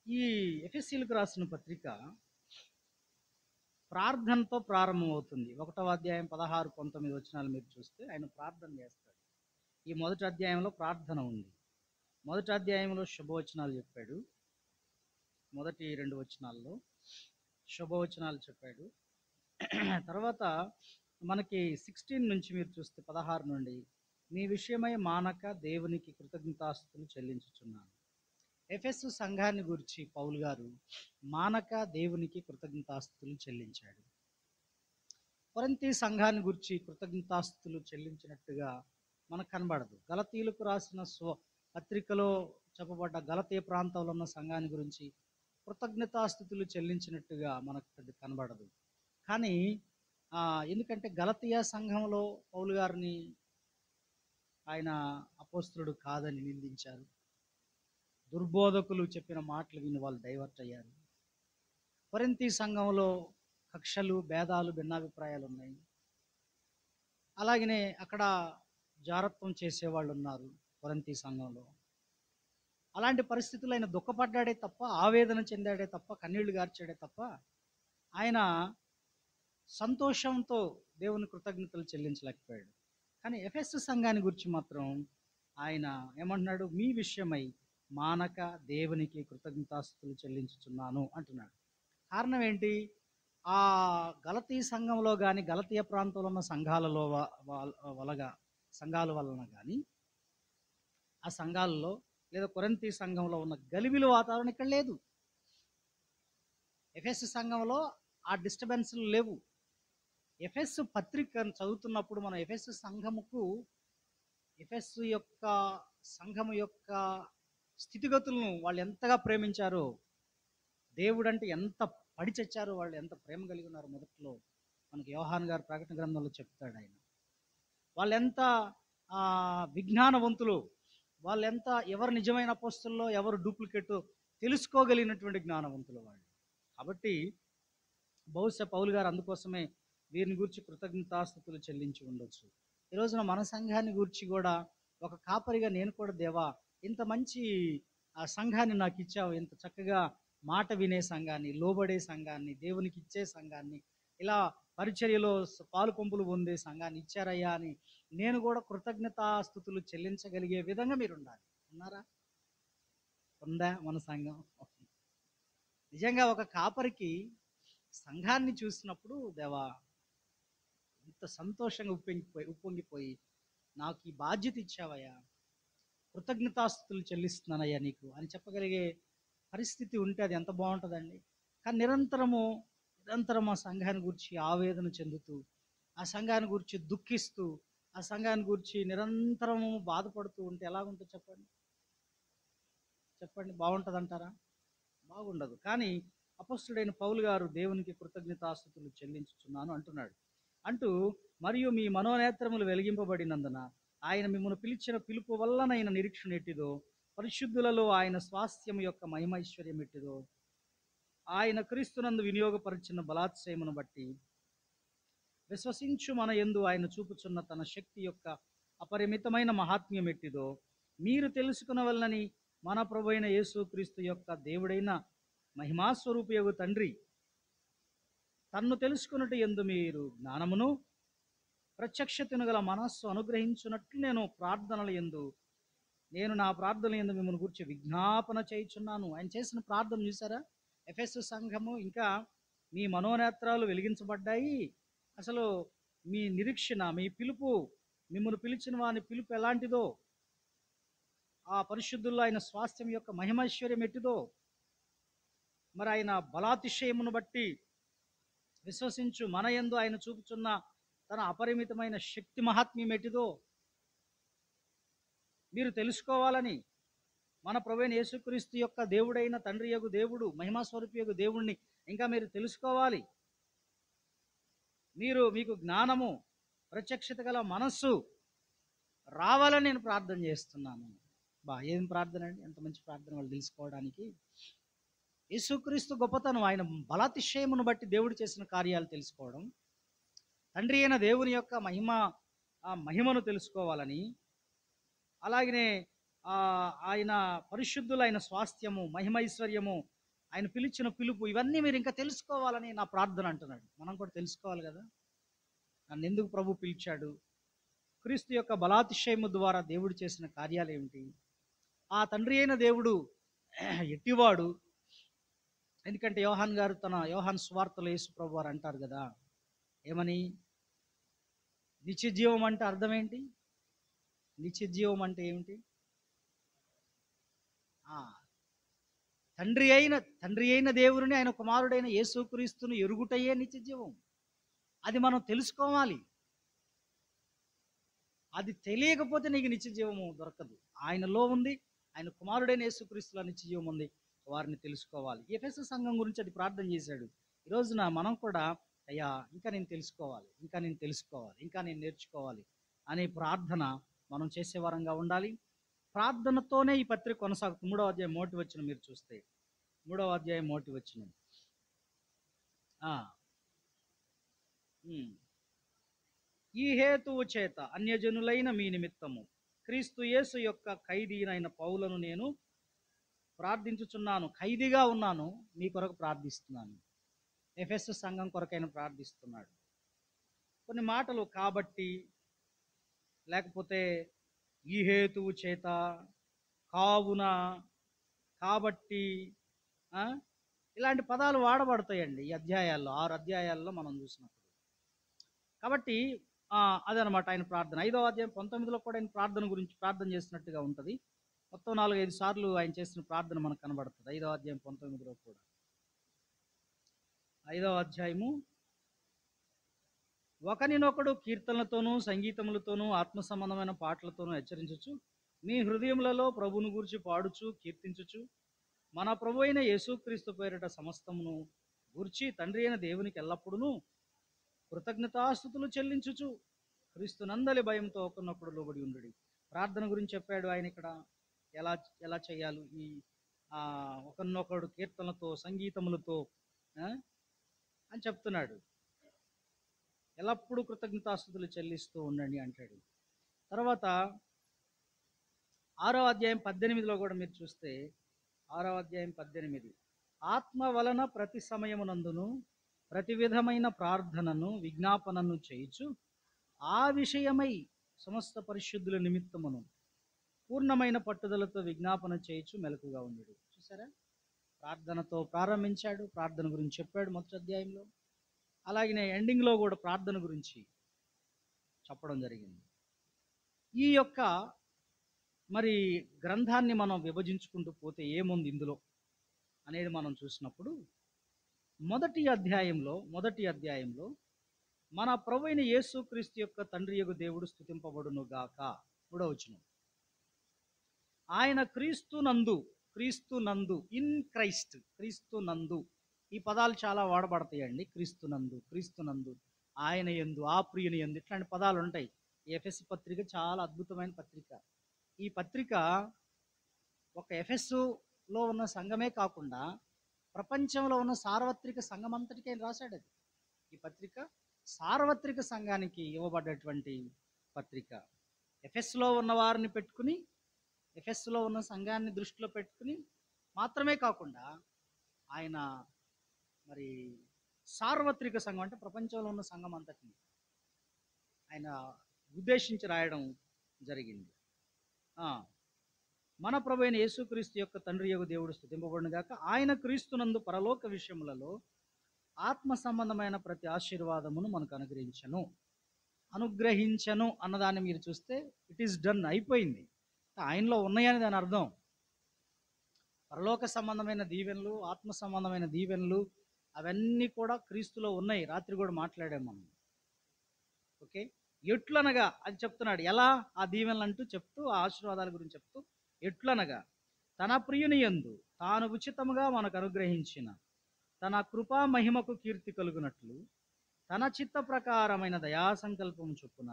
ఈ ఎఫెసీయులకు రాసిన పత్రిక ప్రార్థనతో ప్రారంభమవుతుంది. 1వ అధ్యాయం 16, 19 వచనాలు మీరు చూస్తే ఆయన ప్రార్థన చేస్తాడు. ఈ మొదటి అధ్యాయంలో ప్రార్థన ఉంది. మొదటి అధ్యాయంలో శుభవచనాలు చెప్పాడు. మొదటి 2 వచనాల్లో శుభవచనాలు చెప్పాడు. తర్వాత మనకి 16 నుంచి మీరు చూస్తే 16 నుండి మీ విషయమై మానక దేవునికి కృతజ్ఞతాస్తుతులు చెల్లించుచున్నాను. ఎఫెసు సంఘాన్ని గురించి పౌలు గారు మానక దేవునికి కృతజ్ఞతాస్తుతులు చెల్లించాడు. కొరింథీ సంఘాన్ని గురించి కృతజ్ఞతాస్తుతులు చెల్లించినట్టుగా మనకు కనబడదు. గలతీయులకు రాసిన పత్రికలో చెప్పబడ్డ గలతీయ ప్రాంతంలో ఉన్న సంఘాన్ని గురించి కృతజ్ఞతాస్తుతులు చెల్లించినట్టుగా మనకు అది కనబడదు. కానీ ఎందుకంటే గలతీయ సంఘంలో పౌలు గారిని ఆయన అపోస్తలుడు కాదని నిందించారు. దుర్బోధకులు చెప్పిన మాటలు విని వాళ్ళు డైవర్ట్ అయ్యారు. కొరింథీ సంఘంలో కక్షలు, భేదాలు, భిన్నాభిప్రాయాలు ఉన్నాయి. అలాగనే అక్కడ జారత్వం చేసేవాళ్ళు ఉన్నారు కొరింథీ సంఘంలో. అలాంటి పరిస్థితుల్లో ఆయన దుఃఖపడ్డాడే తప్ప, ఆవేదన చెందాడే తప్ప, కన్నీళ్లు గార్చాడే తప్ప ఆయన సంతోషంతో దేవుని కృతజ్ఞతలు చెల్లించలేకపోయాడు. కానీ ఎఫెసు సంఘాన్ని గురించి మాత్రం ఆయన ఏమంటున్నాడు? మీ విషయమై మానక దేవునికి కృతజ్ఞతాస్తుతులు చెల్లించుచున్నాను అంటున్నాడు. కారణం ఏంటి? ఆ గలతీ సంఘంలో కానీ, గలతీయ ప్రాంతంలో ఉన్న సంఘాలలో సంఘాల వలన కానీ, ఆ సంఘాలలో లేదా కొరింథీ సంఘంలో ఉన్న గలిబిలి వాతావరణం ఇక్కడ లేదు. ఎఫెసు సంఘంలో ఆ డిస్టర్బెన్స్లు లేవు. ఎఫెసు పత్రికను చదువుతున్నప్పుడు మనం ఎఫెసు సంఘము యొక్క స్థితిగతులను వాళ్ళు ఎంతగా ప్రేమించారో, దేవుడు అంటే ఎంత పడి చచ్చారో, వాళ్ళు ఎంత ప్రేమ కలిగి ఉన్నారు మొదట్లో మనకి యోహాన్ గారు ప్రకటన గ్రంథంలో చెప్తాడు. ఆయన వాళ్ళెంత విజ్ఞానవంతులు, వాళ్ళెంత ఎవరు నిజమైన అపోస్తలులో ఎవరు డూప్లికేట్ తెలుసుకోగలిగినటువంటి జ్ఞానవంతులు వాళ్ళు. కాబట్టి బహుశా పౌలు గారు అందుకోసమే వీరిని గురించి కృతజ్ఞతాస్తుతులు చెల్లించి ఉండొచ్చు. ఈ రోజున మన సంఘాన్ని గురించి కూడా ఒక కాపరిగా నేను కూడా, దేవా ఇంత మంచి సంఘాన్ని నాకు ఇచ్చావు, ఇంత చక్కగా మాట వినే సంఘాన్ని, లోబడే సంఘాన్ని, దేవునికి ఇచ్చే సంఘాన్ని, ఇలా పరిచర్యలో పాలు పంపులు పొందే సంఘాన్ని ఇచ్చారయ్యా అని నేను కూడా కృతజ్ఞతాస్తుతులు చెల్లించగలిగే విధంగా మీరు ఉండాలి. ఉన్నారా? ఉందా మన సంఘం? నిజంగా ఒక కాపరికి సంఘాన్ని చూసినప్పుడు, దేవా ఇంత సంతోషంగా ఉప్పొంగిపోయి నాకు ఈ బాధ్యత ఇచ్చావయ్యా, కృతజ్ఞతాస్తుతులు చెల్లిస్తున్నానయ్యా నీకు అని చెప్పగలిగే పరిస్థితి ఉంటే అది ఎంత బాగుంటుందండి. కానీ నిరంతరం ఆ సంఘాన్ని గురించి ఆవేదన చెందుతూ, ఆ సంఘాన్ని గురించి దుఃఖిస్తూ, ఆ సంఘాన్ని గురించి నిరంతరము బాధపడుతూ ఉంటే ఎలాగుంటుంది చెప్పండి? బాగుంటుంది అంటారా? బాగుండదు. కానీ అపొస్తలుడైన పౌలు గారు దేవునికి కృతజ్ఞతాస్తుతులు చెల్లించుచున్నాను అంటూ మరియు మీ మనోనేత్రములు వెలిగింపబడినందున ఆయన మిమ్మల్ని పిలిచిన పిలుపు వల్లనైన నిరీక్షణ ఎట్టిదో, పరిశుద్ధులలో ఆయన స్వాస్థ్యం యొక్క మహిమైశ్వర్యం ఎట్టిదో, ఆయన క్రీస్తునందు వినియోగపరిచిన బలాత్సయమును బట్టి విశ్వసించు మన యందు ఆయన చూపుచున్న తన శక్తి యొక్క అపరిమితమైన మహాత్మ్యం ఎట్టిదో మీరు తెలుసుకునవలనని మన ప్రభువైన యేసుక్రీస్తు యొక్క దేవుడైన మహిమాస్వరూపియగు తండ్రి తన్ను తెలుసుకున్నట్టు యందు మీరు జ్ఞానమును ప్రత్యక్షతను గల మనస్సు అనుగ్రహించున్నట్లు నేను నా ప్రార్థన యందు మిమ్మల్ని గురించి విజ్ఞాపన చేయుచున్నాను. ఆయన చేసిన ప్రార్థన చూసారా? ఎఫెసు సంఘము, ఇంకా మీ మనోనేత్రాలు వెలిగించబడ్డాయి. అసలు మీ నిరీక్షణ, మీ పిలుపు, మిమ్మల్ని పిలిచిన వాని పిలుపు ఎలాంటిదో, ఆ పరిశుద్ధుల్లో ఆయన స్వాస్థ్యం యొక్క మహిమైశ్వర్యం ఎట్టిదో, మరి ఆయన బలాతిశయమును బట్టి విశ్వసించు మన యందు ఆయన చూపుచున్న తన అపరిమితమైన శక్తి మహాత్మ్యం ఎట్టిదో మీరు తెలుసుకోవాలని మన ప్రభువైన యేసుక్రీస్తు యొక్క దేవుడైన తండ్రి యగు దేవుడు, మహిమాస్వరూపి యగు దేవుణ్ణి ఇంకా మీరు తెలుసుకోవాలి. మీకు జ్ఞానము, ప్రత్యక్షత గల మనస్సు రావాలని నేను ప్రార్థన చేస్తున్నాను. ఏం ప్రార్థన అండి! ఎంత మంచి ప్రార్థన వాళ్ళు తెలుసుకోవడానికి. యేసుక్రీస్తు గొప్పతనం, ఆయన బలాతిశయమును బట్టి దేవుడు చేసిన కార్యాలు తెలుసుకోవడం, తండ్రి అయిన దేవుని యొక్క మహిమను తెలుసుకోవాలని, అలాగనే ఆయన పరిశుద్ధులైన స్వాస్థ్యము, మహిమైశ్వర్యము, ఆయన పిలిచిన పిలుపు, ఇవన్నీ మీరు ఇంకా తెలుసుకోవాలని నా ప్రార్థన అంటున్నాడు. మనం కూడా తెలుసుకోవాలి కదా, నన్ను ఎందుకు ప్రభు పిలిచాడు, క్రీస్తు యొక్క బలాతిశయము ద్వారా దేవుడు చేసిన కార్యాలు ఏమిటి, ఆ తండ్రి అయిన దేవుడు ఎట్టివాడు. ఎందుకంటే యోహాన్ గారు తన యోహాన్ సువార్తలో యేసు ప్రభు వారు అంటారు కదా, ఏమని, నిత్య జీవం అంటే అర్థం ఏంటి, నిత్య జీవం అంటే ఏమిటి, ఆ తండ్రి అయిన దేవుని, ఆయన కుమారుడైన యేసుక్రీస్తును ఎరుగుటయే నిత్య జీవం. అది మనం తెలుసుకోవాలి. అది తెలియకపోతే నీకు నిత్య జీవము దొరకదు. ఆయనలో ఉంది, ఆయన కుమారుడైన యేసుక్రీస్తులో నిత్య జీవం ఉంది, వారిని తెలుసుకోవాలి. ఎఫెసు సంఘం గురించి అది ప్రార్థన చేశాడు. ఈ రోజున మనం కూడా, అయ్యా ఇంకా నేను తెలుసుకోవాలి, ఇంకా నేను తెలుసుకోవాలి, ఇంకా నేను నేర్చుకోవాలి అనే ప్రార్థన మనం చేసే వారంగా ఉండాలి. ప్రార్థనతోనే ఈ పత్రిక కొనసాగుతుంది. 3వ అధ్యాయం మొదటి వచనం మీరు చూస్తే, 3వ అధ్యాయం మొదటి వచనం, ఈ హేతువు చేత అన్యజనులైన మీ నిమిత్తము క్రీస్తు యేసు యొక్క ఖైదీనైన పౌలను నేను ప్రార్థించుచున్నాను. ఖైదీగా ఉన్నాను, మీ కొరకు ప్రార్థిస్తున్నాను. ఎఫెసు సంఘం కొరకైనా ప్రార్థిస్తున్నాడు. కొన్ని మాటలు కాబట్టి, లేకపోతే ఈ హేతువు చేత, కావున, కాబట్టి, ఇలాంటి పదాలు వాడబడతాయండి ఈ అధ్యాయాల్లో, 6 అధ్యాయాల్లో మనం చూసినప్పుడు. కాబట్టి అదనమాట ఆయన ప్రార్థన. 5వ అధ్యాయం 19లో కూడా ఆయన ప్రార్థన గురించి ప్రార్థన చేసినట్టుగా ఉంటుంది. మొత్తం 4-5 సార్లు ఆయన చేసిన ప్రార్థన మనకు కనబడుతుంది 5వ అధ్యాయం 19లో కూడా. 5వ అధ్యాయము, ఒకనినొకడు కీర్తనలతోనూ సంగీతములతోనూ ఆత్మ సంబంధమైన పాటలతోనూ హెచ్చరించుచు మీ హృదయములలో ప్రభువును గూర్చి పాడుచు కీర్తించుచు మన ప్రభు అయిన యేసుక్రీస్తు పేరిట సమస్తమును గూర్చి తండ్రి అయిన దేవునికి ఎల్లప్పుడూ కృతజ్ఞతాస్తుతులు చెల్లించుచు క్రీస్తు నందలి భయంతో ఒకరినొకడు లోబడి ఉండుడి. ప్రార్థన గురించి చెప్పాడు ఆయన ఇక్కడ, ఎలా ఎలా చేయాలి. ఈ ఒకరినొకడు కీర్తనలతో సంగీతములతో అని చెప్తున్నాడు. ఎల్లప్పుడూ కృతజ్ఞతాస్తుతులు చెల్లిస్తూ ఉండండి అంటాడు. తర్వాత 6వ అధ్యాయం 18లో కూడా మీరు చూస్తే, 6వ అధ్యాయం 18, ఆత్మ వలన ప్రతి సమయమునందును ప్రతి విధమైన ప్రార్థనను విజ్ఞాపనను చేయుచు ఆ విషయమై సమస్త పరిశుద్ధుల నిమిత్తమును పూర్ణమైన పట్టుదలతో విజ్ఞాపన చేయుచు మెలకుగా ఉండడు. చూసారా, ప్రార్థనతో ప్రారంభించాడు, ప్రార్థన గురించి చెప్పాడు మొదటి అధ్యాయంలో. అలాగే ఎండింగ్లో కూడా ప్రార్థన గురించి చెప్పడం జరిగింది. ఈ యొక్క మరి గ్రంథాన్ని మనం విభజించుకుంటూ పోతే ఏముంది ఇందులో అనేది మనం చూసినప్పుడు, మొదటి అధ్యాయంలో మన ప్రభువైన యేసుక్రీస్తు యొక్క తండ్రి యొక్క దేవుడు స్తుతింపబడును గాక. 3వ వచనం, ఆయన క్రీస్తు నందు ఇన్ క్రైస్ట్, క్రీస్తు నందు. ఈ పదాలు చాలా వాడబడతాయండి. క్రీస్తు నందు, ఆయన యందు, ఆ ప్రియుని యందు, ఇట్లాంటి పదాలు ఉంటాయి. ఎఫెసు పత్రిక చాలా అద్భుతమైన పత్రిక. ఈ పత్రిక ఒక ఎఫెసులో ఉన్న సంఘమే కాకుండా ప్రపంచంలో ఉన్న సార్వత్రిక సంఘం అంతటికీ ఆయన రాశాడు. అది ఈ పత్రిక సార్వత్రిక సంఘానికి ఇవ్వబడ్డటువంటి పత్రిక. ఎఫెస్లో ఉన్న వారిని పెట్టుకుని, ఎఫెస్లో ఉన్న సంఘాన్ని దృష్టిలో పెట్టుకుని మాత్రమే కాకుండా, ఆయన మరి సార్వత్రిక సంఘం అంటే ప్రపంచంలో ఉన్న సంఘం అంతటిని ఆయన ఉద్దేశించి రాయడం జరిగింది. మన ప్రభు అయిన యేసుక్రీస్తు యొక్క తండ్రి యొక్క దేవుడు స్తుతింపబడును గాక. ఆయన క్రీస్తునందు పరలోక విషయములలో ఆత్మ సంబంధమైన ప్రతి ఆశీర్వాదమును మనకు అనుగ్రహించను అన్నదాన్ని మీరు చూస్తే, ఇట్ ఈస్ డన్, అయిపోయింది. ఆయనలో ఉన్నాయని దాని అర్థం. పరలోక సంబంధమైన దీవెనలు, ఆత్మ సంబంధమైన దీవెనలు, అవన్నీ కూడా క్రీస్తులో ఉన్నాయి. రాత్రి కూడా మాట్లాడాం మనం. ఓకే, ఎట్లనగా అది చెప్తున్నాడు. ఎలా ఆ దీవెనలు అంటూ చెప్తూ, ఆ ఆశీర్వాదాల గురించి చెప్తూ, ఎట్లనగా తన ప్రియుని యందు తాను ఉచితముగా మనకు అనుగ్రహించిన తన కృపా మహిమకు కీర్తి కలుగునట్లు తన చిత్త ప్రకారమైన దయాసంకల్పము చొప్పున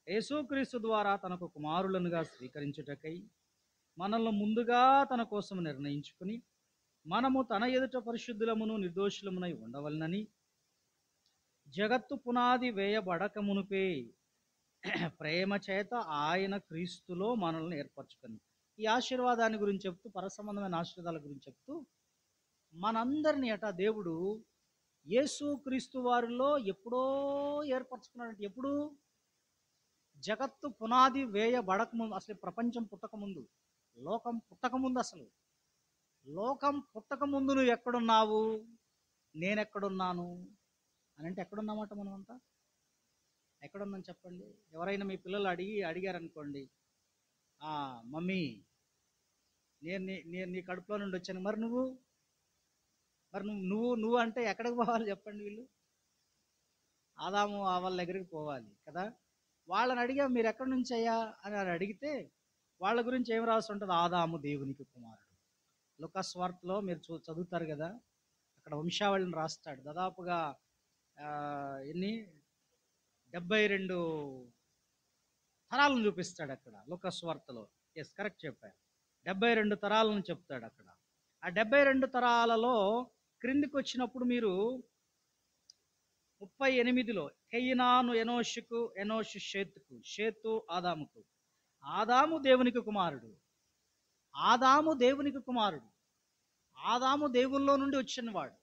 యేసుక్రీస్తు ద్వారా తనకు కుమారులనుగా స్వీకరించుటకై మనల్ని ముందుగా తన కోసం నిర్ణయించుకుని మనము తన ఎదుట పరిశుద్ధులమును నిర్దోషులమునై ఉండవలనని జగత్తు పునాది వేయబడక మునుపే ప్రేమ చేత ఆయన క్రీస్తులో మనల్ని ఏర్పరచుకొని. ఈ ఆశీర్వాదాన్ని గురించి చెప్తూ, పరసంబంధమైన ఆశీర్వాదాల గురించి చెప్తూ మనందరినీ దేవుడు యేసు క్రీస్తు వారిలో ఎప్పుడో ఏర్పరచుకున్నాడంటే, ఎప్పుడు? జగత్తు పునాది వేయబడక ముందు, అసలు ప్రపంచం పుట్టక ముందు, లోకం పుట్టక ముందు, అసలు లోకం పుట్టక ముందు నువ్వు ఎక్కడున్నావు, నేనెక్కడున్నాను అని అంటే ఎక్కడున్నమాట మనమంతా? ఎక్కడున్నాను చెప్పండి. ఎవరైనా మీ పిల్లలు అడిగారనుకోండి, మమ్మీ నేను నీ కడుపులో నుండి వచ్చాను, మరి నువ్వు నువ్వు అంటే ఎక్కడికి పోవాలి చెప్పండి? వీళ్ళు ఆదాము వాళ్ళ దగ్గరికి పోవాలి కదా. వాళ్ళని అడిగా, మీరు ఎక్కడి నుంచి అయ్యా అని అడిగితే వాళ్ళ గురించి ఏం రాసి ఉంటుంది? ఆదాము దేవునికి కుమారుడు. లూకా సువార్తలో మీరు చదువుతారు కదా, అక్కడ వంశావళిని రాస్తాడు. దాదాపుగా ఎన్ని 72 తరాలను చూపిస్తాడు అక్కడ లూకా సువార్తలో. ఎస్, కరెక్ట్ చెప్పారు. 72 తరాలను చెప్తాడు అక్కడ. ఆ 72 తరాలలో క్రిందికి వచ్చినప్పుడు మీరు 38లో కెయినాను ఎనోషుకు, ఎనోషు షేతుకు, షేతు ఆదాముకు. ఆదాము దేవునికి కుమారుడు, ఆదాము దేవునికి కుమారుడు, ఆదాము దేవుల్లో నుండి వచ్చినవాడు.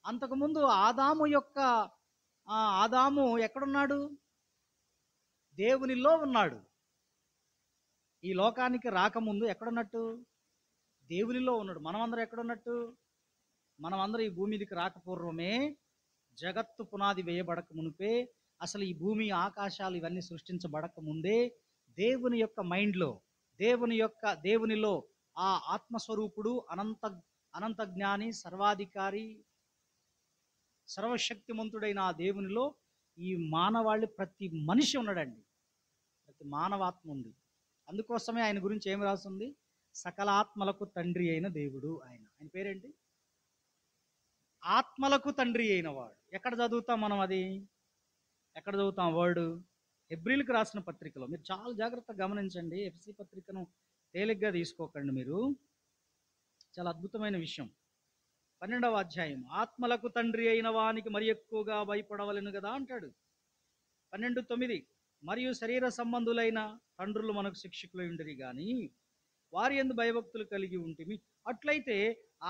అంతకుముందు ఆదాము ఎక్కడున్నాడు? దేవునిలో ఉన్నాడు. ఈ లోకానికి రాకముందు ఎక్కడున్నట్టు? దేవునిలో ఉన్నాడు. మనమందరం ఎక్కడున్నట్టు? మనమందరం ఈ భూమి మీదకి రాకపూర్వమే, జగత్తు పునాది వేయబడక మునిపే, అసలు ఈ భూమి ఆకాశాలు ఇవన్నీ సృష్టించబడక ముందే దేవుని యొక్క మైండ్లో, దేవునిలో ఆ ఆత్మస్వరూపుడు, అనంత జ్ఞాని, సర్వాధికారి, సర్వశక్తిమంతుడైన ఆ దేవునిలో ఈ మానవాళి ప్రతి మనిషి ఉన్నాడండి. ప్రతి మానవాత్మ ఉంది. అందుకోసమే ఆయన గురించి ఏమి రాస్తుంది? సకల ఆత్మలకు తండ్రి అయిన దేవుడు. ఆయన పేరేంటి? ఆత్మలకు తండ్రి అయిన వాడు. ఎక్కడ చదువుతాం మనం? అది ఎక్కడ చదువుతాం వర్డ్? హెబ్రీలకు రాసిన పత్రికలో. మీరు చాలా జాగ్రత్తగా గమనించండి. ఎఫ్ఎస్సి పత్రికను తేలిగ్గా తీసుకోకండి మీరు. చాలా అద్భుతమైన విషయం. 12వ అధ్యాయం, ఆత్మలకు తండ్రి అయిన వానికి మరి ఎక్కువగా భయపడవలెను కదా అంటాడు. 12:9, మరియు శరీర సంబంధులైన తండ్రులు మనకు శిక్షకులై ఉండిరి గాని వారి యందు భయభక్తులు కలిగి ఉంటిమి. అట్లయితే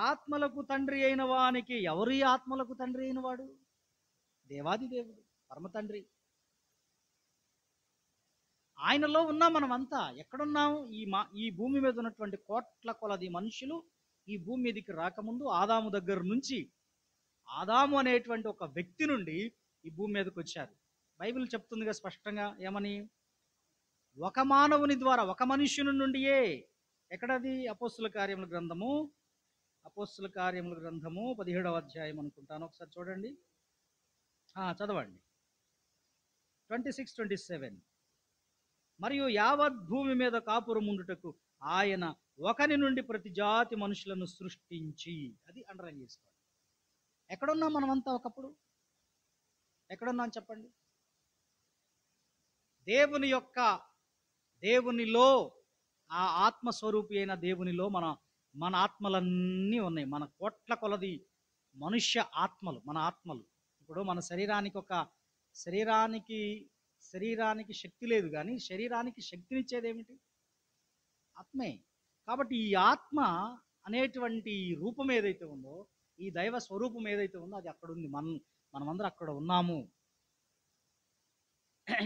ఆత్మలకు తండ్రి అయిన వానికి, ఎవరు ఈ ఆత్మలకు తండ్రి అయిన వాడు? దేవాది దేవుడు, పరమ తండ్రి. ఆయనలో ఉన్నాం మనమంతా. ఎక్కడున్నాం? ఈ భూమి మీద ఉన్నటువంటి కోట్ల కొలది మనుషులు ఈ భూమి మీదకి రాకముందు ఆదాము దగ్గర నుంచి, ఆదాము అనేటువంటి ఒక వ్యక్తి నుండి ఈ భూమి మీదకి వచ్చారు. బైబిల్ చెప్తుందిగా స్పష్టంగా, ఏమని? ఒక మానవుని ద్వారా, ఒక మనుష్యుని నుండియే. ఎక్కడది? అపోస్తుల కార్యముల గ్రంథము 17వ అధ్యాయం అనుకుంటాను. ఒకసారి చూడండి, చదవండి. 26-27. మరియు యావత్ భూమి మీద కాపురం ఉండుటకు ఆయన ఒకని నుండి ప్రతి జాతి మనుషులను సృష్టించి. అది అండర్లైన్ చేసుకోండి. ఎక్కడున్నాం మనమంతా ఒకప్పుడు? ఎక్కడున్నాం చెప్పండి? దేవునిలో, ఆ ఆత్మస్వరూపి అయిన దేవునిలో మన ఆత్మలన్నీ ఉన్నాయి. మన కోట్ల కొలది మనుష్య ఆత్మలు, మన ఆత్మలు. ఇప్పుడు మన శరీరానికి శక్తి లేదు, కానీ శరీరానికి శక్తినిచ్చేది ఏమిటి? ఆత్మే. కాబట్టి ఈ ఆత్మ అనేటువంటి రూపం ఏదైతే ఉందో, ఈ దైవ స్వరూపం ఏదైతే ఉందో, అది అక్కడ ఉంది. మనమందరం అక్కడ ఉన్నాము.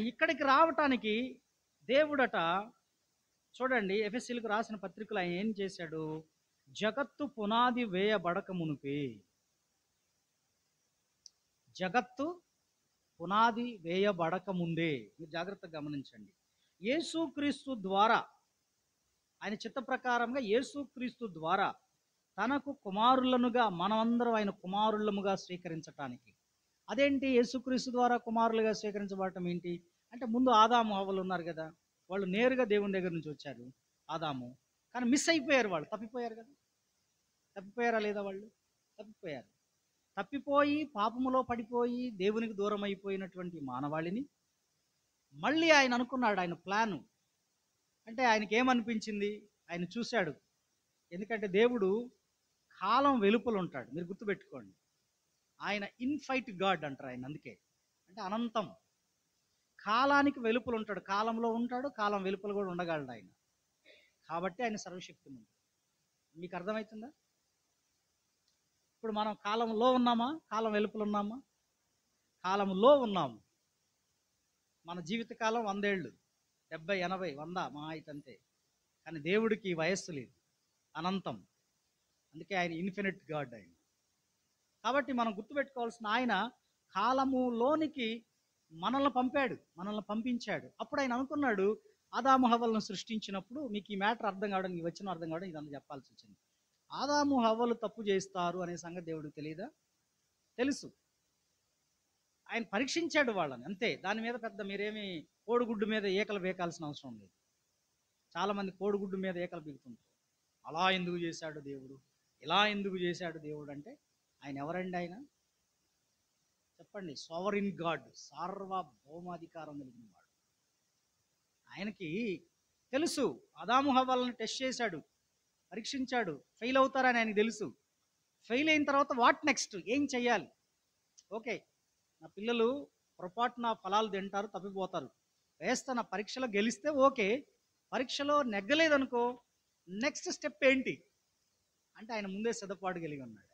ఇక్కడికి రావటానికి దేవుడట, చూడండి, ఎఫెసీలకు రాసిన పత్రికలు ఆయన ఏం చేశాడు? జగత్తు పునాది వేయబడక మునిపే, జగత్తు పునాది వేయబడక ముందే, మీరు జాగ్రత్తగా గమనించండి. యేసుక్రీస్తు ద్వారా, ఆయన చిత్త ప్రకారంగా యేసుక్రీస్తు ద్వారా తనకు కుమారులనుగా, మనమందరం ఆయన కుమారులముగా స్వీకరించటానికి. అదేంటి యేసుక్రీస్తు ద్వారా కుమారులుగా స్వీకరించబడటం ఏంటి అంటే, ముందు ఆదాము హవ్వలు ఉన్నారు కదా, వాళ్ళు నేరుగా దేవుని దగ్గర నుంచి వచ్చారు. ఆదాము కానీ మిస్ అయిపోయారు, వాళ్ళు తప్పిపోయారు కదా. తప్పిపోయారా లేదా? వాళ్ళు తప్పిపోయారు. తప్పిపోయి పాపములో పడిపోయి దేవునికి దూరం అయిపోయినటువంటి మానవాళిని మళ్ళీ ఆయన అనుకున్నాడు. ఆయన ప్లాను అంటే, ఆయనకి ఏమనిపించింది? ఆయన చూశాడు. ఎందుకంటే దేవుడు కాలం వెలుపల ఉంటాడు. మీరు గుర్తుపెట్టుకోండి, ఆయన ఇన్ఫైట్ గాడ్ అంటారు ఆయన. అందుకే అంటే అనంతం, కాలానికి వెలుపల ఉంటాడు. కాలంలో ఉంటాడు, కాలం వెలుపల కూడా ఉండగలడు ఆయన. కాబట్టి ఆయన సర్వశక్తిమంతుడు. మీకు అర్థమవుతుందా? ఇప్పుడు మనం కాలంలో ఉన్నామా, కాలం వెలుపల ఉన్నామా? కాలంలో ఉన్నాము. మన జీవితకాలం 100 ఏళ్ళు, 70, 80, 100 మా అయితే అంతే. కానీ దేవుడికి వయస్సు లేదు, అనంతం. అందుకే ఆయన ఇన్ఫినిట్ గాడ్ ఆయన. కాబట్టి మనం గుర్తుపెట్టుకోవాల్సిన ఆయన కాలములోనికి మనల్ని పంపాడు, మనల్ని పంపించాడు. అప్పుడు ఆయన అనుకున్నాడు, ఆదాము హవ్వలను సృష్టించినప్పుడు, మీకు ఈ మ్యాటర్ అర్థం కావడానికి, వచ్చిన అర్థం కావడం ఇదంతా చెప్పాల్సి వచ్చింది. ఆదాము హవ్వలు తప్పు చేస్తారు అనే సంగతి దేవుడికి తెలియదా? తెలుసు. ఆయన పరీక్షించాడు వాళ్ళని, అంతే. దాని మీద పెద్ద మీరేమి కోడిగుడ్డు మీద ఏకలు బీకాల్సిన అవసరం లేదు. చాలామంది కోడిగుడ్డు మీద ఏకలు బీకుతుంటారు. అలా ఎందుకు చేశాడు దేవుడు, ఇలా ఎందుకు చేశాడు దేవుడు అంటే, ఆయన ఎవరండి? ఆయన చెప్పండి. సోవరిన్ గాడ్, సార్వభౌమాధికారం కలిగిన వాడు. ఆయనకి తెలుసు. ఆదాము హవ్వలను టెస్ట్ చేశాడు, పరీక్షించాడు. ఫెయిల్ అవుతారని ఆయనకి తెలుసు. ఫెయిల్ అయిన తర్వాత వాట్ నెక్స్ట్, ఏం చెయ్యాలి? ఓకే, నా పిల్లలు పొరపాటున ఫలాలు తింటారు, తప్పిపోతారు. వేస్తున్న పరీక్షలో గెలిస్తే ఓకే, పరీక్షలో నెగ్గలేదనుకో, నెక్స్ట్ స్టెప్ ఏంటి అంటే ఆయన ముందే సిద్ధపాటు కలిగి ఉన్నాడు.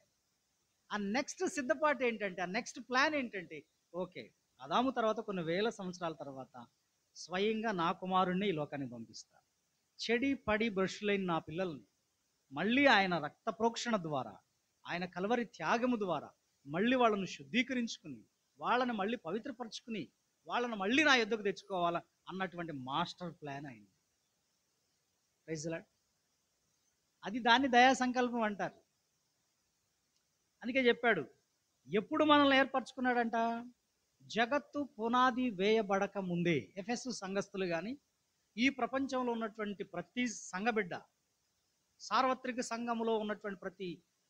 ఆ నెక్స్ట్ సిద్ధపాటు ఏంటంటే, ఆ నెక్స్ట్ ప్లాన్ ఏంటంటే, ఓకే, ఆదాము తర్వాత కొన్ని వేల సంవత్సరాల తర్వాత స్వయంగా నా కుమారుణ్ణి ఈ లోకానికి పంపిస్తా. చెడి పడి బ్రష్లైన నా పిల్లల్ని మళ్ళీ ఆయన రక్త ప్రోక్షణ ద్వారా, ఆయన కల్వరి త్యాగము ద్వారా మళ్ళీ వాళ్ళను శుద్ధీకరించుకుని, వాళ్ళని మళ్ళీ పవిత్రపరచుకుని, వాళ్ళని మళ్ళీ నా యొద్దకు తెచ్చుకోవాలా అన్నటువంటి మాస్టర్ ప్లాన్ అయింది. Praise the lord. అది దాన్ని దయా సంకల్పం అంటారు. అందుకే చెప్పాడు, ఎప్పుడు మనల్ని ఏర్పరచుకున్నాడంట? జగత్తు పునాది వేయబడక ముందే. ఎఫెసు సంఘస్థులు కానీ, ఈ ప్రపంచంలో ఉన్నటువంటి ప్రతి సంఘబిడ్డ, సార్వత్రిక సంఘములో ఉన్నటువంటి ప్రతి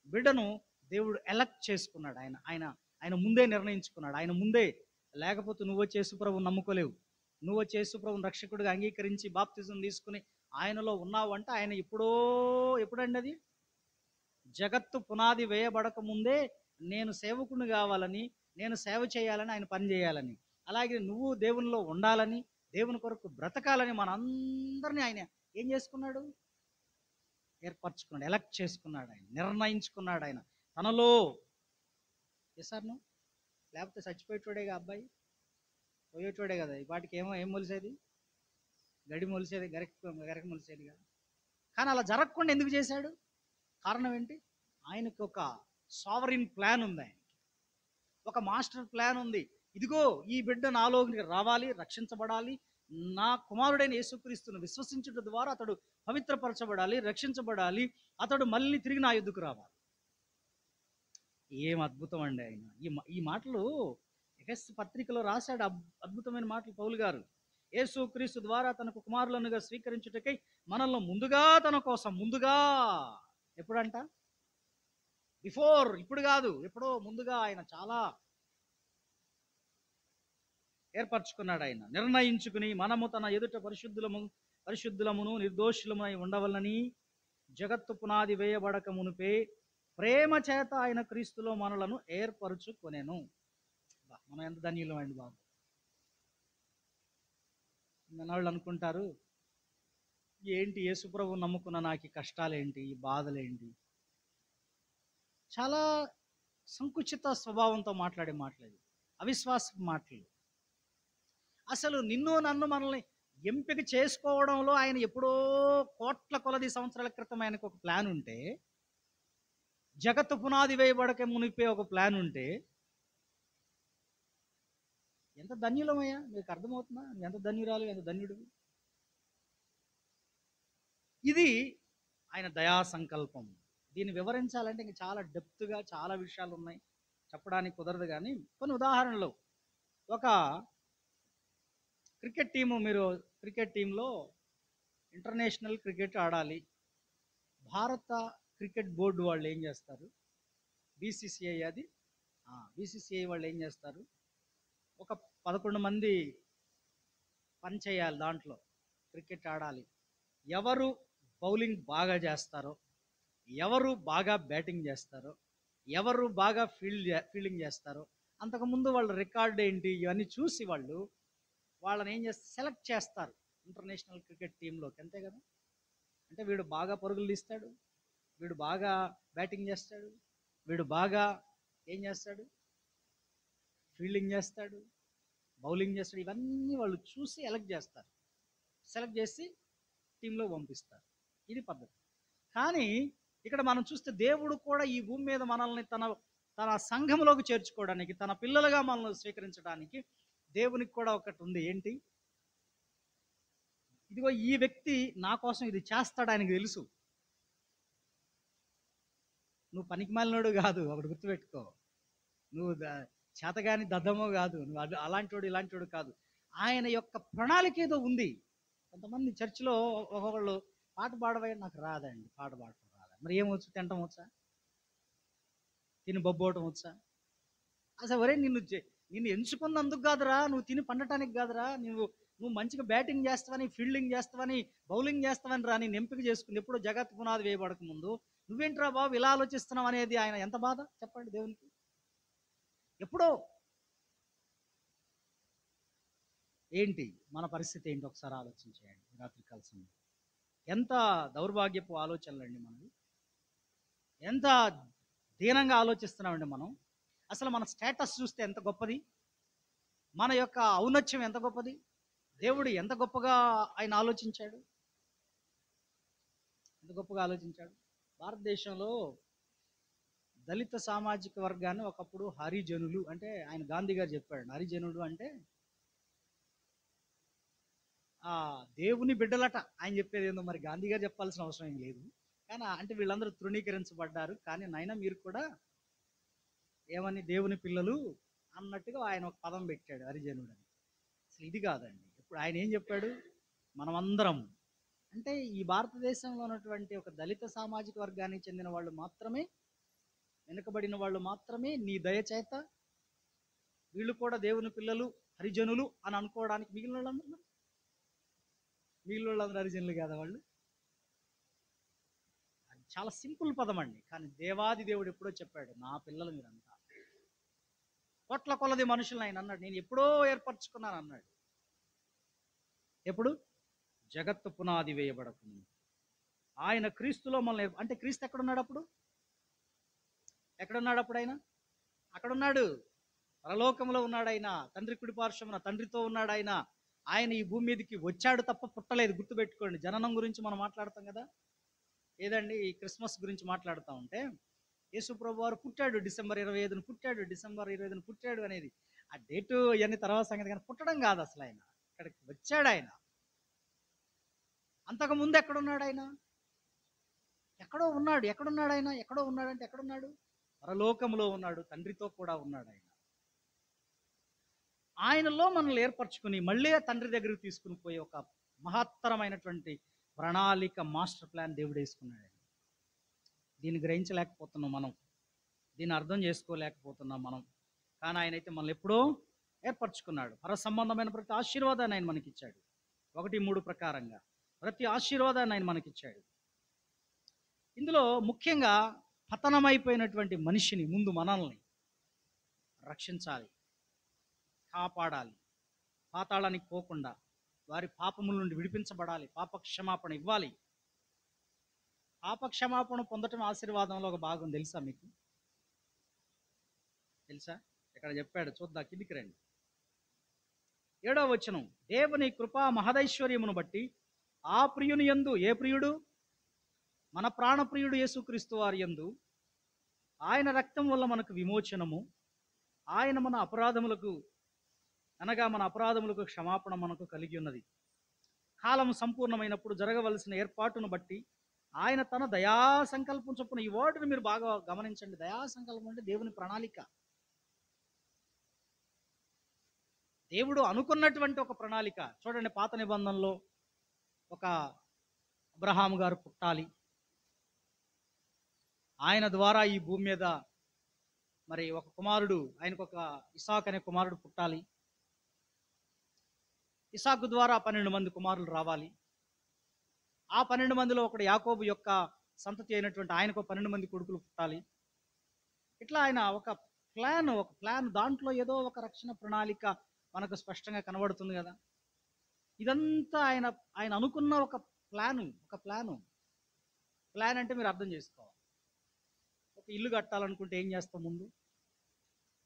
బిడ్డను దేవుడు ఎలక్ట్ చేసుకున్నాడు. ఆయన ఆయన ఆయన ముందే నిర్ణయించుకున్నాడు. ఆయన ముందే. లేకపోతే నువ్వు వచ్చి యేసుప్రభువుని నమ్ముకోలేవు. నువ్వు వచ్చి యేసుప్రభువుని రక్షకుడిగా అంగీకరించి బాప్తిజం తీసుకుని ఆయనలో ఉన్నావు అంటే, ఆయన ఎప్పుడండి అది? జగత్తు పునాది వేయబడక ముందే నేను సేవకుని కావాలని, నేను సేవ చేయాలని, ఆయన పని చేయాలని, అలాగే నువ్వు దేవునిలో ఉండాలని, దేవుని కొరకు బ్రతకాలని మనందరినీ ఆయన ఏం చేసుకున్నాడు? ఏర్పరచుకున్నాడు, ఎలక్ట్ చేసుకున్నాడు, ఆయన నిర్ణయించుకున్నాడు. ఆయన తనలో చేశారు. లేకపోతే చచ్చిపోయేటోడేగా అబ్బాయి, పోయేటోడే కదా. వాటికి ఏం మొలిసేది? గడి మొలిసేది, గరక మొలిసేది కదా. కానీ అలా జరగకుండా ఎందుకు చేశాడు? కారణం ఏంటి? ఆయనకు ఒక సావరిన్ ప్లాన్ ఉంది, ఆయనకి ఒక మాస్టర్ ప్లాన్ ఉంది. ఇదిగో ఈ బిడ్డ నాలోకి రావాలి, రక్షించబడాలి, నా కుమారుడైన యేసుక్రీస్తును విశ్వసించుట ద్వారా అతడు పవిత్రపరచబడాలి, రక్షించబడాలి, అతడు మళ్ళీ తిరిగి నా యొద్దకు రావాలి. ఏం అద్భుతం అండి ఆయన! ఈ మాటలు ఎఫెసు పత్రికలో రాశాడు. అద్భుతమైన మాటలు పౌలు గారు. యేసుక్రీస్తు ద్వారా తనకు కుమారులనుగా స్వీకరించుటకై మనల్ని ముందుగా, తన కోసం ముందుగా, ఎప్పుడంట? బిఫోర్, ఇప్పుడు కాదు, ఎప్పుడో ముందుగా ఆయన చాలా ఏర్పరచుకున్నాడు. ఆయన నిర్ణయించుకుని, మనము తన ఎదుట పరిశుద్ధులమును నిర్దోషులమై ఉండవలనని జగత్తు పునాది వేయబడక మునిపే ప్రేమ చేత ఆయన క్రీస్తులో మనలను ఏర్పరచుకొనెను. మనం ఎంత ధన్యులం అండి బాబు. మనవాళ్ళు అనుకుంటారు, ఏంటి యేసుప్రభు నమ్ముకున్న నాకు ఈ కష్టాలేంటి, ఈ బాధలేంటి? చాలా సంకుచిత స్వభావంతో మాట్లాడే మాటలు, అవిశ్వాస మాటలు. అసలు నిన్ను నన్ను మనల్ని ఎంపిక చేసుకోవడంలో ఆయన ఎప్పుడో కోట్ల కొలది సంవత్సరాల క్రితం ఆయనకు ఒక ప్లాన్ ఉంటే, జగత్తు పునాది వేయబడక మునిపే ఒక ప్లాన్ ఉంటే, ఎంత ధన్యులమయ్యా! మీకు అర్థమవుతుందా? ఎంత ధన్యురాలు, ఎంత ధన్యుడు! ఇది ఆయన దయా సంకల్పం. దీన్ని వివరించాలంటే ఇంక చాలా డెప్త్గా చాలా విషయాలు ఉన్నాయి, చెప్పడానికి కుదరదు. కానీ కొన్ని ఉదాహరణలు. ఒక క్రికెట్ టీము, మీరు క్రికెట్ టీంలో ఇంటర్నేషనల్ క్రికెట్ ఆడాలి. భారత క్రికెట్ బోర్డు వాళ్ళు ఏం చేస్తారు? బీసీసీఐ అది బీసీసీఐ వాళ్ళు ఏం చేస్తారు? ఒక 11 మంది పని చేయాలి, దాంట్లో క్రికెట్ ఆడాలి. ఎవరు బౌలింగ్ బాగా చేస్తారో, ఎవరు బాగా బ్యాటింగ్ చేస్తారో, ఎవరు బాగా ఫీల్డింగ్ చేస్తారో, అంతకుముందు వాళ్ళ రికార్డ్ ఏంటి ఇవన్నీ చూసి వాళ్ళని ఏం చేస్తారు? సెలెక్ట్ చేస్తారు ఇంటర్నేషనల్ క్రికెట్ టీంలోకి, అంతే కదా. అంటే వీడు బాగా పరుగులు తీస్తాడు, వీడు బాగా బ్యాటింగ్ చేస్తాడు, వీడు బాగా ఏం చేస్తాడు, ఫీల్డింగ్ చేస్తాడు, బౌలింగ్ చేస్తాడు. ఇవన్నీ వాళ్ళు చూసి సెలెక్ట్ చేసి టీంలో పంపిస్తారు. ఇది పద్ధతి. కానీ ఇక్కడ మనం చూస్తే దేవుడు కూడా ఈ భూమి మీద మనల్ని తన తన సంఘంలోకి చేర్చుకోవడానికి, తన పిల్లలుగా మనల్ని స్వీకరించడానికి దేవునికి కూడా ఒకటి ఉంది. ఏంటి? ఇదిగో ఈ వ్యక్తి నా కోసం ఇది చేస్తాడు, ఆయనకు తెలుసు. నువ్వు పనికిమాలినోడు కాదు, ఒకటి గుర్తుపెట్టుకో. నువ్వు చేతగాని దద్దమో కాదు, నువ్వు అలాంటివాడు ఇలాంటివాడు కాదు. ఆయన యొక్క ప్రణాళిక ఏదో ఉంది. కొంతమంది చర్చిలో ఒక్కొక్కళ్ళు పాట పాడవే, నాకు రాదండి, పాట పాడటం రాదు. మరి ఏమొచ్చు? తినటం వచ్చా? తిని బొబ్బోవటం వచ్చా? అసలు ఒరే, నిన్ను ఎంచుకున్నందుకు కాదురా, నువ్వు తిని పండటానికి కాదురా, నువ్వు మంచిగా బ్యాటింగ్ చేస్తావని, ఫీల్డింగ్ చేస్తావని, బౌలింగ్ చేస్తావని రా నేను ఎంపిక చేసుకుని. ఎప్పుడో జగత్ పునాది వేయబడక ముందు నువ్వేంట్రా బాబు ఇలా ఆలోచిస్తున్నావు అనేది ఆయన ఎంత బాధ చెప్పండి దేవునికి. ఎప్పుడో ఏంటి మన పరిస్థితి ఏంటి ఒకసారి ఆలోచించేయండి. రాత్రికాల సమయం ఎంత దౌర్భాగ్యపు ఆలోచనలండి మనవి. ఎంత దీనంగా ఆలోచిస్తున్నామండి మనం. అసలు మన స్టేటస్ చూస్తే ఎంత గొప్పది, మన యొక్క ఔన్నత్యం ఎంత గొప్పది, దేవుడు ఎంత గొప్పగా ఆయన ఆలోచించాడు, ఎంత గొప్పగా ఆలోచించాడు. భారతదేశంలో దళిత సామాజిక వర్గాన్ని ఒకప్పుడు హరిజనులు అంటే, ఆయన గాంధీ గారు చెప్పాడు, హరిజనులు అంటే దేవుని బిడ్డలట. ఆయన చెప్పేది ఏందో మరి గాంధీ గారు చెప్పాల్సిన అవసరం ఏం లేదు. కానీ అంటే వీళ్ళందరూ తృణీకరించబడ్డారు, కానీ నైనా మీరు కూడా ఏమని దేవుని పిల్లలు అన్నట్టుగా ఆయన ఒక పదం పెట్టాడు, హరిజనుడు అని. అసలు ఇది కాదండి. ఇప్పుడు ఆయన ఏం చెప్పాడు? మనమందరం అంటే ఈ భారతదేశంలో ఉన్నటువంటి ఒక దళిత సామాజిక వర్గానికి చెందిన వాళ్ళు మాత్రమే, వెనుకబడిన వాళ్ళు మాత్రమే నీ దయచేత వీళ్ళు కూడా దేవుని పిల్లలు, హరిజనులు అని అనుకోవడానికి మిగిలిన వాళ్ళందరూ హరిజనులు కాదా వాళ్ళు? అది చాలా సింపుల్ పదం అండి. కానీ దేవాది దేవుడు ఎప్పుడో చెప్పాడు, నా పిల్లలు మీరంతా. కోట్ల కొలది మనుషులను ఆయన అన్నాడు, నేను ఎప్పుడో ఏర్పరచుకున్నాను అన్నాడు. ఎప్పుడు? జగత్తు పునాది వేయబడకుండా. ఆయన క్రీస్తులో మనల్ని అంటే క్రీస్తు ఎక్కడున్నాడు అప్పుడు? ఎక్కడున్నాడు అప్పుడు ఆయన? అక్కడున్నాడు, పరలోకంలో ఉన్నాడు ఆయన, తండ్రి కుడి పార్శ్వమున తండ్రితో ఉన్నాడు ఆయన. ఆయన ఈ భూమి మీదకి వచ్చాడు తప్ప పుట్టలేదు. గుర్తుపెట్టుకోండి. జననం గురించి మనం మాట్లాడతాం కదా, ఏదండి ఈ క్రిస్మస్ గురించి మాట్లాడుతూ ఉంటే, యేసు ప్రభు వారు పుట్టాడు, డిసెంబర్ 25న పుట్టాడు, డిసెంబర్ 25న పుట్టాడు అనేది ఆ డేటు ఇవన్నీ తర్వాత సంగతి. కానీ పుట్టడం కాదు అసలు, ఆయన ఇక్కడికి వచ్చాడు. ఆయన అంతకుముందు ఎక్కడున్నాడు? ఆయన ఎక్కడో ఉన్నాడు. ఎక్కడున్నాడు ఆయన? ఎక్కడో ఉన్నాడు అంటే ఎక్కడున్నాడు? పరలోకంలో ఉన్నాడు, తండ్రితో కూడా ఉన్నాడు ఆయన. ఆయనలో మనల్ని ఏర్పరచుకుని మళ్ళీ తండ్రి దగ్గరికి తీసుకుని పోయి ఒక మహత్తరమైనటువంటి ప్రణాళిక, మాస్టర్ ప్లాన్ దేవుడు వేసుకున్నాడు. దీన్ని గ్రహించలేకపోతున్నాం మనం, దీన్ని అర్థం చేసుకోలేకపోతున్నాం మనం. కానీ ఆయన అయితే మనల్ని ఎప్పుడో ఏర్పరచుకున్నాడు. పర సంబంధమైన ప్రతి ఆశీర్వాదాన్ని ఆయన మనకిచ్చాడు. 1:3 ప్రకారంగా ప్రతి ఆశీర్వాదాన్ని ఆయన మనకిచ్చాడు. ఇందులో ముఖ్యంగా పతనమైపోయినటువంటి మనిషిని ముందు మనల్ని రక్షించాలి, కాపాడాలి, పాతాళానికి పోకుండా వారి పాపముల నుండి విడిపించబడాలి, పాప క్షమాపణ ఇవ్వాలి. పాప క్షమాపణ పొందటం ఆశీర్వాదంలో ఒక భాగం. తెలుసా మీకు? తెలుసా? ఇక్కడ చెప్పాడు, చూద్దా, కిందికి రండి. 7వ వచనం, దేవుని కృపా మహదైశ్వర్యమును బట్టి ఆ ప్రియుని యందు, ఏ ప్రియుడు? మన ప్రాణప్రియుడు యేసుక్రీస్తు వారి యందు ఆయన రక్తం వల్ల మనకు విమోచనము, ఆయన మన అపరాధములకు అనగా మన అపరాధములకు క్షమాపణ మనకు కలిగి ఉన్నది. కాలం సంపూర్ణమైనప్పుడు జరగవలసిన ఏర్పాటును బట్టి ఆయన తన దయా సంకల్పం చొప్పున, ఈ వర్డ్ని మీరు బాగా గమనించండి. దయా సంకల్పం అంటే దేవుని ప్రణాళిక. దేవుడు అనుకున్నటువంటి ఒక ప్రణాళిక. చూడండి, పాత నిబంధనలో ఒక అబ్రహాము గారు పుట్టాలి, ఆయన ద్వారా ఈ భూమి మీద మరి ఒక కుమారుడు, ఆయనకు ఒక ఇసాక్ అనే కుమారుడు పుట్టాలి. ఇసాకు ద్వారా 12 మంది కుమారులు రావాలి. ఆ 12 మందిలో ఒకడు యాకోబు యొక్క సంతతి అయినటువంటి ఆయనకు 12 మంది కొడుకులు పుట్టాలి. ఇట్లా ఆయన ఒక ప్లాన్, దాంట్లో ఏదో ఒక రక్షణ ప్రణాళిక మనకు స్పష్టంగా కనబడుతుంది కదా. ఇదంతా ఆయన అనుకున్న ఒక ప్లాను. ప్లాన్ అంటే మీరు అర్థం చేసుకోవాలి. ఒక ఇల్లు కట్టాలనుకుంటే ఏం చేస్తాం?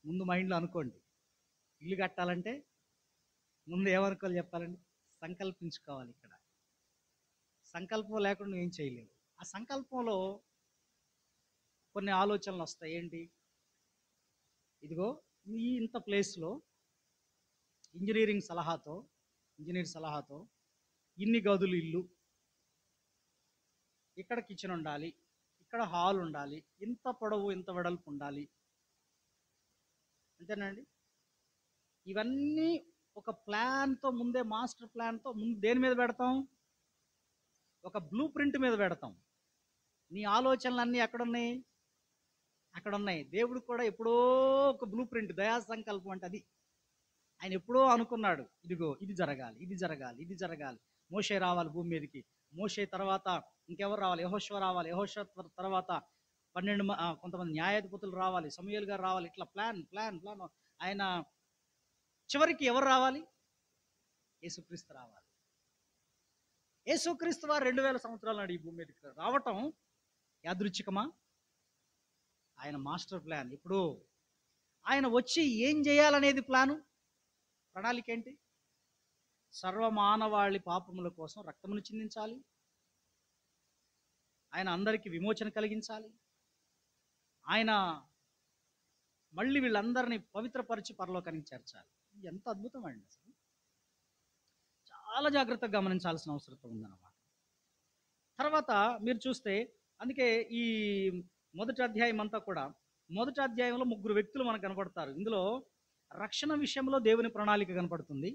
ముందు మైండ్లో అనుకోండి. ఇల్లు కట్టాలంటే ముందు ఏమనుకోవాలి చెప్పాలండి? సంకల్పించుకోవాలి. ఇక్కడ సంకల్పం లేకుండా ఏం చేయలేము. ఆ సంకల్పంలో కొన్ని ఆలోచనలు వస్తాయి. ఏంటి? ఇదిగో ఈ ఇంత ప్లేస్లో ఇంజనీర్ సలహాతో ఇన్ని గదులు ఇల్లు, ఇక్కడ కిచెన్ ఉండాలి, ఇక్కడ హాల్ ఉండాలి, ఇంత పొడవు ఇంత వెడల్పు ఉండాలి, అంతేనండి. ఇవన్నీ ఒక ప్లాన్తో, ముందే మాస్టర్ ప్లాన్తో ముందు దేని మీద పెడతాం? ఒక బ్లూ ప్రింట్ మీద పెడతాం. నీ ఆలోచనలు అన్నీ ఎక్కడున్నాయి? అక్కడ ఉన్నాయి. దేవుడు కూడా ఎప్పుడో ఒక బ్లూ ప్రింట్, దయా సంకల్పం అంటే అది. ఆయన ఎప్పుడో అనుకున్నాడు, ఇదిగో ఇది జరగాలి, ఇది జరగాలి, ఇది జరగాలి. మోషే రావాలి భూమి మీదకి, మోషే తర్వాత ఇంకెవరు రావాలి? యెహోషువ రావాలి, యెహోషువ తర్వాత 12 కొంతమంది న్యాయాధిపతులు రావాలి, సమూయేలు గారు రావాలి. ఇట్లా ప్లాన్ ప్లాన్ ప్లాన్. ఆయన చివరికి ఎవరు రావాలి? యేసుక్రీస్తు రావాలి. యేసుక్రీస్తు వారు 2000 సంవత్సరాల నాడు ఈ భూమి మీదకి రావటం యాదృచ్ఛికమా? ఆయన మాస్టర్ ప్లాన్. ఇప్పుడు ఆయన వచ్చి ఏం చేయాలనేది ప్రణాళిక ఏంటి? సర్వమానవాళి పాపముల కోసం రక్తమును చిందించాలి, ఆయన అందరికీ విమోచన కలిగించాలి, ఆయన మళ్ళీ వీళ్ళందరినీ పవిత్రపరిచి పరలోకానికి చేర్చాలి. ఎంత అద్భుతం అండి! అసలు చాలా జాగ్రత్తగా గమనించాల్సిన అవసరం ఉందన్నమాట. తర్వాత మీరు చూస్తే, అందుకే ఈ మొదటి అధ్యాయం అంతా కూడా, మొదటి అధ్యాయంలో 3 వ్యక్తులు మనకు కనపడతారు. ఇందులో రక్షణ విషయంలో దేవుని ప్రణాళిక కనపడుతుంది.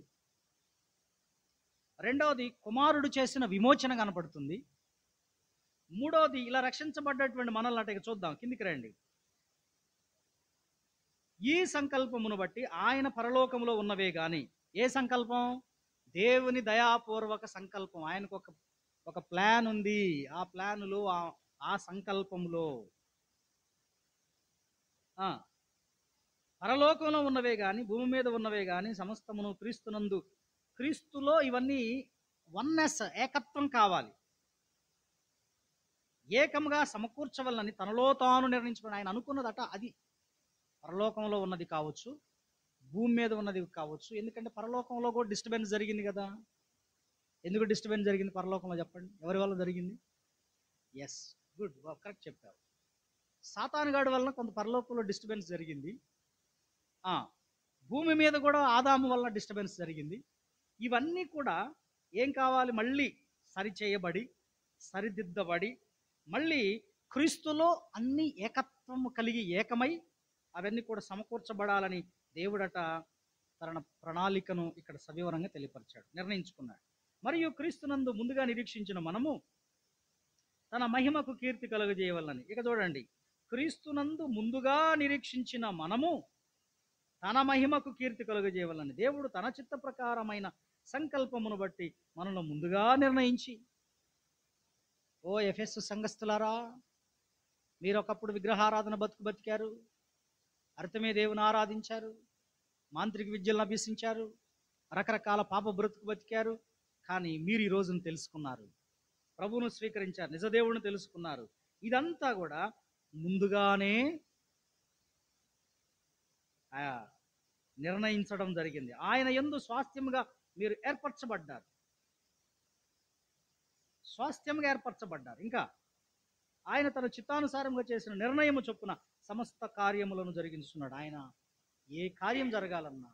రెండవది కుమారుడు చేసిన విమోచన కనపడుతుంది. మూడవది ఇలా రక్షించబడ్డటువంటి మనల్ని అంటే చూద్దాం, కిందికి రండి. ఈ సంకల్పమును బట్టి ఆయన పరలోకంలో ఉన్నవే గాని, ఏ సంకల్పం? దేవుని దయాపూర్వక సంకల్పం. ఆయనకు ఒక ప్లాన్ ఉంది. ఆ ప్లానులో ఆ సంకల్పంలో పరలోకంలో ఉన్నవే గాని, భూమి మీద ఉన్నవే గాని సమస్తమును క్రీస్తులో ఇవన్నీ వన్నెస్, ఏకత్వం కావాలి, ఏకంగా సమకూర్చవలనని తనలో తాను నిర్ణయించుకుని ఆయన అనుకున్నదట. అది పరలోకంలో ఉన్నది కావచ్చు, భూమి మీద ఉన్నది కావచ్చు. ఎందుకంటే పరలోకంలో కూడా డిస్టర్బెన్స్ జరిగింది కదా. ఎందుకు డిస్టర్బెన్స్ జరిగింది పరలోకంలో? చెప్పండి, ఎవరి వల్ల జరిగింది? ఎస్, గుడ్, కరెక్ట్ చెప్పారు. సాతానుగాడి వలన కొంత పరలోకంలో డిస్టర్బెన్స్ జరిగింది. భూమి మీద కూడా ఆదాము వలన డిస్టర్బెన్స్ జరిగింది. ఇవన్నీ కూడా ఏం కావాలి? మళ్ళీ సరిచేయబడి, సరిదిద్దబడి, మళ్ళీ క్రీస్తులో అన్ని ఏకత్వము కలిగి ఏకమై అవన్నీ కూడా సమకూర్చబడాలని దేవుడట తన ప్రణాళికను ఇక్కడ సవివరంగా తెలియపరిచాడు, నిర్ణయించుకున్నాడు. మరియు క్రీస్తునందు ముందుగా నిరీక్షించిన మనము తన మహిమకు కీర్తి కలుగజేయవలనని. ఇక చూడండి, క్రీస్తునందు ముందుగా నిరీక్షించిన మనము తన మహిమకు కీర్తి కలుగజేయవలనని దేవుడు తన చిత్త ప్రకారమైన సంకల్పమును బట్టి మనల్ని ముందుగా నిర్ణయించి. ఓ ఎఫెసు సంఘస్థులారా, మీరు ఒకప్పుడు విగ్రహారాధన బతికారు, అర్థమే దేవుని ఆరాధించారు, మాంత్రిక విద్యలను అభ్యసించారు, రకరకాల పాప బ్రతుకు బతికారు. కానీ మీరు ఈ రోజును తెలుసుకున్నారు, ప్రభువును స్వీకరించారు, నిజదేవుని తెలుసుకున్నారు. ఇదంతా కూడా ముందుగానే నిర్ణయించడం జరిగింది. ఆయన యందు స్వాస్థ్యముగా మీరు ఏర్పరచబడ్డారు, ఇంకా ఆయన తన చిత్తానుసారంగా చేసిన నిర్ణయము చొప్పున సమస్త కార్యములను జరిగించున్నాడు. ఆయన ఏ కార్యం జరగాలన్నా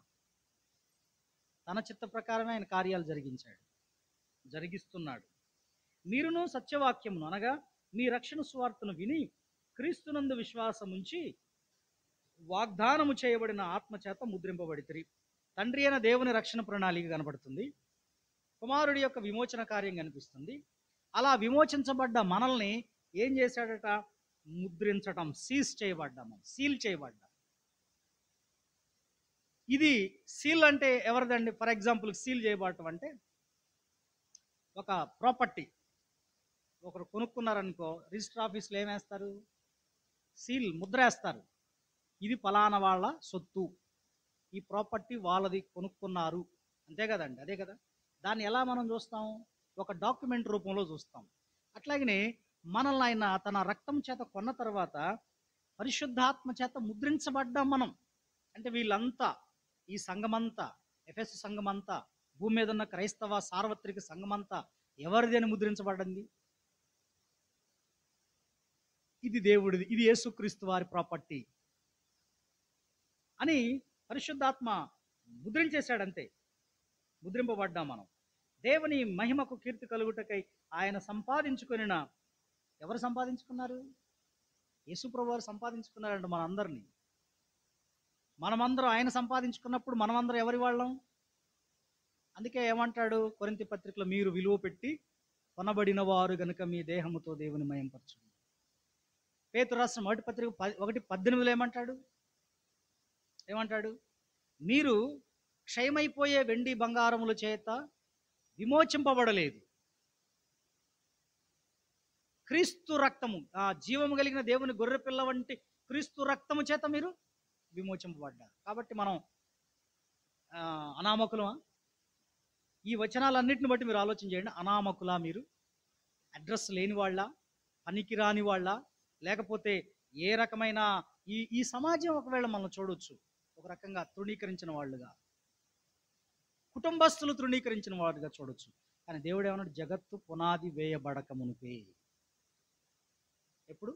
తన చిత్త ప్రకారమే ఆయన కార్యాలు జరిగిస్తున్నాడు. మీరును సత్యవాక్యమును అనగా మీ రక్షణ సువార్తను విని క్రీస్తునందు విశ్వాసముంచి వాగ్దానము చేయబడిన ఆత్మచేత ముద్రింపబడితిరి. తండ్రి అయిన దేవుని రక్షణ ప్రణాళిక కనబడుతుంది, కుమారుడి యొక్క విమోచన కార్యం కనిపిస్తుంది. అలా విమోచించబడ్డ మనల్ని ఏం చేశాడట? ముద్రించటం, సీల్ చేయబడ్డాం. ఇది సీల్ అంటే ఎవరిదండి? ఫర్ ఎగ్జాంపుల్, సీల్ చేయబడటం అంటే ఒక ప్రాపర్టీ ఒకరు కొనుక్కున్నారనుకో, రిజిస్టర్ ఆఫీస్లో ఏమేస్తారు? సీల్, ముద్ర వేస్తారు. ఇది ఫలానా వాళ్ళ సొత్తు, ఈ ప్రాపర్టీ వాళ్ళది, కొనుక్కున్నారు, అంతే కదండి. అదే కదా. దాన్ని ఎలా మనం చూస్తాం? ఒక డాక్యుమెంట్ రూపంలో చూస్తాం. అట్లాగనే మనల్ని ఆయన తన రక్తం చేత కొన్న తర్వాత పరిశుద్ధాత్మ చేత ముద్రించబడ్డాం మనం. అంటే వీళ్ళంతా, ఈ సంఘమంతా, ఎఫెసు సంఘమంతా, భూమి మీద ఉన్న క్రైస్తవ సార్వత్రిక సంఘమంతా ఎవరిది అని ముద్రించబడింది? ఇది దేవుడిది, ఇది యేసుక్రీస్తు వారి ప్రాపర్టీ అని పరిశుద్ధాత్మ ముద్రించేశాడంతే. ముద్రింపబడ్డాం మనం. దేవుని మహిమకు కీర్తి కలుగుటకై ఆయన సంపాదించుకొనిన, ఎవరు సంపాదించుకున్నారు? యేసుప్రభు వారు సంపాదించుకున్నారంట మనందరినీ. మనమందరం ఆయన సంపాదించుకున్నప్పుడు మనమందరం ఎవరి వాళ్ళం? అందుకే ఏమంటాడు కొరింథీ పత్రికలో, మీరు విలువ పెట్టి కొనబడిన వారు గనుక మీ దేహముతో దేవుని మహింపరచండి. పేతురు రాసిన మొదటి పత్రిక 1:18 ఏమంటాడు? మీరు క్షయమైపోయే వెండి బంగారముల చేత విమోచింపబడలేదు, క్రీస్తు రక్తము, ఆ జీవము కలిగిన దేవుని గొర్రెపిల్ల వంటి క్రీస్తు రక్తము చేత మీరు విమోచింపబడ్డారు. కాబట్టి మనం అనామకులమా? ఈ వచనాలన్నింటిని బట్టి మీరు ఆలోచన చేయండి. అనామకులా మీరు? అడ్రస్ లేని వాళ్ళ, పనికి రాని వాళ్ళ, లేకపోతే ఏ రకమైన ఈ సమాజం ఒకవేళ మనం చూడవచ్చు ఒక రకంగా తృణీకరించిన వాళ్ళుగా, కుటుంబస్తులు తృణీకరించిన వాడుగా చూడొచ్చు. కానీ దేవుడు ఏమన్నాడు? జగత్తు పునాది వేయబడక మునిపే. ఎప్పుడు?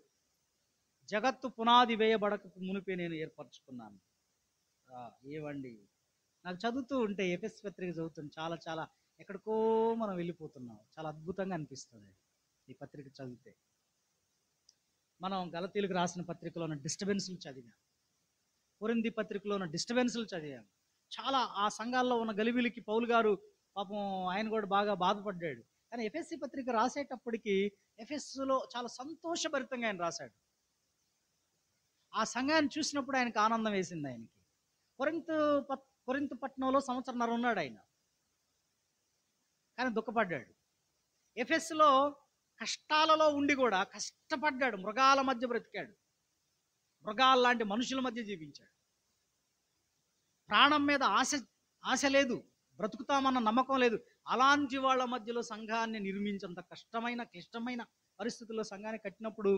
జగత్తు పునాది వేయబడక మునిపే నేను ఏర్పరచుకున్నాను. ఏవండి, నాకు చదువుతూ ఉంటే ఎఫెసు పత్రిక చదువుతుంది, చాలా చాలా ఎక్కడికో మనం వెళ్ళిపోతున్నాం. చాలా అద్భుతంగా అనిపిస్తుంది ఈ పత్రిక చదివితే. మనం గలతీలకు రాసిన పత్రికలో ఉన్న డిస్టర్బెన్స్లు చదివాం, కొరింథీ పత్రికలో ఉన్న డిస్టర్బెన్స్లు చదివాం. చాలా ఆ సంఘాల్లో ఉన్న గలిబిలికి పౌలు గారు పాపం ఆయన కూడా బాగా బాధపడ్డాడు. కానీ ఎఫెసీ పత్రిక రాసేటప్పటికి ఎఫెస్సులో చాలా సంతోషభరితంగా ఆయన రాశాడు. ఆ సంఘాన్ని చూసినప్పుడు ఆయనకు ఆనందం వేసింది. ఆయనకి కొరింథు పట్టణంలో సంవత్సరంన్నర ఉన్నాడు ఆయన, కానీ దుఃఖపడ్డాడు. ఎఫెస్సులో కష్టాలలో ఉండి కూడా కష్టపడ్డాడు, మృగాల మధ్య బ్రతికాడు, మృగాల లాంటి మనుషుల మధ్య జీవించాడు. ప్రాణం మీద ఆశ లేదు, బ్రతుకుతామన్న నమ్మకం లేదు. అలాంటి వాళ్ళ మధ్యలో సంఘాన్ని నిర్మించేంత క్లిష్టమైన పరిస్థితుల్లో సంఘాన్ని కట్టినప్పుడు,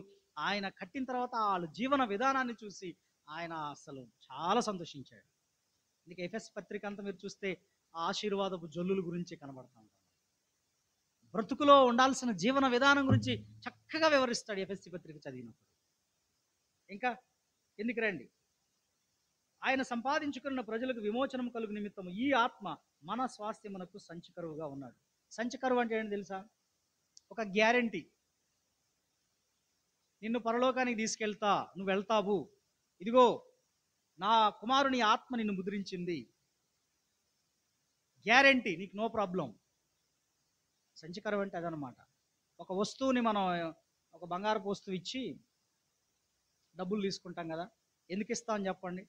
ఆయన కట్టిన తర్వాత వాళ్ళ జీవన విధానాన్ని చూసి ఆయన అసలు చాలా సంతోషించాడు. అందుకే ఎఫెసు పత్రిక అంతా మీరు చూస్తే ఆశీర్వాదపు జల్లుల గురించి కనబడతా ఉంటాం. బ్రతుకులో ఉండాల్సిన జీవన విధానం గురించి చక్కగా వివరిస్తాడు ఎఫెసు పత్రిక చదివినప్పుడు. ఇంకా ఎందుకు రండి, ఆయన సంపాదించుకున్న ప్రజలకు విమోచనం కలుగు నిమిత్తము ఈ ఆత్మ మన స్వాస్థ్యమునకు సంచికరువుగా ఉన్నాడు. సంచికరువు అంటే ఏంటి తెలుసా? ఒక గ్యారంటీ. నిన్ను పరలోకానికి తీసుకెళ్తా, నువ్వు వెళ్తావు, ఇదిగో నా కుమారుని ఆత్మ నిన్ను ముద్రించింది, గ్యారంటీ, నీకు నో ప్రాబ్లం. సంచికరువు అంటే అదనమాట. ఒక వస్తువుని మనం, ఒక బంగారపు వస్తువు ఇచ్చి డబ్బులు తీసుకుంటాం కదా, ఎందుకు ఇస్తామని చెప్పండి?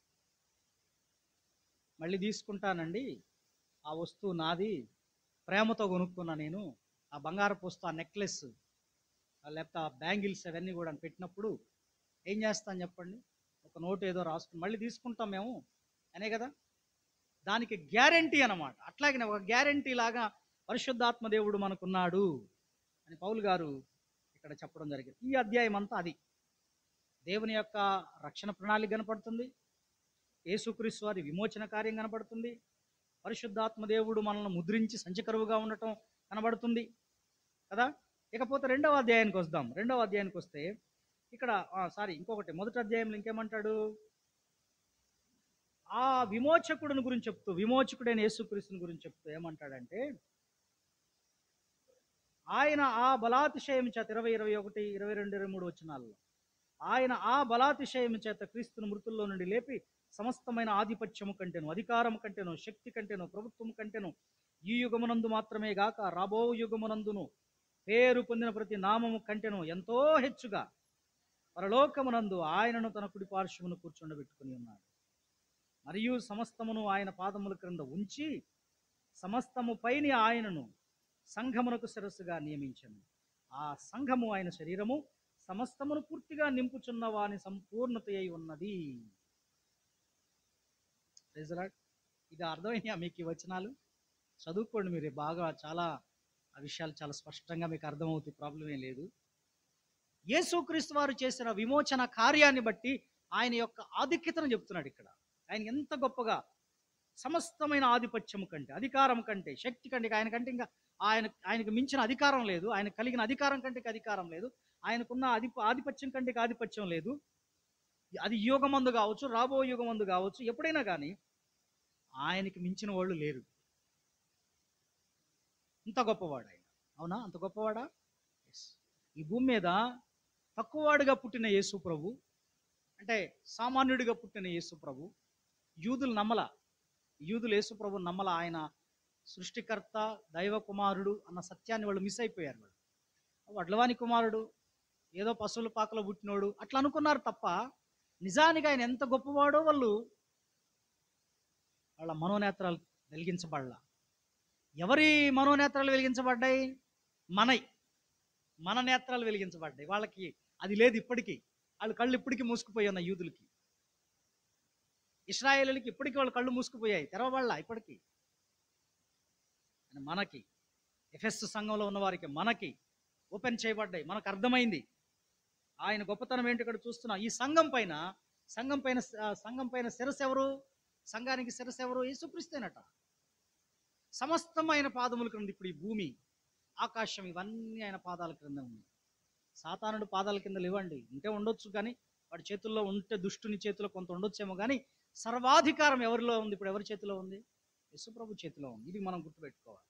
మళ్ళీ తీసుకుంటానండి, ఆ వస్తువు నాది, ప్రేమతో కొనుక్కున్నా నేను, ఆ బంగారపు వస్తువు, ఆ నెక్లెస్ లేకపోతే ఆ బ్యాంగిల్స్ అవన్నీ కూడా పెట్టినప్పుడు ఏం చేస్తాను చెప్పండి? ఒక నోటు ఏదో రాసుకుని మళ్ళీ తీసుకుంటాం మేము అనే కదా. దానికి గ్యారంటీ అన్నమాట. అట్లాగే ఒక గ్యారంటీ లాగా పరిశుద్ధాత్మ దేవుడు మనకున్నాడు అని పౌలు గారు ఇక్కడ చెప్పడం జరిగింది. ఈ అధ్యాయం అంతా అది దేవుని యొక్క రక్షణ ప్రణాళిక కనపడుతుంది, యేసుక్రీస్తు వారి విమోచన కార్యం కనబడుతుంది, పరిశుద్ధాత్మ దేవుడు మనల్ని ముద్రించి సంచికరువుగా ఉండటం కనబడుతుంది కదా. ఇకపోతే రెండవ అధ్యాయానికి వద్దాం. రెండవ అధ్యాయానికి వస్తే ఇక్కడ ఇంకొకటి, మొదటి అధ్యాయంలో ఇంకేమంటాడు? ఆ విమోచకుడిని గురించి చెప్తూ, విమోచకుడైన యేసుక్రీస్తుని గురించి చెప్తూ ఏమంటాడంటే, ఆయన ఆ బలాతిశయం చేత 20, 21, 22, 23 వచనాల్లో, ఆయన ఆ బలాతిశయం చేత క్రీస్తును మృతుల్లో నుండి లేపి సమస్తమైన ఆధిపత్యము కంటేను, అధికారం కంటేను, శక్తి కంటేను, ప్రభుత్వం కంటేను, ఈ యుగమునందు మాత్రమే గాక రాబో యుగమునందును పేరు పొందిన ప్రతి నామము కంటేను ఎంతో హెచ్చుగా పరలోకమునందు ఆయనను తన కుడి పార్శ్వమును కూర్చుండబెట్టుకుని ఉన్నాడు. మరియు సమస్తమును ఆయన పాదముల క్రింద ఉంచి సమస్తము పైని ఆయనను సంఘమునకు శిరస్సుగా నియమించను. ఆ సంఘము ఆయన శరీరము, సమస్తమును పూర్తిగా నింపుచున్న వాని సంపూర్ణత అయి ఉన్నది. ఇది అర్థమైనా మీకు? ఈ వచనాలు చదువుకోండి మీరు బాగా, చాలా ఆ విషయాలు చాలా స్పష్టంగా మీకు అర్థమవుతాయి, ప్రాబ్లం ఏం లేదు. యేసుక్రీస్తు వారు చేసిన విమోచన కార్యాన్ని బట్టి ఆయన యొక్క ఆధిక్యతను చెప్తున్నాడు ఇక్కడ. ఆయన ఎంత గొప్పగా సమస్తమైన ఆధిపత్యం కంటే, అధికారం కంటే, శక్తి కంటే, ఆయనకంటే ఇంకా ఆయనకు మించిన అధికారం లేదు. ఆయన కలిగిన అధికారం కంటే అధికారం లేదు. ఆయనకున్న ఆధిపత్యం కంటే ఆధిపత్యం లేదు. అది యుగమందు కావచ్చు, రాబో యుగమందు కావచ్చు, ఎప్పుడైనా కానీ ఆయనకి మించిన వాళ్ళు లేరు. ఇంత గొప్పవాడు ఆయన. అవునా? అంత గొప్పవాడా? ఎస్. ఈ భూమి మీద తక్కువవాడుగా పుట్టిన యేసు ప్రభు, అంటే సామాన్యుడిగా పుట్టిన యేసు ప్రభు, యూదులు నమ్మల. యూదులు యేసు ప్రభు నమ్మల. ఆయన సృష్టికర్త, దైవ కుమారుడు అన్న సత్యాన్ని వాళ్ళు మిస్ అయిపోయారు. వాళ్ళు వడ్లవాని కుమారుడు, ఏదో పశువుల పాకలో పుట్టినోడు అట్లా అనుకున్నారు తప్ప, నిజానికి ఆయన ఎంత గొప్పవాడో వాళ్ళ మనోనేత్రాలు వెలిగించబడలా. ఎవరి మనోనేత్రాలు వెలిగించబడ్డాయి? మన నేత్రాలు వెలిగించబడ్డాయి. వాళ్ళకి అది లేదు ఇప్పటికీ. వాళ్ళ కళ్ళు ఇప్పటికీ మూసుకుపోయి ఉన్నాయి. యూదులకి, ఇశ్రాయేలులకి ఇప్పటికీ వాళ్ళ కళ్ళు మూసుకుపోయాయి, తెరవబడలా ఇప్పటికీ. మనకి, ఎఫెసు సంఘంలో ఉన్న వారికి మనకి ఓపెన్ చేయబడ్డాయి. మనకు అర్థమైంది ఆయన గొప్పతనం ఏంటి. ఇక్కడ చూస్తున్నాం. ఈ సంఘం పైన శిరస్సు ఎవరు? సంఘానికి శిరస్సు ఎవరు? యేసుక్రీస్తేనట. సమస్తం ఆయన పాదముల క్రింద. ఇప్పుడు ఈ భూమి, ఆకాశం ఇవన్నీ ఆయన పాదాల క్రింద ఉంది. సాతానుడు పాదాల కింద లేవండి. ఉంటే ఉండొచ్చు, కానీ వాడి చేతుల్లో ఉంటే, దుష్టుని చేతిలో కొంత ఉండొచ్చేమో, కానీ సర్వాధికారం ఎవరిలో ఉంది? ఇప్పుడు ఎవరి చేతిలో ఉంది? యేసుప్రభు చేతిలో ఉంది. ఇది మనం గుర్తుపెట్టుకోవాలి.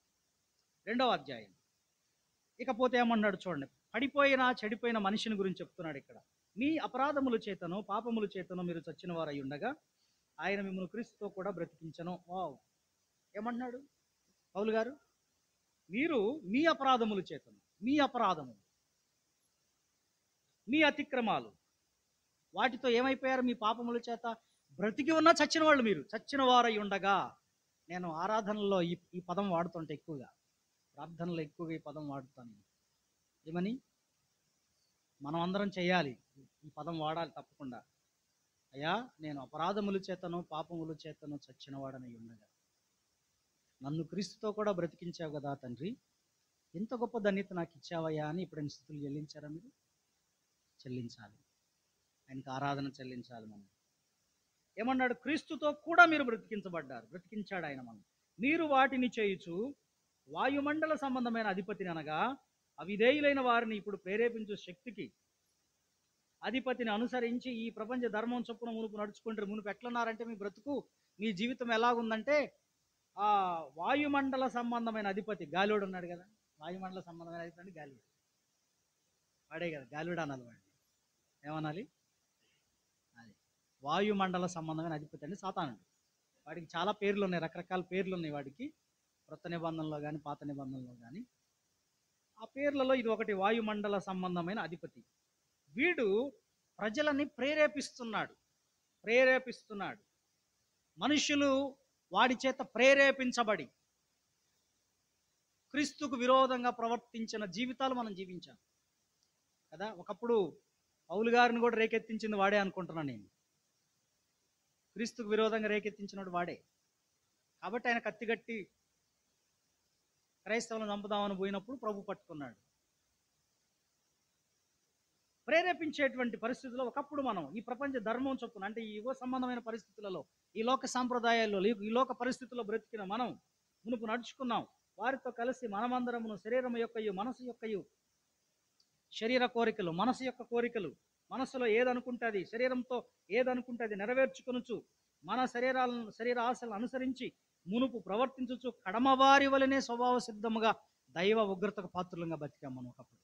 2వ అధ్యాయం. ఇకపోతే ఏమన్నాడు చూడండి. పడిపోయిన చెడిపోయిన మనిషిని గురించి చెప్తున్నాడు ఇక్కడ. మీ అపరాధముల చేతను పాపముల చేతను మీరు చచ్చిన వారై ఉండగా ఆయన మిమ్మల్ని క్రీస్తుతో కూడా బ్రతికించను. వావ్! ఏమంటున్నాడు పౌలు గారు? మీరు మీ అపరాధముల చేతను, మీ అపరాధములు, మీ అతిక్రమాలు, వాటితో ఏమైపోయారు? మీ పాపముల చేత బ్రతికి ఉన్నా చచ్చిన వాళ్ళు మీరు. చచ్చిన వారై ఉండగా. నేను ఆరాధనలో ఈ పదం వాడుతుంటే ఎక్కువగా, ప్రార్థనలో ఎక్కువగా ఈ పదం వాడుతాను. ఏమని? మనం అందరం చేయాలి, ఈ పదం వాడాలి తప్పకుండా. అయ్యా, నేను అపరాధముల చేతను పాపముల చేతను చచ్చిన వాడనై ఉండగా నన్ను క్రీస్తుతో కూడా బ్రతికించావు కదా తండ్రి, ఎంత గొప్ప ధన్యత నాకు ఇచ్చావయ్యా అని ఇప్పుడు స్తుతులు చెల్లించారా మీరు? చెల్లించాలి. ఆయనకు ఆరాధన చెల్లించాలి. మనం ఏమన్నాడు? క్రీస్తుతో కూడా మీరు బ్రతికించబడ్డారు. బ్రతికించాడు ఆయన మనం. మీరు వాటిని చేయుచు వాయుమండల సంబంధమైన అధిపతిని, అనగా అవిధేయులైన వారిని ఇప్పుడు ప్రేరేపించు శక్తికి అధిపతిని అనుసరించి ఈ ప్రపంచ ధర్మం చొప్పున మునుపు నడుచుకుంటారు. మునుపు ఎట్లున్నారంటే, మీ బ్రతుకు, మీ జీవితం ఎలాగుందంటే, ఆ వాయుమండల సంబంధమైన అధిపతి గాలివాడు ఉన్నాడు కదా. వాయుమండల సంబంధమైన అధిపతి అంటే గాలివాడు, వాడే కదా గాలివాడు అనాలి. వాడిని ఏమనాలి? అది వాయుమండల సంబంధమైన అధిపతి అంటే సాతానుడు. వాడికి చాలా పేర్లు ఉన్నాయి, రకరకాల పేర్లు ఉన్నాయి వాడికి, క్రొత్త నిబంధనలో కానీ పాత నిబంధనలో కానీ. ఆ పేర్లలో ఇది ఒకటి, వాయుమండల సంబంధమైన అధిపతి. వీడు ప్రజలని ప్రేరేపిస్తున్నాడు. మనుషులు వాడి చేత ప్రేరేపించబడి క్రీస్తుకు విరోధంగా ప్రవర్తించిన జీవితాలు మనం జీవించాం కదా. ఒకప్పుడు పౌలు గారిని కూడా రేకెత్తించింది వాడే అనుకుంటున్నాను నేను. క్రీస్తుకు విరోధంగా రేకెత్తించినోడు వాడే. కాబట్టి ఆయన కత్తిగట్టి క్రైస్తవులను చంపుదామని పోయినప్పుడు ప్రభు పట్టుకున్నాడు. ప్రేరేపించేటువంటి పరిస్థితుల్లో ఒకప్పుడు మనం ఈ ప్రపంచ ధర్మం చొప్పున, అంటే ఈ యుగ సంబంధమైన పరిస్థితులలో, ఈ లోక సాంప్రదాయాల్లో, ఈ లోక పరిస్థితుల్లో బ్రతికిన మనం మునుపు నడుచుకున్నాం. వారితో కలిసి మనమందరమును శరీరం యొక్కయు మనసు యొక్కయు, శరీర కోరికలు, మనసు యొక్క కోరికలు, మనసులో ఏదనుకుంటుంది, శరీరంతో ఏదనుకుంటుంది నెరవేర్చుకొనుచు మన శరీర ఆశలను అనుసరించి మునుపు ప్రవర్తించుచు కడమవారి వలనే స్వభావ సిద్ధముగా దైవ ఉగ్రతకు పాత్రులంగా బతికాం మనం ఒకప్పుడు.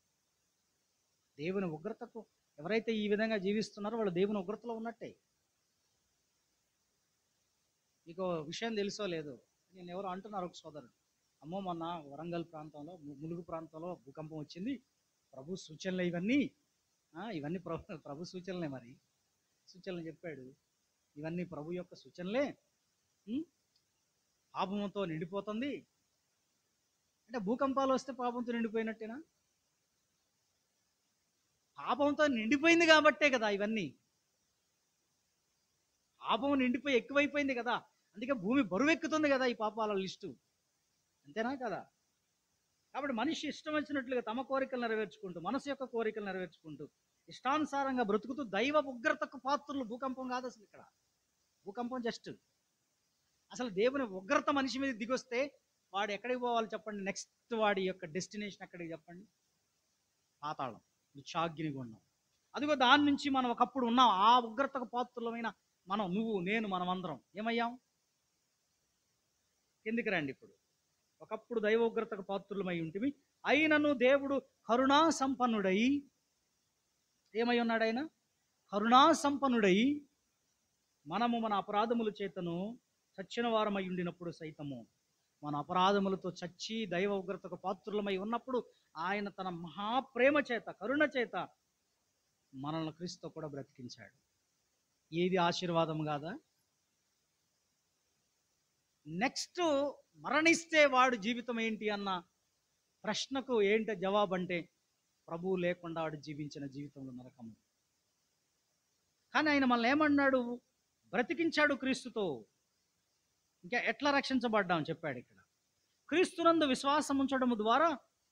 దేవుని ఉగ్రతకు ఎవరైతే ఈ విధంగా జీవిస్తున్నారో వాళ్ళు దేవుని ఉగ్రతలో ఉన్నట్టే. మీకు విషయం తెలుసో లేదో, నేను ఎవరో అంటున్నారు ఒక సోదరుడు, అమ్మో మొన్న వరంగల్ ప్రాంతంలో, ములుగు ప్రాంతంలో భూకంపం వచ్చింది, ప్రభు సూచనలు ఇవన్నీ ప్రభు సూచనలే. మరి సూచనలు చెప్పాడు, ఇవన్నీ ప్రభు యొక్క సూచనలే, పాపంతో నిండిపోతుంది అంటే భూకంపాలు వస్తే పాపంతో నిండిపోయినట్టేనా? పాపంతో నిండిపోయింది కాబట్టే కదా ఇవన్నీ. పాపం నిండిపోయి ఎక్కువైపోయింది కదా, అందుకే భూమి బరువెక్కుతుంది కదా ఈ పాపాల లిస్టు. అంతేనా కదా? కాబట్టి మనిషి ఇష్టం వచ్చినట్లుగా తమ కోరికలు నెరవేర్చుకుంటూ, మనసు యొక్క కోరికలు నెరవేర్చుకుంటూ, ఇష్టానుసారంగా బ్రతుకుతూ దైవ ఉగ్రతకు పాత్రలు. భూకంపం కాదు అసలు ఇక్కడ. భూకంపం జస్ట్ అసలు దేవుని ఉగ్రత మనిషి మీద దిగొస్తే వాడు ఎక్కడికి పోవాలి చెప్పండి? నెక్స్ట్ వాడి యొక్క డెస్టినేషన్ ఎక్కడికి చెప్పండి? పాతాళం, నిత్యాగ్నిగుండం. అదిగో దాని నుంచి మనం ఒకప్పుడు ఉన్నాం. ఆ ఉగ్రతకు పాత్రలమైన మనం, నువ్వు, నేను, మనమందరం ఏమయ్యాం? కిందికి రండి. ఇప్పుడు ఒకప్పుడు దైవ ఉగ్రతకు పాత్రులమై ఉంటిమి, అయినను దేవుడు కరుణా సంపన్నుడై, ఏమై ఉన్నాడు ఆయన? కరుణా సంపన్నుడై, మనము మన అపరాధముల చేతను చచ్చిన వారమై ఉండినప్పుడు సైతము, మన అపరాధములతో చచ్చి దైవ ఉగ్రతకు పాత్రులమై ఉన్నప్పుడు ఆయన తన మహాప్రేమ చేత, కరుణ చేత మనల్ని క్రీస్తుతో కూడా బ్రతికించాడు. ఏది ఆశీర్వాదం కాదా? నెక్స్ట్ మరణిస్తే వాడు జీవితం ఏంటి అన్న ప్రశ్నకు ఏంటి జవాబు అంటే, ప్రభువు లేకుండా వాడు జీవించిన జీవితంలో నరకము. కానీ ఆయన మనల్ని ఏమన్నాడు? బ్రతికించాడు క్రీస్తుతో. ఇంకా ఎట్లా రక్షించబడ్డాం చెప్పాడు ఇక్కడ. క్రీస్తునందు విశ్వాసం ఉంచడం ద్వారా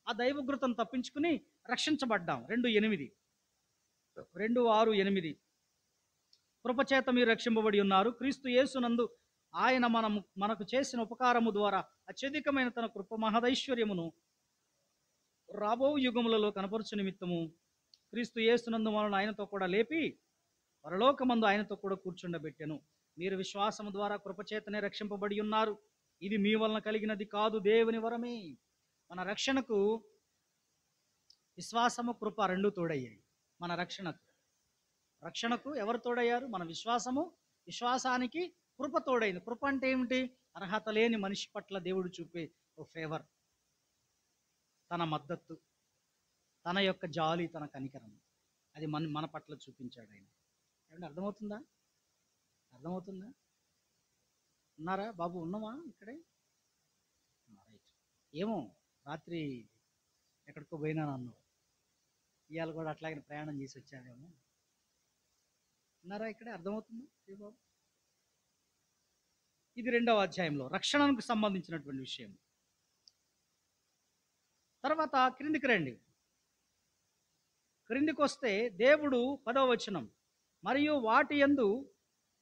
ఆ దైవగ్రతను తప్పించుకుని రక్షించబడ్డాం. 2:8, 2:6-8 కృపచేత మీరు రక్షింపబడి ఉన్నారు, క్రీస్తు యేసునందు ఆయన మనకు చేసిన ఉపకారము ద్వారా అత్యధికమైన తన కృప మహదైశ్వర్యమును రాబో యుగములలో కనపరచు నిమిత్తము క్రీస్తు యేసునందు మనల్ని ఆయనతో కూడా లేపి పరలోకమందు ఆయనతో కూడా కూర్చుండబెట్టెను. మీరు విశ్వాసము ద్వారా కృపచేతనే రక్షింపబడి ఉన్నారు, ఇది మీ వలన కలిగినది కాదు, దేవుని వరమే. మన రక్షణకు విశ్వాసము, కృప రెండు తోడయ్యాయి. మన రక్షణకు ఎవరు తోడయ్యారు? మన విశ్వాసము, విశ్వాసానికి కృప తోడైంది. కృప అంటే ఏమిటి? అర్హత లేని మనిషి పట్ల దేవుడు చూపే ఓ ఫేవర్, తన మద్దతు, తన యొక్క జాలి, తన కనికరం, అది మన పట్ల చూపించాడు ఆయన. ఏమంటే అర్థమవుతుందా? ఉన్నారా బాబు? ఉన్నామా ఇక్కడే? రైట్. ఏమో రాత్రి ఎక్కడికో పోయినా అన్నావు, ఇవాళ కూడా అట్లాగే ప్రయాణం చేసి వచ్చానేమో. ఉన్నారా ఇక్కడే? అర్థమవుతుందా బాబు? ఇది 2వ అధ్యాయంలో రక్షణకు సంబంధించినటువంటి విషయం. తర్వాత క్రిందికి రండి. క్రిందికి వస్తే దేవుడు 10వ వచనం, మరియు వాటి యందు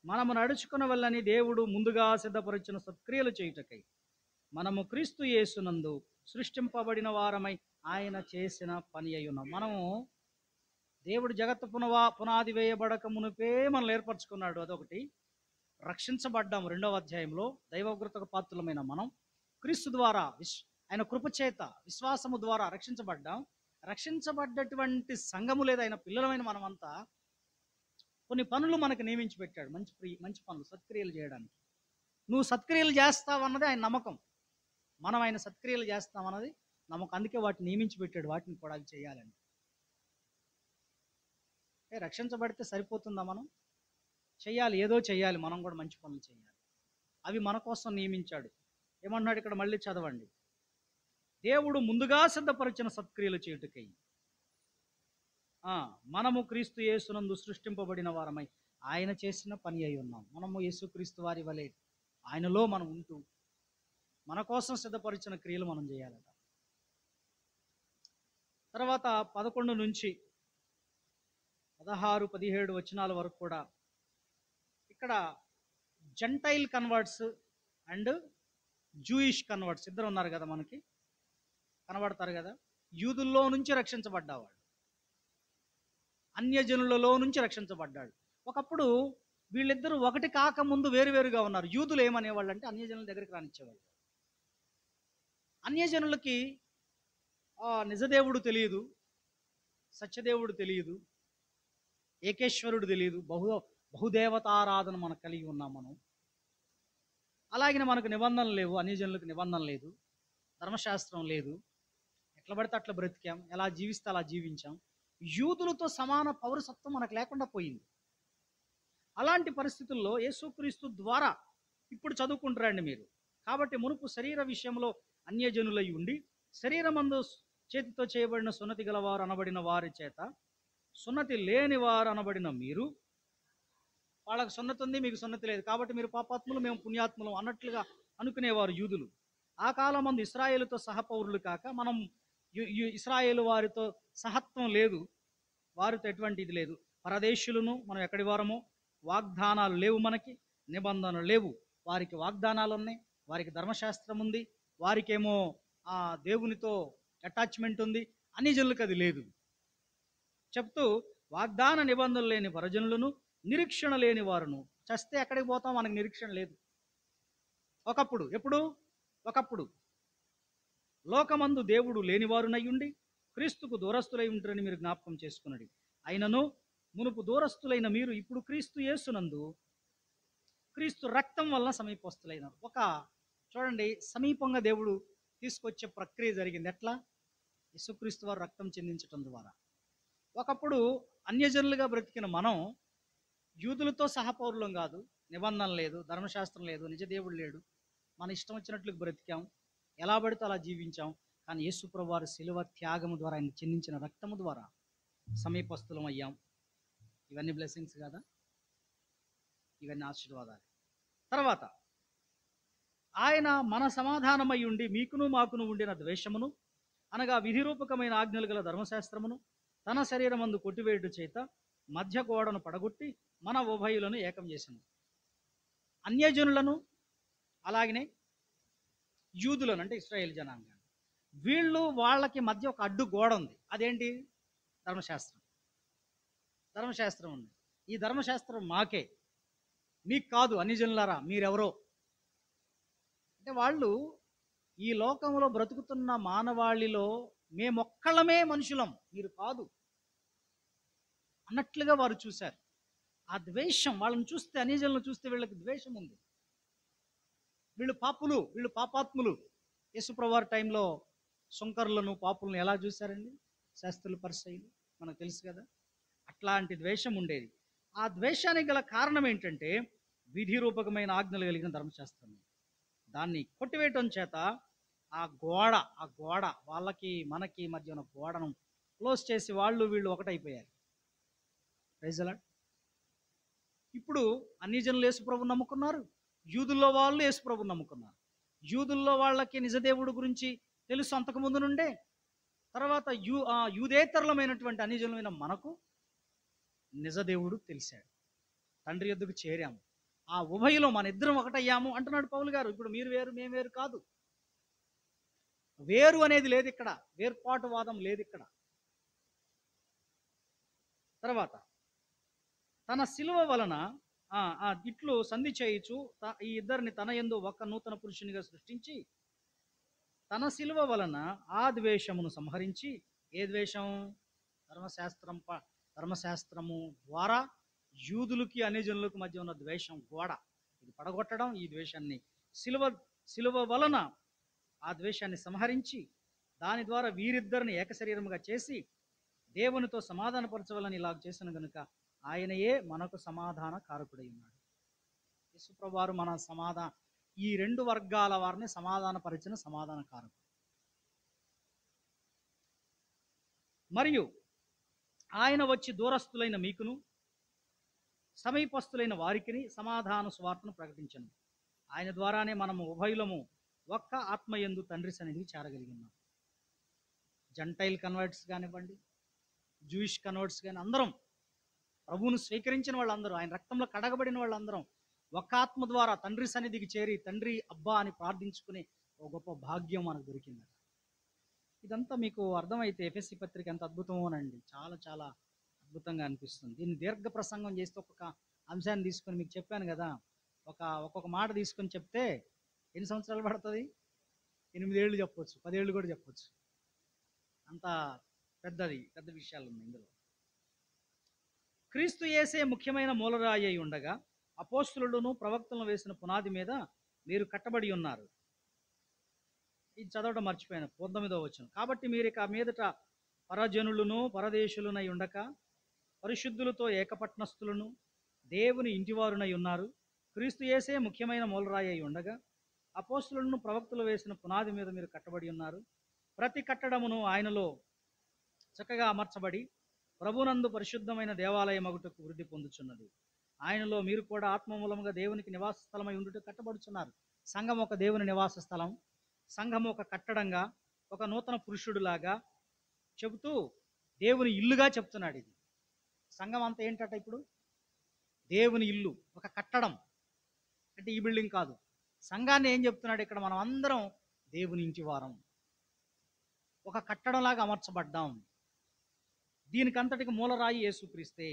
మనము నడుచుకున్న వల్లని దేవుడు ముందుగా సిద్ధపరిచిన సత్క్రియలు చేయుటకై మనము క్రీస్తు యేసునందు సృష్టింపబడిన వారమై ఆయన చేసిన పని అయి ఉన్నాం. మనము దేవుడు జగత్తు పునాది వేయబడక మునిపే మనల్ని ఏర్పరచుకున్నాడు. అదొకటి. రక్షించబడ్డాము 2వ అధ్యాయంలో. దైవోగ్రతకు పాత్రులమైన మనం క్రీస్తు ద్వారా ఆయన కృపచేత విశ్వాసము ద్వారా రక్షించబడ్డాం. రక్షించబడ్డటువంటి సంఘము లేదా ఆయన పిల్లలమైన మనమంతా కొన్ని పనులు మనకు నియమించి పెట్టాడు. మంచి పనులు, సత్క్రియలు చేయడానికి. నువ్వు సత్క్రియలు చేస్తావన్నది ఆయన నమ్మకం, మనం ఆయన సత్క్రియలు చేస్తామన్నది నమ్మకం. అందుకే వాటిని నియమించి పెట్టాడు, వాటిని కూడా అవి చేయాలని. రక్షించబడితే సరిపోతుందా? మనం చెయ్యాలి, ఏదో చెయ్యాలి, మనం కూడా మంచి పనులు చేయాలి. అవి మన కోసం నియమించాడు. ఏమన్నాడు ఇక్కడ? మళ్ళీ చదవండి. దేవుడు ముందుగా సిద్ధపరిచిన సత్క్రియలు చేయుటకై మనము క్రీస్తు యేసునందు సృష్టింపబడిన వారమై ఆయన చేసిన పని అయి ఉన్నాం. మనము యేసుక్రీస్తు వారి వలె ఆయనలో మనం ఉంటూ మన కోసం సిద్ధపరిచిన క్రియలు మనం చేయాలట. తర్వాత 11 నుంచి 16, 17 వచనాల వరకు కూడా ఇక్కడ gentile converts and Jewish converts ఇద్దరు ఉన్నారు కదా, మనకి కనబడతారు కదా. యూదుల్లో నుంచి రక్షించబడ్డావాడు, అన్యజనులలో నుంచి రక్షించబడ్డాడు. ఒకప్పుడు వీళ్ళిద్దరూ ఒకటి కాకముందు వేరువేరుగా ఉన్నారు. యూదులు ఏమనేవాళ్ళు అంటే అన్యజనుల దగ్గరికి రానిచ్చేవాళ్ళు. అన్యజనులకి నిజదేవుడు తెలియదు, సత్యదేవుడు తెలియదు, ఏకేశ్వరుడు తెలియదు, బహుదేవతారాధన మనకు కలిగి ఉన్నాం మనం. అలాగే మనకు నిబంధనలు లేవు, అన్యజనులకు నిబంధన లేదు, ధర్మశాస్త్రం లేదు, ఎట్లా పడితే అట్లా బ్రతికాం, ఎలా జీవిస్తే అలా జీవించాం. యూదులతో సమాన పౌరసత్వం మనకు లేకుండా పోయింది. అలాంటి పరిస్థితుల్లో యేసుక్రీస్తు ద్వారా ఇప్పుడు చదువుకుంటారండి మీరు. కాబట్టి మునుపు శరీర విషయంలో అన్యజనులై ఉండి శరీరమందు చేతితో చేయబడిన సున్నతి గలవారు అనబడిన వారి చేత సున్నతి లేని వారు అనబడిన మీరు, వాళ్ళకు సున్నతి ఉంది, మీకు సున్నతి లేదు, కాబట్టి మీరు పాపాత్ములు, మేము పుణ్యాత్ములు అన్నట్లుగా అనుకునేవారు యూదులు. ఆ కాలమందు ఇశ్రాయేలుతో సహపౌరులు కాక మనం ఇశ్రాయేలు వారితో సహత్వం లేదు, వారితో ఎటువంటి ఇది లేదు. పరదేశులను, మనం ఎక్కడి వారమో, వాగ్దానాలు లేవు, మనకి నిబంధనలు లేవు. వారికి వాగ్దానాలు ఉన్నాయి, వారికి ధర్మశాస్త్రం ఉంది, వారికేమో ఆ దేవునితో అటాచ్మెంట్ ఉంది. అన్ని జనులకు అది లేదు. చెప్తూ వాగ్దాన నిబంధనలు లేని పరజనులను, నిరీక్షణ లేని వారును. చస్తే ఎక్కడికి పోతాం? మనకు నిరీక్షణ లేదు. ఒకప్పుడు, ఎప్పుడు? ఒకప్పుడు లోకమందు దేవుడు లేనివారునయ్యుండి క్రీస్తుకు దూరస్తులై ఉంటారని మీరు జ్ఞాపకం చేసుకున్నది. అయినను మునుపు దూరస్తులైన మీరు ఇప్పుడు క్రీస్తు యేసునందు క్రీస్తు రక్తం వల్ల సమీపస్తులైనారు. చూడండి, సమీపంగా దేవుడు తీసుకొచ్చే ప్రక్రియ జరిగింది. ఎట్లా? యేసుక్రీస్తు వారు రక్తం చెందించటం ద్వారా. ఒకప్పుడు అన్యజనులుగా బ్రతికిన మనం యూదులతో సహపౌరులం కాదు, నిబంధన లేదు, ధర్మశాస్త్రం లేదు, నిజ దేవుడు లేడు, మన ఇష్టం వచ్చినట్లు బ్రతికాం, ఎలా పడితే అలా జీవించాం. కానీ యేసుప్రభువు వారి శిలువ త్యాగము ద్వారా, ఆయన చెందించిన రక్తము ద్వారా సమీపస్తులం అయ్యాం. ఇవన్నీ బ్లెస్సింగ్స్ కదా, ఇవన్నీ ఆశీర్వాదాలు. తర్వాత ఆయన మన సమాధానమై ఉండి మీకును మాకును ఉండిన ద్వేషమును, అనగా విధిరూపకమైన ఆజ్ఞలు గల ధర్మశాస్త్రమును తన శరీరమందు కొట్టివేయుట చేత మధ్య గోడను పడగొట్టి మన ఉభయులను ఏకం చేసెను. అన్యజనులను అలాగనే యూదులను, అంటే ఇశ్రాయేల్ జనాంగాన్ని, వాళ్ళకి మధ్య ఒక అడ్డు గోడ ఉంది. అదేంటి? ధర్మశాస్త్రం. ధర్మశాస్త్రం ఉంది. ఈ ధర్మశాస్త్రం మాకే, మీకు కాదు. అన్యజనులారా, మీరెవరో అంటే వాళ్ళు ఈ లోకంలో బ్రతుకుతున్న మానవాళిలో మేమొక్కళ్ళమే మనుషులం, మీరు కాదు అన్నట్లుగా వారు చూశారు. ఆ ద్వేషం, వాళ్ళని చూస్తే, అన్యజనులను చూస్తే వీళ్ళకి ద్వేషం ఉంది. వీళ్ళు పాపులు, వీళ్ళు పాపాత్ములు. యేసుప్రభువు వారి టైంలో సుంకరులను, పాపులను ఎలా చూశారండి? శాస్త్రులు, పరిసయ్యులు, మనకు తెలుసు కదా. అట్లాంటి ద్వేషం ఉండేది. ఆ ద్వేషానికి గల కారణం ఏంటంటే విధి రూపకమైన ఆజ్ఞలు కలిగిన ధర్మశాస్త్రం. దాన్ని కొట్టివేయటం చేత ఆ గోడ వాళ్ళకి మనకి మధ్య ఉన్న గోడను క్లోజ్ చేసి వాళ్ళు వీళ్ళు ఒకటైపోయారు. Praise the lord. ఇప్పుడు అన్ని జనులు యేసుప్రభువుని నమ్ముకున్నారు, యూదుల్లో వాళ్ళు యేసుప్రభువుని నమ్ముకున్నారు. యూదుల్లో వాళ్ళకి నిజదేవుడు గురించి తెలుసు అంతకుముందు నుండే. తర్వాత యూదేతరులమైనటువంటి అన్ని జనులైన మనకు నిజదేవుడు తెలిసాడు. తండ్రి యొద్దకు చేరాము, ఆ ఉభయలో మన ఇద్దరం ఒకటయ్యాము అంటున్నాడు పౌలు గారు. ఇప్పుడు మీరు వేరు, మేము వేరు కాదు. వేరు అనేది లేదు ఇక్కడ, వేర్పాటువాదం లేదు ఇక్కడ. తర్వాత తన శిలువ వలన ఇట్లు సంధి చేయుచు ఈ ఇద్దరిని తన యందు ఒక నూతన పురుషునిగా సృష్టించి తన శిలువ వలన ఆ ద్వేషమును సంహరించి. ఏ ద్వేషం? ధర్మశాస్త్రము ద్వారా యూదులకి అన్యజనులకు మధ్య ఉన్న ద్వేషం గోడ, ఇది పడగొట్టడం. ఈ ద్వేషాన్ని శిలువ వలన ఆ ద్వేషాన్ని సంహరించి దాని ద్వారా వీరిద్దరిని ఏకశరీరముగా చేసి దేవునితో సమాధానపరచవాలని ఇలాగ చేసిన గనుక ఆయనయే మనకు సమాధాన కారకుడై ఉన్నాడు. యేసుప్రభువు వారు మన ఈ రెండు వర్గాల వారిని సమాధానపరిచిన సమాధాన కారకుడు. మరియు ఆయన వచ్చి దూరస్తులైన మీకును సమీపస్తులైన వారికిని సమాధాన సువార్తను ప్రకటించను. ఆయన ద్వారానే మనము ఉభయులము ఒక్క ఆత్మయందు తండ్రి సన్నిధికి చేరగలిగి ఉన్నాం. జంటైల్ కన్వర్ట్స్ కానివ్వండి, జూయిష్ కన్వర్ట్స్ కానీ, అందరం ప్రభువును స్వీకరించిన వాళ్ళందరూ, ఆయన రక్తంలో కడగబడిన వాళ్ళందరం ఒక్క ఆత్మ ద్వారా తండ్రి సన్నిధికి చేరి తండ్రి అబ్బా అని ప్రార్థించుకునే ఒక గొప్ప భాగ్యం మనకు దొరికింది. ఇదంతా మీకు అర్థమైతే ఎఫెసీ పత్రిక ఎంత అద్భుతమోనండి. చాలా చాలా అద్భుతంగా అనిపిస్తుంది. దీన్ని దీర్ఘ ప్రసంగం చేస్తే ఒక్కొక్క అంశాన్ని తీసుకొని మీకు చెప్పాను కదా, ఒక్కొక్క మాట తీసుకొని చెప్తే ఎన్ని సంవత్సరాలు పడుతుంది? 8 ఏళ్ళు చెప్పొచ్చు, 10 ఏళ్ళు కూడా చెప్పొచ్చు. అంత పెద్ద విషయాలు ఉన్నాయి ఇందులో. క్రీస్తు యేసే ముఖ్యమైన మూలరాయి అయి ఉండగా అపోస్తులులను ప్రవక్తలను వేసిన పునాది మీద మీరు కట్టబడి ఉన్నారు. ఇది చదవడం మర్చిపోయాను, 19వ వచనం. కాబట్టి మీరు ఇక మీదట పరజనులను పరదేశులనై ఉండక పరిశుద్ధులతో ఏకపట్నస్థులను దేవుని ఇంటివారునై ఉన్నారు. క్రీస్తు యేసే ముఖ్యమైన మూలరాయి అయి ఉండగా అపోస్తులులను ప్రవక్తలు వేసిన పునాది మీద మీరు కట్టబడి ఉన్నారు. ప్రతి కట్టడమును ఆయనలో చక్కగా అమర్చబడి ప్రభునందు పరిశుద్ధమైన దేవాలయం మగుటకు వృద్ధి పొందుచున్నది. ఆయనలో మీరు కూడా ఆత్మ మూలముగా దేవునికి నివాస స్థలమై ఉండుట కట్టబడుచున్నారు. సంఘం ఒక దేవుని నివాస స్థలం. సంఘము ఒక కట్టడంగా, ఒక నూతన పురుషుడులాగా చెబుతూ దేవుని ఇల్లుగా చెప్తున్నాడు. ఇది సంఘం అంతా ఏంటట ఇప్పుడు? దేవుని ఇల్లు, ఒక కట్టడం. అంటే ఈ బిల్డింగ్ కాదు. సంఘాన్ని ఏం చెప్తున్నాడు ఇక్కడ? మనం అందరం దేవుని ఇంటి వారం, ఒక కట్టడంలాగా అమర్చబడ్డాం. దీనికంతటికి మూలరాయి యేసుక్రీస్తే.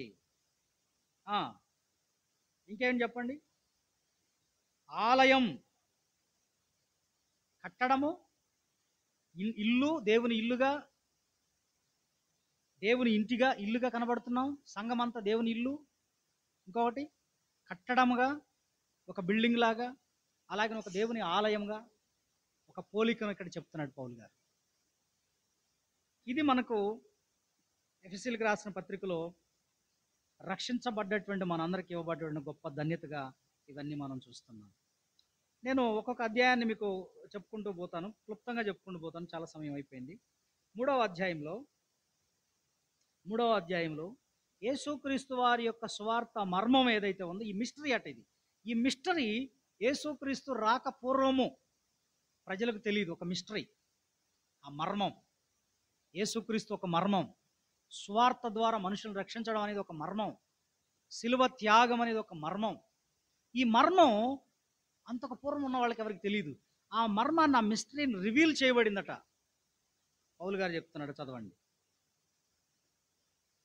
ఇంకేం చెప్పండి? ఆలయం, కట్టడము, ఇల్లు, దేవుని ఇల్లుగా, దేవుని ఇంటిగా, ఇల్లుగా కనబడుతున్నాం. సంఘం అంతా దేవుని ఇల్లు. ఇంకొకటి కట్టడముగా, ఒక బిల్డింగ్ లాగా, అలాగే ఒక దేవుని ఆలయంగా, ఒక పోలికను ఇక్కడ చెప్తున్నాడు పౌలు గారు. ఇది మనకు ఎఫెసీయులకు రాసిన పత్రికలో రక్షించబడ్డటువంటి మనందరికీ ఇవ్వబడ్డ గొప్ప ధన్యతగా ఇవన్నీ మనం చూస్తున్నాం. నేను ఒక్కొక్క అధ్యాయాన్ని మీకు చెప్పుకుంటూ పోతాను, క్లుప్తంగా చెప్పుకుంటూ పోతాను, చాలా సమయం అయిపోయింది. మూడవ అధ్యాయంలో యేసుక్రీస్తు వారి యొక్క స్వార్థ మర్మం ఏదైతే ఉందో, ఈ మిస్టరీ అట ఇది. ఈ మిస్టరీ యేసుక్రీస్తు రాక పూర్వము ప్రజలకు తెలియదు. ఒక మిస్టరీ, ఆ మర్మం. యేసుక్రీస్తు ఒక మర్మం. స్వార్థ ద్వారా మనుషులను రక్షించడం అనేది ఒక మర్మం. శిలువ త్యాగం అనేది ఒక మర్మం. ఈ మర్మం అంతకు పూర్వం ఉన్న వాళ్ళకి ఎవరికి తెలియదు. ఆ మర్మాన్ని, ఆ మిస్టరీని రివీల్ చేయబడిందట. పౌలు గారు చెప్తున్నాడు, చదవండి.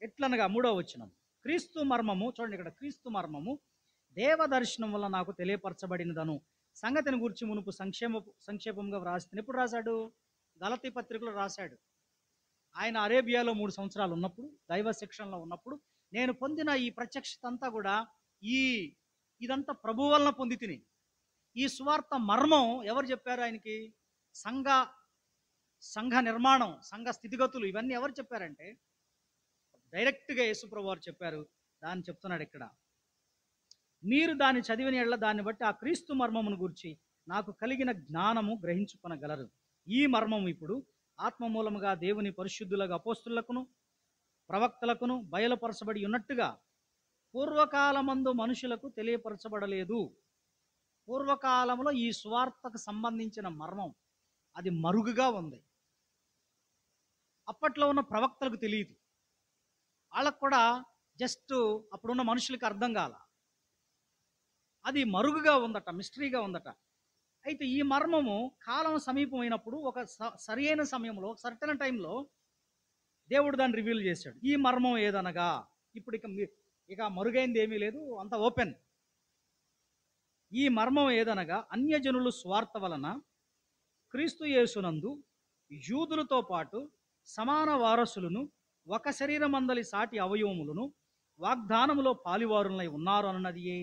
ఎట్లనగా 3వ వచనం, క్రీస్తు మర్మము, చూడండి ఇక్కడ, క్రీస్తు మర్మము దేవదర్శనం వల్ల నాకు తెలియపరచబడినదను సంగతిని గురించి మునుపు సంక్షేపంగా వ్రాసి. ఎప్పుడు రాశాడు? గలతీ పత్రికలో రాశాడు. ఆయన అరేబియాలో 3 సంవత్సరాలు ఉన్నప్పుడు, దైవ శిక్షణలో ఉన్నప్పుడు, నేను పొందిన ఈ ప్రత్యక్షత అంతా కూడా ఇదంతా ప్రభు వలన పొంది తిని. ఈ సువార్త మర్మం ఎవరు చెప్పారు ఆయనకి? సంఘ నిర్మాణం, సంఘ స్థితిగతులు, ఇవన్నీ ఎవరు చెప్పారంటే డైరెక్ట్గా యేసుప్రభు వారు చెప్పారు. దాన్ని చెప్తున్నాడు ఇక్కడ. మీరు దాన్ని చదివిన ఎడల దాన్ని బట్టి ఆ క్రీస్తు మర్మమును గురించి నాకు కలిగిన జ్ఞానము గ్రహించుకొనగలరు. ఈ మర్మము ఇప్పుడు ఆత్మ మూలముగా దేవుని పరిశుద్ధులకు, అపోస్తులకును, ప్రవక్తలకును బయలుపరచబడి ఉన్నట్టుగా పూర్వకాలమందు మనుషులకు తెలియపరచబడలేదు. పూర్వకాలంలో ఈ సువార్తకు సంబంధించిన మర్మం అది మరుగుగా ఉంది. అప్పట్లో ఉన్న ప్రవక్తలకు తెలియదు. వాళ్ళకు కూడా జస్ట్ అప్పుడున్న మనుషులకి అర్థం కాల. అది మరుగుగా ఉందట, మిస్టరీగా ఉందట. అయితే ఈ మర్మము కాలం సమీపమైనప్పుడు, ఒక సరి అయిన సమయంలో, సర్టెన్ టైంలో దేవుడు దాన్ని రివీల్ చేశాడు. ఈ మర్మం ఏదనగా, ఇప్పుడు ఇక మరుగైంది ఏమీ లేదు, అంత ఓపెన్. ఈ మర్మం ఏదనగా, అన్యజనులు స్వార్థ వలన క్రీస్తు యేసునందు యూదులతో పాటు సమాన వారసులను, ఒక శరీరమందలి సాటి అవయవములను వాగ్దానములో పాలివారులై ఉన్నారు అన్నదియే.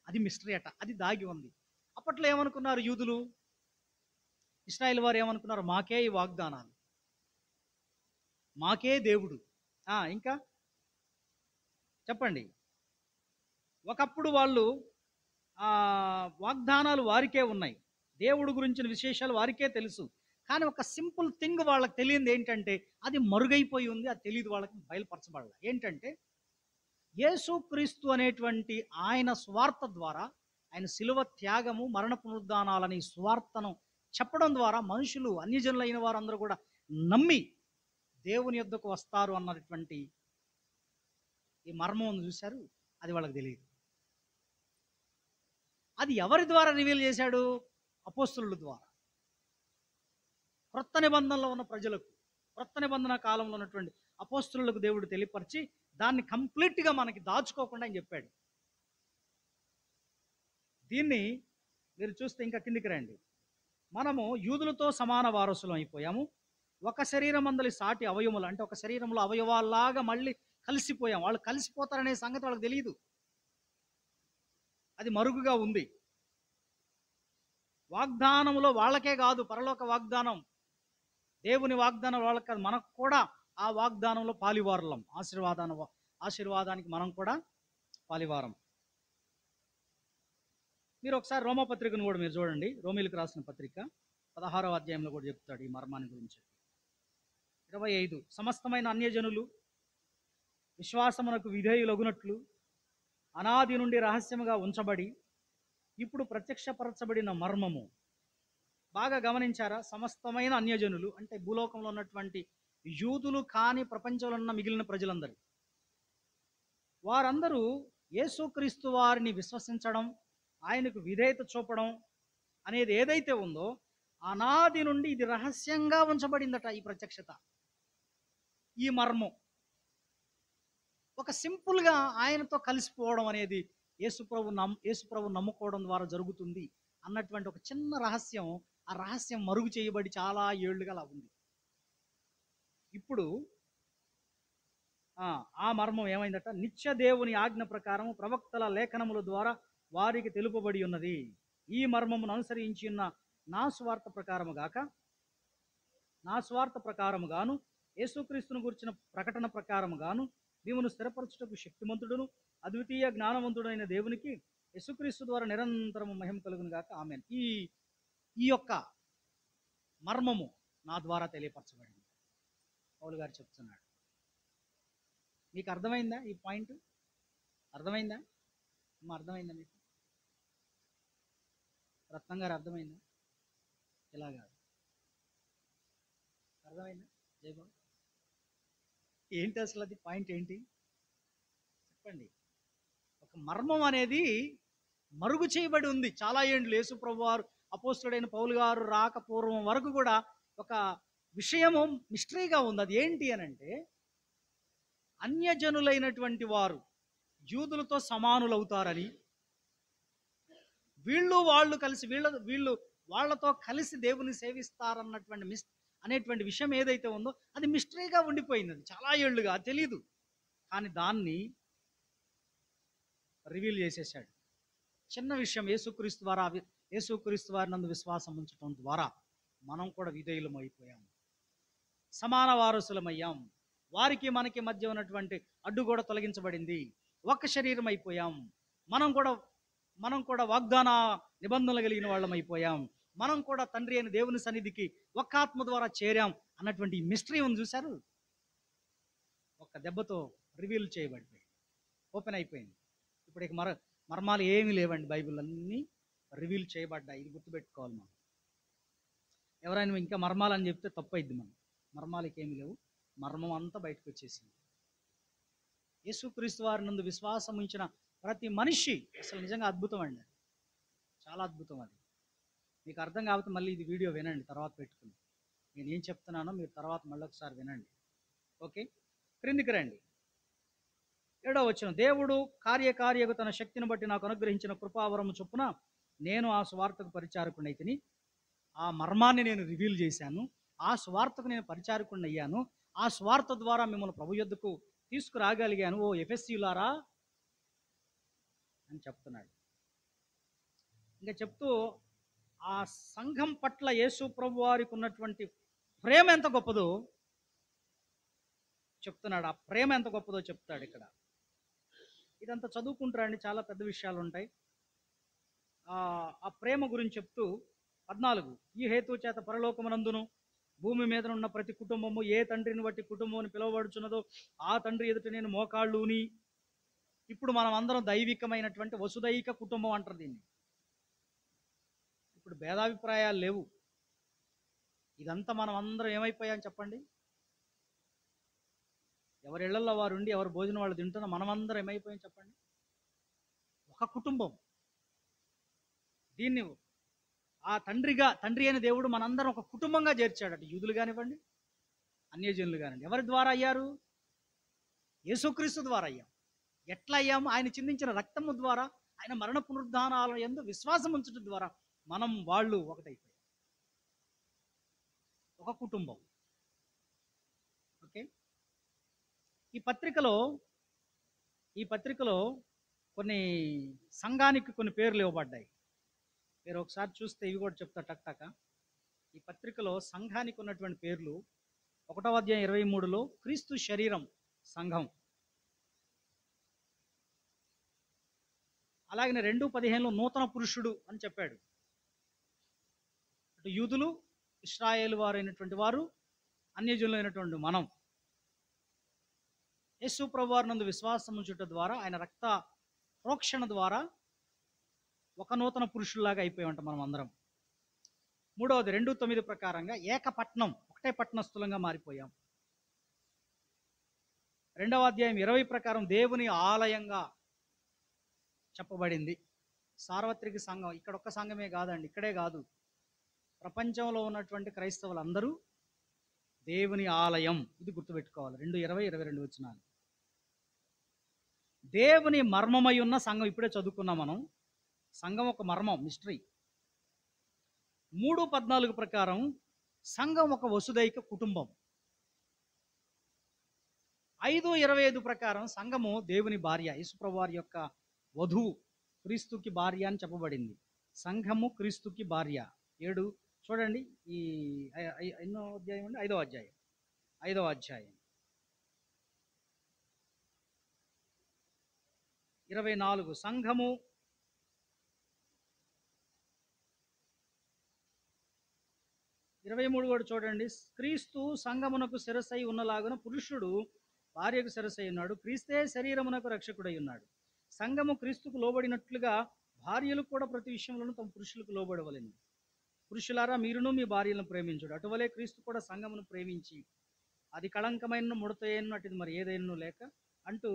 అది మిస్టరీ అట, అది దాగి ఉంది. అప్పట్లో ఏమనుకున్నారు యూదులు, ఇశ్రాయేల్ వారు ఏమనుకున్నారు? మాకే ఈ వాగ్దానాలు, మాకే దేవుడు. ఇంకా చెప్పండి. ఒకప్పుడు వాళ్ళు వాగ్దానాలు వారికే ఉన్నాయి, దేవుడు గురించిన విశేషాలు వారికే తెలుసు. కానీ ఒక సింపుల్ థింగ్ వాళ్ళకి తెలియంది ఏంటంటే, అది మరుగైపోయి ఉంది, అది తెలియదు వాళ్ళకి, బయలుపరచబడాలి. ఏంటంటే యేసుక్రీస్తు అనేటువంటి ఆయన స్వార్థ ద్వారా, ఆయన శిలువ త్యాగము, మరణ పునరుద్ధానాలని స్వార్థను చెప్పడం ద్వారా మనుషులు, అన్యజనులైన వారందరూ కూడా నమ్మి దేవుని యొద్దకు వస్తారు అన్నటువంటి ఈ మర్మం చూశారు. అది వాళ్ళకి తెలియదు. అది ఎవరి ద్వారా రివీల్ చేశాడు? అపోస్తలుల ద్వారా. క్రొత్త నిబంధనలో ఉన్న ప్రజలకు, క్రొత్త నిబంధన కాలంలో ఉన్నటువంటి అపోస్తలులకు దేవుడు తెలియపరిచి దాన్ని కంప్లీట్గా మనకి దాచుకోకుండా ఆయన చెప్పాడు. దీన్ని మీరు చూస్తే ఇంకా కిందికి రండి. మనము యూదులతో సమాన వారసులం అయిపోయాము. ఒక శరీరం అందలి సాటి అవయములు, అంటే ఒక శరీరంలో అవయవాల్లాగా మళ్ళీ కలిసిపోయాం. వాళ్ళు కలిసిపోతారనే సంగతి వాళ్ళకి తెలియదు. అది మరుగుగా ఉంది. వాగ్దానములో వాళ్ళకే కాదు, పరలోక వాగ్దానం, దేవుని వాగ్దానం వాళ్ళకి కాదు, మనకు కూడా ఆ వాగ్దానంలో పాలివారులం. ఆశీర్వాదానికి మనం కూడా పాలివారం. మీరు ఒకసారి రోమపత్రికను కూడా మీరు చూడండి. రోమీలకు రాసిన పత్రిక 16వ అధ్యాయంలో కూడా చెప్తాడు ఈ మర్మాన్ని గురించి. 25, సమస్తమైన అన్యజనులు విశ్వాసమునకు విధేయులగునట్లు అనాది నుండి రహస్యముగా ఉంచబడి ఇప్పుడు ప్రత్యక్షపరచబడిన మర్మము. బాగా గమనించారా? సమస్తమైన అన్యజనులు అంటే భూలోకంలో ఉన్నటువంటి యూదులు కాని ప్రపంచంలో ఉన్న మిగిలిన ప్రజలందరూ, వారందరూ యేసుక్రీస్తు వారిని విశ్వసించడం, ఆయనకు విధేయత చూపడం అనేది ఏదైతే ఉందో అనాది నుండి ఇది రహస్యంగా ఉంచబడిందట. ఈ ప్రత్యక్షత, ఈ మర్మం ఒక సింపుల్గా ఆయనతో కలిసిపోవడం అనేది యేసుప్రభు నమ్ముకోవడం ద్వారా జరుగుతుంది అన్నటువంటి ఒక చిన్న రహస్యం, ఆ రహస్యం మరుగు చేయబడి చాలా ఏళ్లుగా అలా ఉంది. ఇప్పుడు ఆ మర్మం ఏమైందట? నిత్య దేవుని ఆజ్ఞ ప్రకారం ప్రవక్తల లేఖనముల ద్వారా వారికి తెలుపబడి ఉన్నది. ఈ మర్మమును అనుసరించి ఉన్న నా స్వార్థ ప్రకారము గాను యేసుక్రీస్తును గురించిన ప్రకటన ప్రకారము గాను మిమ్మును స్థిరపరచుటకు శక్తిమంతుడును అద్వితీయ జ్ఞానవంతుడైన దేవునికి యేసుక్రీస్తు ద్వారా నిరంతరము మహిమ కలుగును గాక. ఆమేన్. ఈ యొక్క మర్మము నా ద్వారా తెలియపరచబడింది పౌలు గారు చెప్తున్నాడు. మీకు అర్థమైందా? ఈ పాయింట్ అర్థమైందా? అర్థమైందా మీకు? రత్నం గారు అర్థమైందా? ఇలాగా అర్థమైందా? జయబాబు ఏంటి అసలు అది పాయింట్ ఏంటి చెప్పండి. ఒక మర్మం అనేది మరుగు చేయబడి ఉంది చాలా ఏండ్లు. యేసు ప్రభు వారు అపోస్తుడైన పౌలు గారు రాకపూర్వం వరకు కూడా ఒక విషయము మిస్టరీగా ఉంది. అది ఏంటి అని అంటే, అన్యజనులైనటువంటి వారు యూదులతో సమానులవుతారని, వాళ్ళు కలిసి వీళ్ళు వాళ్ళతో కలిసి దేవుని సేవిస్తారన్నటువంటి అనేటువంటి విషయం ఏదైతే ఉందో అది మిస్టరీగా ఉండిపోయింది. అది చాలా ఏళ్ళుగా తెలీదు. కానీ దాన్ని రివీల్ చేసేసాడు. చిన్న విషయం, యేసుక్రీస్తు వారి నందు విశ్వాసం ఉంచడం ద్వారా మనం కూడా విధేయులం అయిపోయాం, సమాన వారసులమయ్యాం. వారికి మనకి మధ్య ఉన్నటువంటి అడ్డు కూడా తొలగించబడింది. ఒక్క శరీరం అయిపోయాం. మనం కూడా వాగ్దాన నిబంధనలు కలిగిన వాళ్ళం అయిపోయాం. మనం కూడా తండ్రి అయిన దేవుని సన్నిధికి ఒక్క ఆత్మ ద్వారా చేరాం అన్నటువంటి మిస్టరీ ఉంది చూశారు. ఒక్క దెబ్బతో రివీల్ చేయబడిపోయింది, ఓపెన్ అయిపోయింది. ఇప్పుడు ఇక మర్మాలు ఏమీ లేవండి. బైబిల్ అన్నీ రివీల్ చేయబడ్డాయి. ఇది గుర్తుపెట్టుకోవాలి మనం. ఎవరైనా ఇంకా మర్మాలని చెప్తే తప్పైద్ది. మర్మాలకి ఏమీ లేవు. మర్మం అంతా బయటకు వచ్చేసింది. యేసుక్రీస్తు వారి నందు విశ్వాసం ఉంచిన ప్రతి మనిషి అసలు నిజంగా అద్భుతం అండి. చాలా అద్భుతం. అది మీకు అర్థం కాకపోతే మళ్ళీ ఇది వీడియో వినండి, తర్వాత పెట్టుకుని. నేను ఏం చెప్తున్నానో మీరు తర్వాత మళ్ళీ ఒకసారి వినండి. ఓకే, క్రిందికి రండి. 7వ వచనం. దేవుడు కార్యకార్యకు తన శక్తిని బట్టి నాకు అనుగ్రహించిన కృపావరము చొప్పున నేను ఆ స్వార్థకు పరిచారకుడినైతిని. ఆ మర్మాన్ని నేను రివీల్ చేశాను. ఆ స్వార్థకు నేను పరిచారకుడిని అయ్యాను. ఆ స్వార్థ ద్వారా మిమ్మల్ని ప్రభు యొద్దకు తీసుకురాగలిగాను, ఓ ఎఫెసీయులారా అని చెప్తున్నాడు. ఇంకా చెప్తూ ఆ సంఘం పట్ల యేసు ప్రభు వారికి ఉన్నటువంటి ప్రేమ ఎంత గొప్పదో చెప్తున్నాడు. ఆ ప్రేమ ఎంత గొప్పదో చెప్తాడు ఇక్కడ. ఇదంతా చదువుకుంటారండి, చాలా పెద్ద విషయాలు ఉంటాయి. ఆ ప్రేమ గురించి చెప్తూ 14, ఈ హేతు చేత పరలోకమునందును భూమి మీద ఉన్న ప్రతి కుటుంబము ఏ తండ్రిని బట్టి కుటుంబం అని పిలువబడుచున్నదో ఆ తండ్రి ఎదుట నేను మోకాళ్ళుని. ఇప్పుడు మనం అందరం దైవికమైనటువంటి వసుదైక కుటుంబం అంటారు దీన్ని. ఇప్పుడు భేదాభిప్రాయాలు లేవు. ఇదంతా మనం అందరం ఏమైపోయాం చెప్పండి? ఎవరి ఇళ్లలో వారు ఉండి ఎవరు భోజనం వాళ్ళు తింటున్నా మనమందరం ఏమైపోయాం చెప్పండి? ఒక కుటుంబం. దీన్ని ఆ తండ్రి అయిన దేవుడు మనందరం ఒక కుటుంబంగా చేర్చాడట. యూదులు కానివ్వండి, అన్యజనులు కానివ్వండి. ఎవరి ద్వారా అయ్యారు? యేసుక్రీస్తు ద్వారా అయ్యాం. ఎట్లా అయ్యాము? ఆయన చిందించిన రక్తము ద్వారా, ఆయన మరణ పునరుద్ధానాల యందు విశ్వాసం ఉంచడం ద్వారా వాళ్ళు ఒకటైపోయారు. ఒక కుటుంబం. ఓకే, ఈ పత్రికలో కొన్ని సంఘానికి కొన్ని పేర్లు ఇవ్వబడ్డాయి. మీరు ఒకసారి చూస్తే ఇవి కూడా చెప్తా టక్. ఈ పత్రికలో సంఘానికి ఉన్నటువంటి పేర్లు 1వ అధ్యాయం 23లో క్రీస్తు శరీరం సంఘం. అలాగే 2:15లో నూతన పురుషుడు అని చెప్పాడు. అటు యూదులు, ఇశ్రాయేలు వారు అయినటువంటి వారు, అన్యజనులు అయినటువంటి మనం యేసు ప్రభు వారి నందు విశ్వాసం ఉంచుట ద్వారా, ఆయన రక్త ప్రోక్షణ ద్వారా ఒక నూతన పురుషుల్లాగా అయిపోయామంట మనం అందరం. మూడవది 2:9 ప్రకారంగా ఏకపట్నం, ఒకటే పట్టణస్థులంగా మారిపోయాం. 2వ అధ్యాయం 20 ప్రకారం దేవుని ఆలయంగా చెప్పబడింది. సార్వత్రిక సంఘం ఇక్కడ ఒక్క సంఘమే కాదండి, ఇక్కడే కాదు, ప్రపంచంలో ఉన్నటువంటి క్రైస్తవులందరూ దేవుని ఆలయం. ఇది గుర్తుపెట్టుకోవాలి. 2:20-22 వచనాలు. దేవుని మర్మమై ఉన్న సంఘం ఇప్పుడే చదువుకున్నాం మనం. సంఘం ఒక మర్మం, మిస్టరీ. 3:14 ప్రకారం సంఘం ఒక వసుదైక కుటుంబం. 5:25 ప్రకారం సంఘము దేవుని భార్య, యేసుప్రభువు వారి యొక్క వధువు, క్రీస్తుకి భార్య అని చెప్పబడింది. సంఘము క్రీస్తుకి భార్య. 7 చూడండి, ఈ ఎన్నో అధ్యాయం అండి? 5వ అధ్యాయం. 5వ అధ్యాయం 24 సంఘము 23 కూడా చూడండి. క్రీస్తు సంఘమునకు శిరస్సై ఉన్నలాగున పురుషుడు భార్యకు శిరస్సై ఉన్నాడు. క్రీస్తే శరీరమునకు రక్షకుడై ఉన్నాడు. సంఘము క్రీస్తుకు లోబడినట్లుగా భార్యలు కూడా ప్రతి విషయంలోనూ తమ పురుషులకు లోబడవలెను. పురుషులారా, మీరును మీ భార్యలను ప్రేమించుడు. అటువలే క్రీస్తు కూడా సంఘమును ప్రేమించి అది కళంకమైన ముడతయను అటుది మరి ఏదైనా లేక అంటూ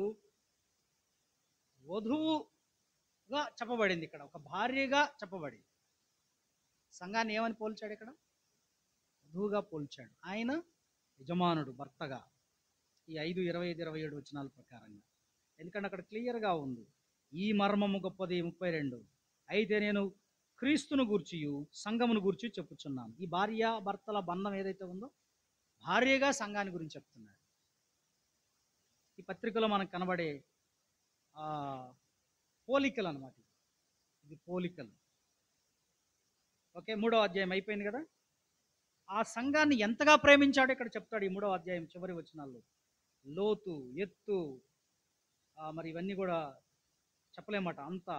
వధువుగా చెప్పబడింది. ఇక్కడ ఒక భార్యగా చెప్పబడింది. సంఘాన్ని ఏమని పోల్చాడు? ఇక్కడ వధువుగా పోల్చాడు. ఆయన యజమానుడు, భర్తగా. ఈ 5:25-27 వచనాల ప్రకారంగా. ఎందుకంటే అక్కడ క్లియర్గా ఉంది. ఈ మర్మము గొప్పది. 32 అయితే నేను క్రీస్తును గూర్చియు సంఘమును గూర్చి చెప్పుచున్నాను. ఈ భార్య భర్తల బంధం ఏదైతే ఉందో భార్యగా సంఘాన్ని గురించి చెప్తున్నాడు. ఈ పత్రికలో మనకు కనబడే పోలికలు అన్నమాట. ఇది పోలికలు. ఓకే, 3వ అధ్యాయం అయిపోయింది కదా. ఆ సంఘాన్ని ఎంతగా ప్రేమించాడో ఇక్కడ చెప్తాడు ఈ 3వ అధ్యాయం చివరి వచనాల్లో. లోతు, ఎత్తు, మరి ఇవన్నీ కూడా చెప్పలేమాట. అంతా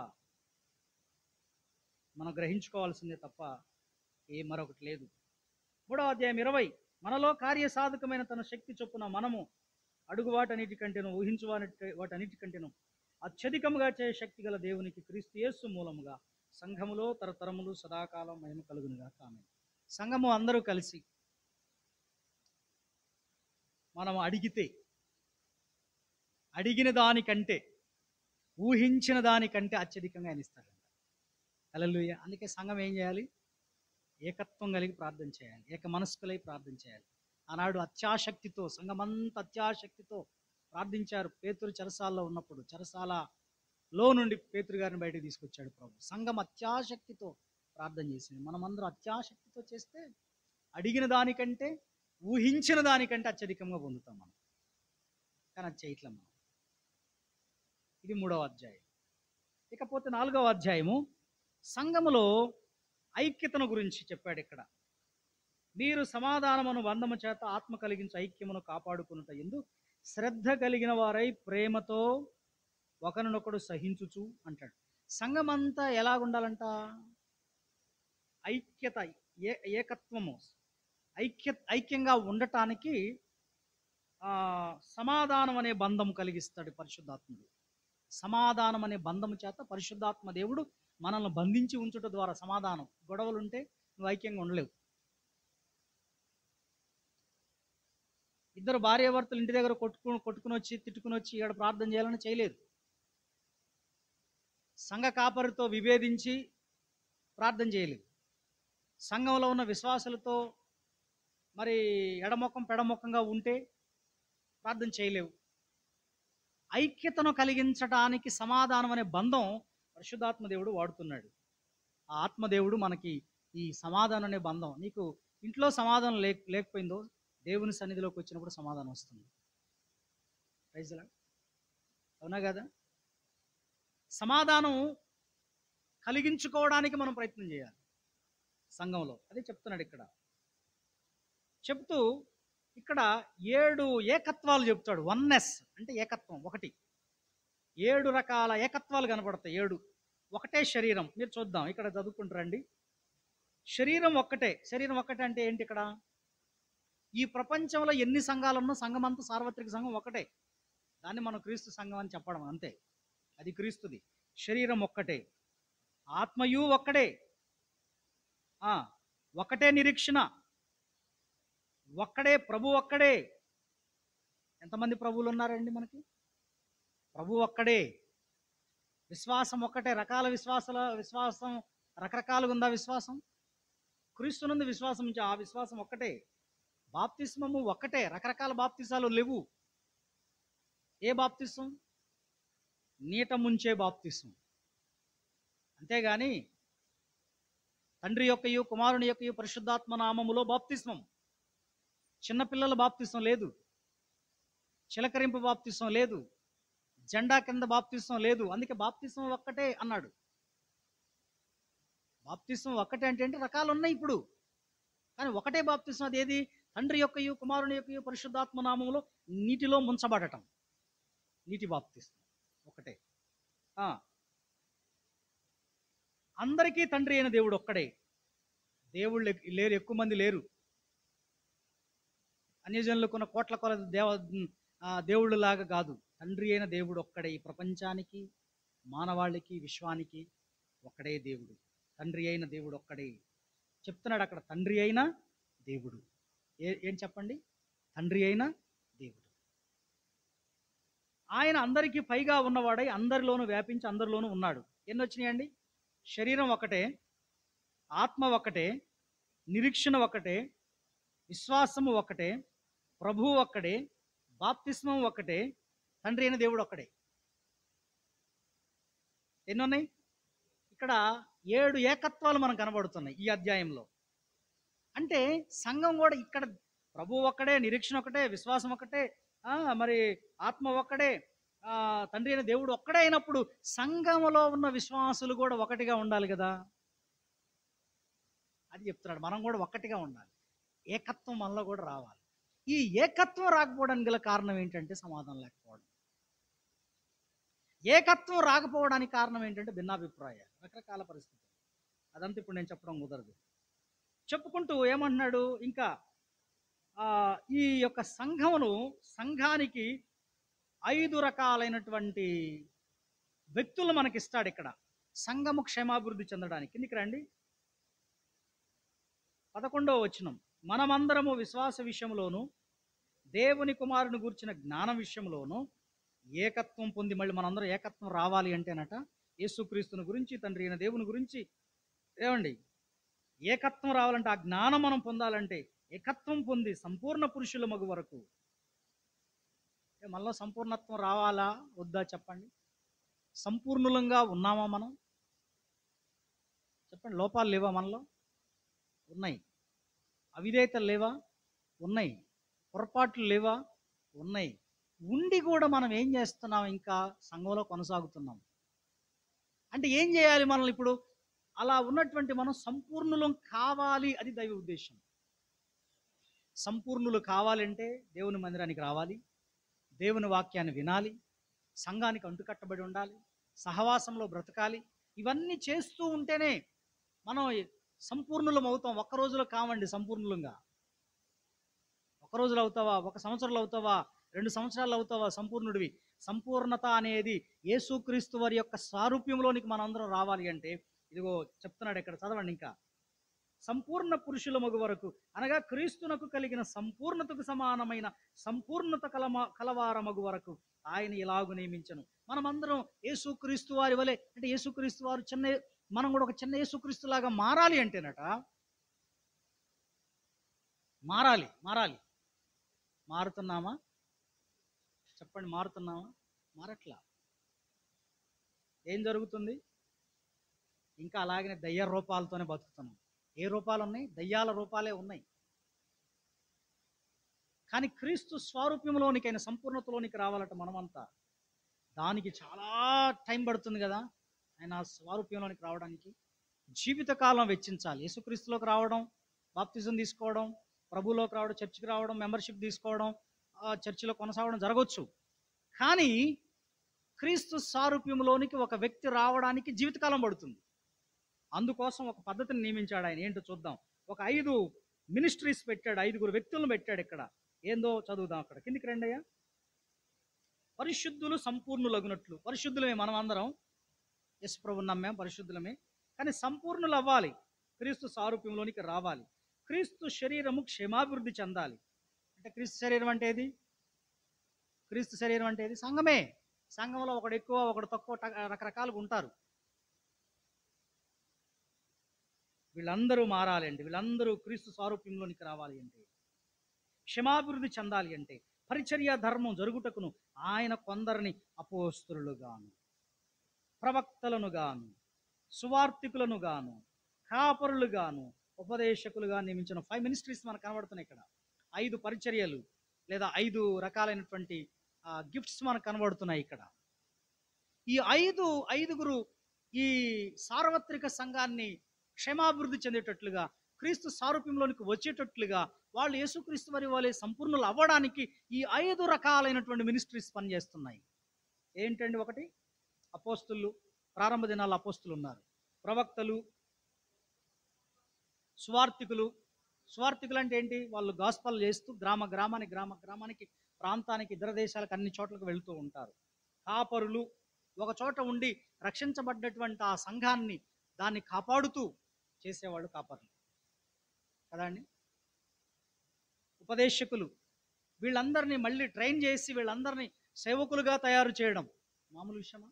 మనం గ్రహించుకోవాల్సిందే తప్ప మరొకటి లేదు. 3వ అధ్యాయం 20 మనలో కార్యసాధకమైన తన శక్తి చొప్పున మనము అడుగు వాటన్నిటికంటేను ఊహించు వాటన్నిటికంటేను అత్యధికముగా చేయ శక్తి గల దేవునికి క్రీస్తు యేసు మూలముగా సంఘములో తరతరములు సదాకాలం మహిమ కలుగునుగా. ఆమేన్. సంఘము అందరూ కలిసి మనం అడిగిన దానికంటే ఊహించిన దానికంటే అత్యధికంగా ఆయన ఇస్తాడంట. హల్లెలూయా. అందుకే సంఘం ఏం చేయాలి? ఏకత్వం కలిగి ప్రార్థన చేయాలి, ఏక మనస్కులై ప్రార్థన చేయాలి. ఆనాడు అత్యాశక్తితో సంఘమంతా అత్యాశక్తితో ప్రార్థించారు. పేతురు చెరసాలలో ఉన్నప్పుడు చెరసాలలో నుండి పేతురు గారిని బయటకు తీసుకొచ్చాడు ప్రభు. సంఘం అత్యాశక్తితో ప్రార్థన చేసింది. మనమందరం అత్యాశక్తితో చేస్తే అడిగిన దానికంటే ఊహించిన దానికంటే అత్యధికంగా పొందుతాం మనం. కానీ అది చేయట్లేం మనం. ఇది 3వ అధ్యాయం. ఇకపోతే 4వ అధ్యాయము సంఘములో ఐక్యతను గురించి చెప్పాడు. ఇక్కడ మీరు సమాధానమును బంధము చేత ఆత్మ కలిగించు ఐక్యమును కాపాడుకునుట యందు శ్రద్ధ కలిగిన వారై ప్రేమతో ఒకరినొకడు సహించుచు అంటాడు. సంఘం అంతా ఎలాగుండాలంట? ఐక్యత, ఏకత్వము, ఐక్యంగా ఉండటానికి సమాధానం అనే బంధం కలిగిస్తాడు పరిశుద్ధాత్ముడు. సమాధానం అనే బంధము చేత పరిశుద్ధాత్మ దేవుడు మనల్ని బంధించి ఉంచుట ద్వారా సమాధానం. గొడవలుంటే నువ్వు ఐక్యంగా ఉండలేవు. ఇద్దరు భార్యాభర్తలు ఇంటి దగ్గర కొట్టుకుని వచ్చి తిట్టుకుని వచ్చి ఇక్కడ ప్రార్థన చేయాలని చేయలేరు. సంఘ కాపరితో విభేదించి ప్రార్థన చేయలేదు. సంఘంలో ఉన్న విశ్వాసులతో మరి ఎడమొఖం పెడమొఖంగా ఉంటే ప్రార్థన చేయలేవు. ఐక్యతను కలిగించడానికి సమాధానం అనే బంధం పరిశుద్ధాత్మ దేవుడు వాడుతున్నాడు. ఆ ఆత్మదేవుడు మనకి ఈ సమాధానం అనే బంధం. నీకు ఇంట్లో సమాధానం లేకపోయిందో దేవుని సన్నిధిలోకి వచ్చినప్పుడు సమాధానం వస్తుంది. Praise lord. అవునా కదా? సమాధానం కలిగించుకోవడానికి మనం ప్రయత్నం చేయాలి సంఘంలో. అదే చెప్తున్నాడు ఇక్కడ. చెప్తూ ఇక్కడ 7 ఏకత్వాలు చెప్తాడు. వన్నెస్ అంటే ఏకత్వం, ఒకటి. 7 రకాల ఏకత్వాలు కనపడతాయి. 7 ఒకటే శరీరం. మీరు చూద్దాం, ఇక్కడ చదువుకుంటారండి. శరీరం ఒక్కటే. శరీరం ఒక్కటే అంటే ఏంటి? ఇక్కడ ఈ ప్రపంచంలో ఎన్ని సంఘాలు ఉన్నా సంఘం అంతా సార్వత్రిక సంఘం ఒకటే. దాన్ని మనం క్రీస్తు సంఘం అని చెప్పడం అంతే. అది క్రీస్తుది. శరీరం ఒక్కటే, ఆత్మయు ఒక్కడే, ఒకటే నిరీక్షణ, ఒక్కడే ప్రభు, ఒక్కడే. ఎంతమంది ప్రభువులు ఉన్నారండి మనకి? ప్రభు ఒక్కడే. విశ్వాసం ఒక్కటే. విశ్వాసం రకరకాలుగా ఉందా విశ్వాసం? క్రీస్తునందు విశ్వాసం ఉంచి ఆ విశ్వాసం ఒక్కటే. బాప్తిస్మము ఒక్కటే, రకరకాల బాప్తిసాలు లేవు. ఏ బాప్తిసం? నీట ముంచే బాప్తిసం. అంతేగాని తండ్రి యొక్కయు కుమారుని యొక్కయు పరిశుద్ధాత్మ నామములో బాప్తిస్మం. చిన్నపిల్లల బాప్తిసం లేదు, చిలకరింపు బాప్తిసం లేదు, జెండా కింద బాప్తిసం లేదు. అందుకే బాప్తిసం ఒక్కటే అన్నాడు. బాప్తిసం ఒక్కటే అంటే రకాలు ఉన్నాయి ఇప్పుడు, కానీ ఒకటే బాప్తిసం. అది ఏది? తండ్రి యొక్కయు కుమారుని యొక్కయు పరిశుద్ధాత్మ నామములో నీటిలో ముంచబడటం, నీటి బాప్తిసం ఒకటే. అందరికీ తండ్రి అయిన దేవుడు ఒక్కడే. దేవుళ్ళు లేరు, ఎక్కువ మంది లేరు. అన్యజనులకు ఉన్న కోట్ల కొలది దేవుళ్ళు లాగా కాదు. తండ్రి అయిన దేవుడు ఒక్కడే. ఈ ప్రపంచానికి, మానవాళికి, విశ్వానికి ఒక్కడే దేవుడు. తండ్రి అయిన దేవుడు ఒక్కడే చెప్తున్నాడు అక్కడ. తండ్రి అయిన దేవుడు ఏం చెప్పండి? తండ్రి అయిన దేవుడు. ఆయన అందరికీ పైగా ఉన్నవాడై అందరిలోనూ వ్యాపించి అందరిలోనూ ఉన్నాడు. ఎన్ని వచ్చినాయండి? శరీరం ఒకటే, ఆత్మ ఒకటే, నిరీక్షణ ఒకటే, విశ్వాసము ఒకటే, ప్రభువు ఒక్కడే, బాప్తిస్మం ఒకటే, తండ్రి అయిన దేవుడు ఒక్కడే. ఎన్ని ఉన్నాయి? ఇక్కడ 7 ఏకత్వాలు మనకు కనబడుతున్నాయి ఈ అధ్యాయంలో. అంటే సంఘం కూడా ఇక్కడ ప్రభువు ఒక్కడే, నిరీక్షణ ఒకటే, విశ్వాసం ఒకటే, మరి ఆత్మ ఒక్కడే, తండ్రి అయిన దేవుడు ఒక్కడే అయినప్పుడు సంఘములో ఉన్న విశ్వాసులు కూడా ఒకటిగా ఉండాలి కదా. అది చెప్తున్నాడు. మనం కూడా ఒక్కటిగా ఉండాలి. ఏకత్వం మనలో కూడా రావాలి. ఈ ఏకత్వం రాకపోవడానికి గల కారణం ఏంటంటే సమాధానం లేకపోవడం. ఏకత్వం రాకపోవడానికి కారణం ఏంటంటే భిన్నాభిప్రాయాలు, రకరకాల పరిస్థితులు. అదంతా ఇప్పుడు నేను చెప్పడం కుదరదు. చెప్పుకుంటూ ఏమంటున్నాడు ఇంకా, ఈ యొక్క సంఘానికి 5 రకాలైనటువంటి వ్యక్తులు మనకిస్తాడు ఇక్కడ, సంఘము క్షేమాభివృద్ధి చెందడానికి. కిందికి రండి. 11వ వచనం. మనమందరము విశ్వాస విషయంలోను దేవుని కుమారుని గూర్చిన జ్ఞానం విషయంలోను ఏకత్వం పొంది, మళ్ళీ మనందరం ఏకత్వం రావాలి అంటేనట యేసుక్రీస్తుని గురించి, తండ్రి అయిన దేవుని గురించి ఏమండి ఏకత్వం రావాలంటే, ఆ జ్ఞానం మనం పొందాలంటే ఏకత్వం పొంది సంపూర్ణ పురుషుల మగు వరకు. మనలో సంపూర్ణత్వం రావాలా వద్దా చెప్పండి? సంపూర్ణులంగా ఉన్నామా మనం? చెప్పండి. లోపాలు లేవా మనలో? ఉన్నాయి. అవిధేయతలు లేవా? ఉన్నాయి. పొరపాట్లు లేవా? ఉన్నాయి. ఉండి కూడా మనం ఏం చేస్తున్నాం? ఇంకా సంఘంలో కొనసాగుతున్నాం అంటే ఏం చేయాలి? మనల్ని ఇప్పుడు అలా ఉన్నటువంటి మనం సంపూర్ణులం కావాలి. అది దైవ ఉద్దేశం. సంపూర్ణులు కావాలంటే దేవుని మందిరానికి రావాలి, దేవుని వాక్యాన్ని వినాలి, సంఘానికి అంటుకట్టబడి ఉండాలి, సహవాసంలో బ్రతకాలి. ఇవన్నీ చేస్తూ ఉంటేనే మనం సంపూర్ణులం అవుతాం. ఒక్క రోజులో కావండి సంపూర్ణులంగా. ఒక రోజులో అవుతావా? 1 సంవత్సరాలు అవుతావా? 2 సంవత్సరాలు అవుతావా సంపూర్ణుడివి? సంపూర్ణత అనేది యేసుక్రీస్తు వారి యొక్క స్వారూప్యంలోనికి మనందరం రావాలి అంటే ఇదిగో చెప్తున్నాడు ఇక్కడ. చదవండి ఇంకా. సంపూర్ణ పురుషుల మగు వరకు, అనగా క్రీస్తునకు కలిగిన సంపూర్ణతకు సమానమైన సంపూర్ణత కలవారమగు వరకు ఆయన ఇలాగు నియమించను. మనమందరం యేసుక్రీస్తు వారి వలె, అంటే యేసుక్రీస్తు వారు మనం కూడా ఒక చిన్న యేసుక్రీస్తు లాగా మారాలి అంటేనట, మారాలి. మారుతున్నామా? చెప్పండి. మారుతున్నామా? మారట్లా. ఏం జరుగుతుంది? ఇంకా అలాగనే దయ్య రూపాలతోనే బతుకుతున్నాం. ఏ రూపాలు ఉన్నాయి? దయ్యాల రూపాలే ఉన్నాయి. కానీ క్రీస్తు స్వారూప్యంలోనికైన సంపూర్ణతలోనికి రావాలంటే మనమంతా, దానికి చాలా టైం పడుతుంది కదా. ఆయన స్వారూప్యంలోనికి రావడానికి జీవితకాలం వెచ్చించాలి. యేసుక్రీస్తులోకి రావడం, బాప్తిజం తీసుకోవడం, ప్రభులోకి రావడం, చర్చికి రావడం, మెంబర్షిప్ తీసుకోవడం, చర్చిలో కొనసాగడం జరగవచ్చు. కానీ క్రీస్తు స్వారూప్యంలోనికి ఒక వ్యక్తి రావడానికి జీవితకాలం పడుతుంది. అందుకోసం ఒక పద్ధతిని నియమించాడు ఆయన. ఏంటో చూద్దాం. ఒక 5 మినిస్ట్రీస్ పెట్టాడు, 5 వ్యక్తులను పెట్టాడు ఇక్కడ. ఏందో చదువుదాం. అక్కడ కిందికి రండి అయ్యా. పరిశుద్ధులు సంపూర్ణులగునట్లు. పరిశుద్ధులమే మనం అందరం. యేసు ప్రభువుని నమ్మాం, పరిశుద్ధులమే. కానీ సంపూర్ణులు అవ్వాలి. క్రీస్తు సారూప్యంలోనికి రావాలి. క్రీస్తు శరీరము క్షేమాభివృద్ధి చెందాలి. అంటే క్రీస్తు శరీరం అంటే ఏది? క్రీస్తు శరీరం అంటే ఏది? సంఘమే. సంఘంలో ఒకడు ఎక్కువ ఒకడు తక్కువ రకరకాలుగా ఉంటారు. వీళ్ళందరూ మారాలి అంటే, వీళ్ళందరూ క్రీస్తు స్వారూప్యంలోనికి రావాలి అంటే, క్షమాభివృద్ధి చెందాలి అంటే, పరిచర్య ధర్మం జరుగుటకును ఆయన కొందరిని అపోస్తలులు గాను, ప్రవక్తలను గాను, సువార్తికులను గాను, కాపరులు గాను, ఉపదేశకులుగా నియమించిన 5 మినిస్ట్రీస్ మనకు కనబడుతున్నాయి ఇక్కడ. 5 పరిచర్యలు లేదా 5 రకాలైనటువంటి గిఫ్ట్స్ మనకు కనబడుతున్నాయి ఇక్కడ. ఈ ఐదుగురు ఈ సార్వత్రిక సంఘాన్ని క్షేమాభివృద్ధి చెందేటట్లుగా, క్రీస్తు సారూప్యంలోనికి వచ్చేటట్లుగా, వాళ్ళు యేసుక్రీస్తు వారి వాళ్ళే సంపూర్ణులు అవ్వడానికి ఈ 5 రకాలైనటువంటి మినిస్ట్రీస్ పనిచేస్తున్నాయి. ఏంటండి? ఒకటి, అపోస్తులు. ప్రారంభ దినాల్లో అపోస్తులు ఉన్నారు. ప్రవక్తలు, సువార్తికులు. సువార్తికులు అంటే ఏంటి? వాళ్ళు గాస్పల్ చేస్తూ గ్రామానికి ప్రాంతానికి, ఇతర దేశాలకు, అన్ని చోట్లకు వెళుతూ ఉంటారు. కాపరులు, ఒక చోట ఉండి రక్షించబడ్డటువంటి ఆ సంఘాన్ని దాన్ని కాపాడుతూ చేసేవాళ్ళు కాపరులు కదా అండి. ఉపదేశకులు, వీళ్ళందరినీ మళ్ళీ ట్రైన్ చేసి వీళ్ళందరినీ సేవకులుగా తయారు చేయడం మామూలు విషయమా?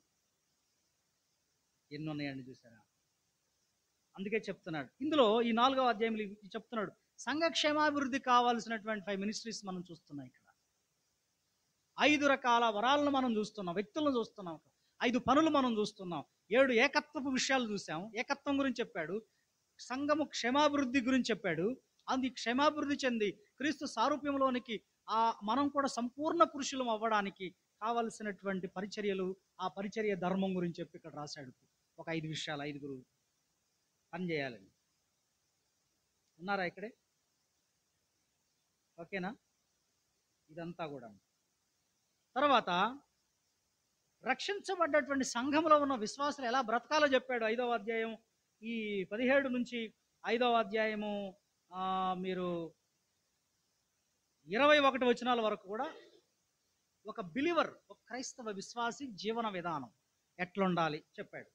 ఎన్ని ఉన్నాయండి చూసారా? అందుకే చెప్తున్నాడు ఇందులో ఈ 4వ అధ్యాయంలో చెప్తున్నాడు, సంఘ క్షేమాభివృద్ధి కావాల్సినటువంటి 5 మినిస్ట్రీస్ మనం చూస్తున్నాం ఇక్కడ. 5 రకాల వరాలను మనం చూస్తున్నాం, వ్యక్తులను చూస్తున్నాం, 5 పనులు మనం చూస్తున్నాం, 7 ఏకత్వపు విషయాలు చూసాం. ఏకత్వం గురించి చెప్పాడు, సంఘము క్షేమాభివృద్ధి గురించి చెప్పాడు. అది క్షేమాభివృద్ధి చెంది క్రీస్తు సారూప్యంలోనికి మనం కూడా సంపూర్ణ పురుషులం అవ్వడానికి కావలసినటువంటి పరిచర్యలు, ఆ పరిచర్య ధర్మం గురించి చెప్పి ఇక్కడ రాశాడు. ఒక 5 విషయాలు, 5గురు పని చేయాలని. ఉన్నారా ఇక్కడే? ఓకేనా? ఇదంతా కూడా తర్వాత రక్షించబడ్డటువంటి సంఘంలో ఉన్న విశ్వాసులు ఎలా బ్రతకాలో చెప్పాడు. 5వ అధ్యాయం ఈ 17 నుంచి 5వ అధ్యాయము మీరు 21 వచనాల వరకు కూడా ఒక బిలీవర్, ఒక క్రైస్తవ విశ్వాసి జీవన విధానం ఎట్లుండాలి చెప్పాడు.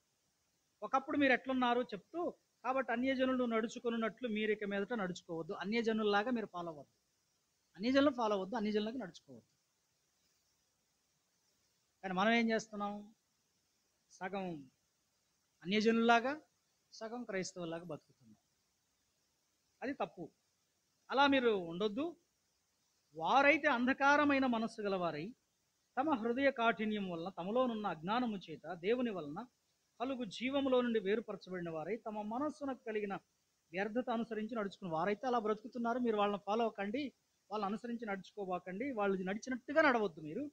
ఒకప్పుడు మీరు ఎట్లున్నారు చెప్తూ, కాబట్టి అన్యజనులు నడుచుకున్నట్లు మీరు ఇక మీదట నడుచుకోవద్దు, అన్యజనుల్లాగా మీరు ఫాలో అవ్వద్దు, అన్యజనులు ఫాలో అవ్వద్దు, అన్యజనులకు నడుచుకోవద్దు. కానీ మనం ఏం చేస్తున్నాం? సగం అన్యజనుల్లాగా, సగం క్రైస్తవులాగా బతుకుతున్నాం. అది తప్పు. అలా మీరు ఉండొద్దు. వారైతే అంధకారమైన మనస్సు గలవారై తమ హృదయ కాఠిన్యం వలన, తమలోనున్న అజ్ఞానము చేత దేవుని వలన కలుగు జీవములో నుండి వేరుపరచబడిన వారై తమ మనస్సునకు కలిగిన వ్యర్థత అనుసరించి నడుచుకుని వారైతే అలా బ్రతుకుతున్నారు. మీరు వాళ్ళని ఫాలో అవ్వకండి, వాళ్ళని అనుసరించి నడుచుకోబాకండి, వాళ్ళు నడిచినట్టుగా నడవద్దు. మీరు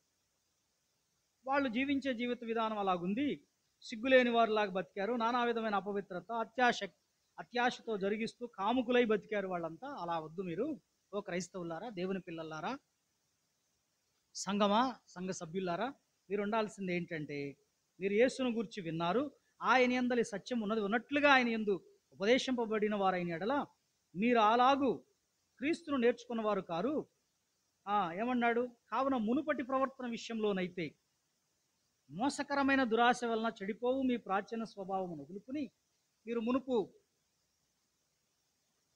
వాళ్ళు జీవించే జీవిత విధానం అలాగుంది, సిగ్గులేని వారిలాగా బతికారు, నానా విధమైన అపవిత్రత, అత్యాశతో జరిగిస్తూ కాముకులై బతికారు వాళ్ళంతా. అలా వద్దు మీరు. ఓ క్రైస్తవులారా, దేవుని పిల్లలారా, సంఘమా, సంఘ సభ్యులారా, మీరు ఉండాల్సింది ఏంటంటే, మీరు యేసును గురించి విన్నారు, ఆయన యందలి సత్యం ఉన్నట్లుగా ఆయన యందు ఉపదేశింపబడిన వారైన ఎడల మీరు అలాగూ క్రీస్తును నేర్చుకున్న వారు కారు. ఏమన్నాడు? కావున మునుపటి ప్రవర్తన విషయంలోనైతే మోసకరమైన దురాశ వలన చెడిపోవు మీ ప్రాచీన స్వభావం వదులుకుని, మీరు మునుపు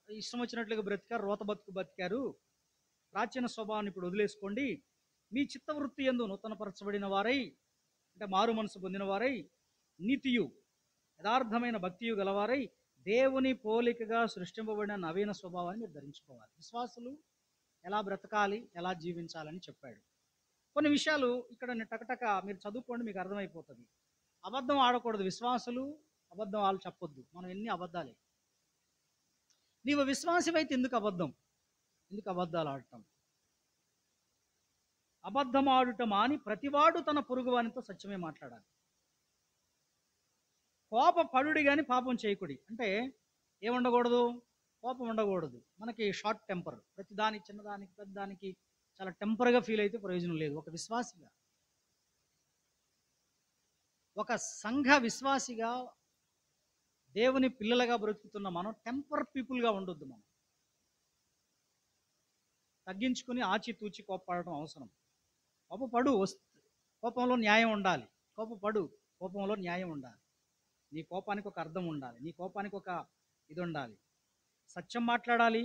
ఇష్టం వచ్చినట్లుగా బ్రతికారు, రోత బతుకు బతికారు, ప్రాచీన స్వభావాన్ని ఇప్పుడు వదిలేసుకోండి. మీ చిత్తవృత్తి యందు నూతనపరచబడిన వారై, అంటే మారు మనసు పొందిన వారై, నీతియు యథార్థమైన భక్తియు గలవారై దేవుని పోలికగా సృష్టింపబడిన నవీన స్వభావాన్ని మీరు ధరించుకోవాలి. విశ్వాసులు ఎలా బ్రతకాలి, ఎలా జీవించాలని చెప్పాడు. కొన్ని విషయాలు ఇక్కడ టకటక మీరు చదువుకోండి, మీకు అర్థమైపోతుంది. అబద్ధం ఆడకూడదు. విశ్వాసులు అబద్ధం వాళ్ళు చెప్పొద్దు. మనం ఎన్ని అబద్ధాలే. నీవు విశ్వాసమైతే ఎందుకు అబద్ధం, ఎందుకు అబద్ధాలు ఆడటం? అబద్ధం ఆడుట మాని ప్రతివాడు తన పొరుగు వానితో సత్యమే మాట్లాడాలి. కోపపడుడి కానీ పాపం చేయకుడి. అంటే ఏముండకూడదు? కోపం ఉండకూడదు. మనకి షార్ట్ టెంపర్, ప్రతిదానికి, చిన్నదానికి, పెద్దదానికి చాలా టెంపర్గా ఫీల్ అయితే ప్రయోజనం లేదు. ఒక విశ్వాసిగా, ఒక సంఘ విశ్వాసిగా, దేవుని పిల్లలుగా బ్రతుకుతున్న మనం టెంపర్ పీపుల్గా ఉండొద్దు. మనం తగ్గించుకుని ఆచితూచి కోపపడటం అవసరం. కోపపడు, కోపంలో న్యాయం ఉండాలి. కోపపడు, కోపంలో న్యాయం ఉండాలి. నీ కోపానికి ఒక అర్థం ఉండాలి. నీ కోపానికి ఒక ఇది ఉండాలి. సత్యం మాట్లాడాలి,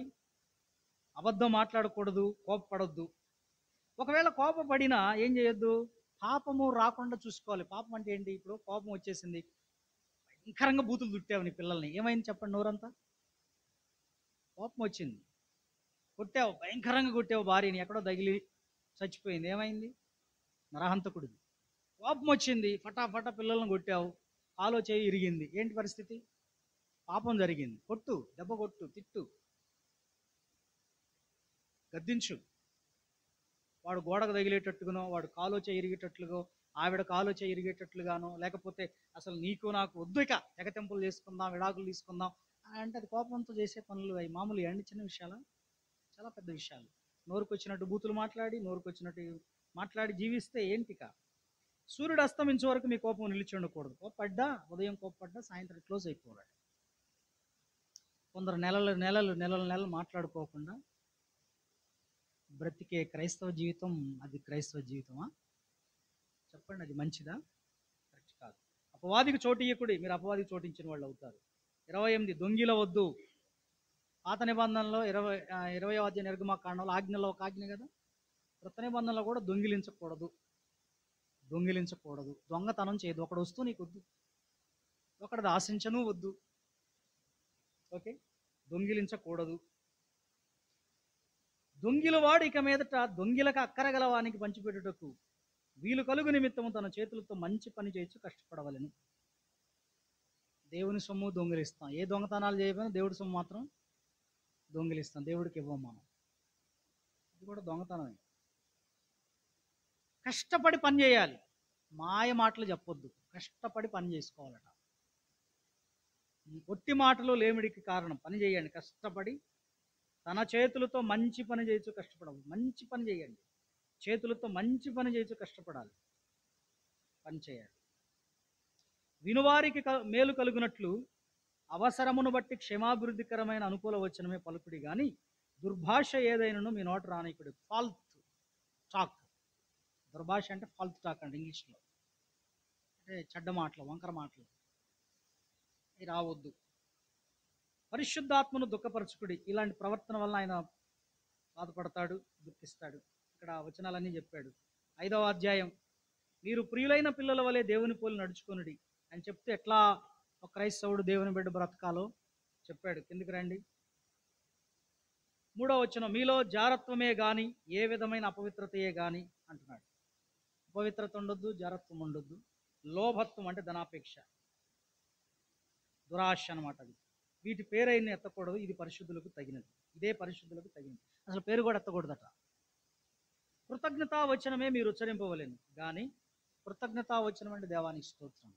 అబద్ధం మాట్లాడకూడదు, కోపపడొద్దు. ఒకవేళ కోపపడినా ఏం చేయొద్దు, పాపము రాకుండా చూసుకోవాలి. పాపం అంటే ఏంటి? ఇప్పుడు కోపం వచ్చేసింది, భయంకరంగా బూతులు తుట్టావు నీ పిల్లల్ని, ఏమైంది చెప్పండి? నోరంతా కోపం వచ్చింది, కొట్టావు, భయంకరంగా కొట్టావు భార్యని, ఎక్కడో తగిలి చచ్చిపోయింది, ఏమైంది? నరహంతకుడిది. కోపం వచ్చింది, ఫటాఫటా పిల్లల్ని కొట్టావు, కాలో చేయి ఇరిగింది, ఏంటి పరిస్థితి? పాపం జరిగింది. కొట్టు, దెబ్బ కొట్టు, తిట్టు, గద్దించు. వాడు గోడకు తగిలేటట్టుగానో, వాడు కాలో చేయి ఇరిగేటట్లుగో, ఆవిడ కాలో చేయి ఇరిగేటట్లుగానో, లేకపోతే అసలు నీకు నాకు వద్దు, ఇక తెగతెంపులు చేసుకుందాం, విడాకులు తీసుకుందాం అంటే అది కోపంతో చేసే పనులు. అవి మామూలు అండి, చిన్న విషయాలు, చాలా పెద్ద విషయాలు. నోరుకొచ్చినట్టు బూతులు మాట్లాడి, నోరుకొచ్చినట్టు మాట్లాడి జీవిస్తే ఏంటిక? సూర్యుడు అస్తమించే వరకు మీ కోపం నిలిచి ఉండకూడదు. కోప్పడ్డా, ఉదయం కోప్పడ్డా సాయంత్రం క్లోజ్ అయిపోవాలి. కొందరు నెలలు నెలలు నెలలు నెలలు మాట్లాడుకోకుండా బ్రతికే క్రైస్తవ జీవితం, అది క్రైస్తవ జీవితమా? చెప్పండి, అది మంచిదా? కరెక్ట్ కాదు. అపవాదికి చోటు ఇయ్యకుడి, మీరు అపవాదికి చోటించిన వాళ్ళు అవుతారు. 28 దొంగిల వద్దు. పాత నిబంధనలో 20వ అధ్యాయ నిర్గమకాండంలో ఆజ్ఞలో ఒక ఆజ్ఞ కదా. కృత నిబంధనలో కూడా దొంగిలించకూడదు, దొంగిలించకూడదు, దొంగతనం చేయదు. ఒకడు వస్తూ నీకు వద్దు, ఒకటిది ఆశించను వద్దు. ఓకే, దొంగిలించకూడదు. దొంగిలవాడు ఇక మీదట దొంగిలకు అక్కరగలవానికి పంచిపెట్టుటకు వీలు కలుగు నిమిత్తము తన చేతులతో మంచి పని చేయొచ్చు కష్టపడవలను. దేవుని సొమ్ము దొంగిలిస్తాం, ఏ దొంగతనాలు చేయకపోయినా దేవుడి సొమ్ము మాత్రం దొంగిలిస్తాం, దేవుడికి ఇవ్వం మనం. ఇది కూడా దొంగతనమే. కష్టపడి పని చేయాలి, మాయ మాటలు చెప్పొద్దు, కష్టపడి పని చేసుకోవాలట. ఒట్టి మాటలు లేమిడికి కారణం. పని చేయండి కష్టపడి, తన చేతులతో మంచి పని చేయొచ్చు కష్టపడవు. మంచి పని చేయండి, చేతులతో మంచి పని చేయొచ్చు కష్టపడాలి, పని చేయాలి. వినువారికి మేలు కలుగునట్లు అవసరమును బట్టి క్షేమాభివృద్ధికరమైన అనుకూల వచనమే పలుకుడి గాని దుర్భాష ఏదైనాను మీ నోట రానికుడు. ఫాల్త్ టాక్, దుర్భాష అంటే ఫాల్త్ టాక్ అంటే ఇంగ్లీష్లో, అంటే చెడ్డ మాటలు, వంకర మాటలు రావద్దు. పరిశుద్ధాత్మను దుఃఖపరచుకుడి. ఇలాంటి ప్రవర్తన వల్ల ఆయన బాధపడతాడు, దుఃఖిస్తాడు. ఇక్కడ వచనాలన్నీ చెప్పాడు. 5వ అధ్యాయం, మీరు ప్రియులైన పిల్లల వలె దేవుని పోలి నడుచుకొనుడి అని చెప్తే ఎట్లా ఒక క్రైస్తవుడు దేవుని బిడ్డ బ్రతకాలో చెప్పాడు. కిందికి రండి. 3వ వచనం, మీలో జారత్వమే గాని ఏ విధమైన అపవిత్రతయే గాని అంటున్నాడు. అపవిత్రత ఉండొద్దు, జారత్వం ఉండొద్దు. లోభత్వం అంటే ధనాపేక్ష, దురాశ అనమాట. అది వీటి పేరైన ఎత్తకూడదు. ఇది పరిశుద్ధులకు తగినది, ఇదే పరిశుద్ధులకు తగినది. అసలు పేరు కూడా ఎత్తకూడదట. కృతజ్ఞతా వచనమే మీరు ఉచ్చరింపవలేను కానీ, కృతజ్ఞతా వచనం అంటే దేవానికి స్తోత్రం.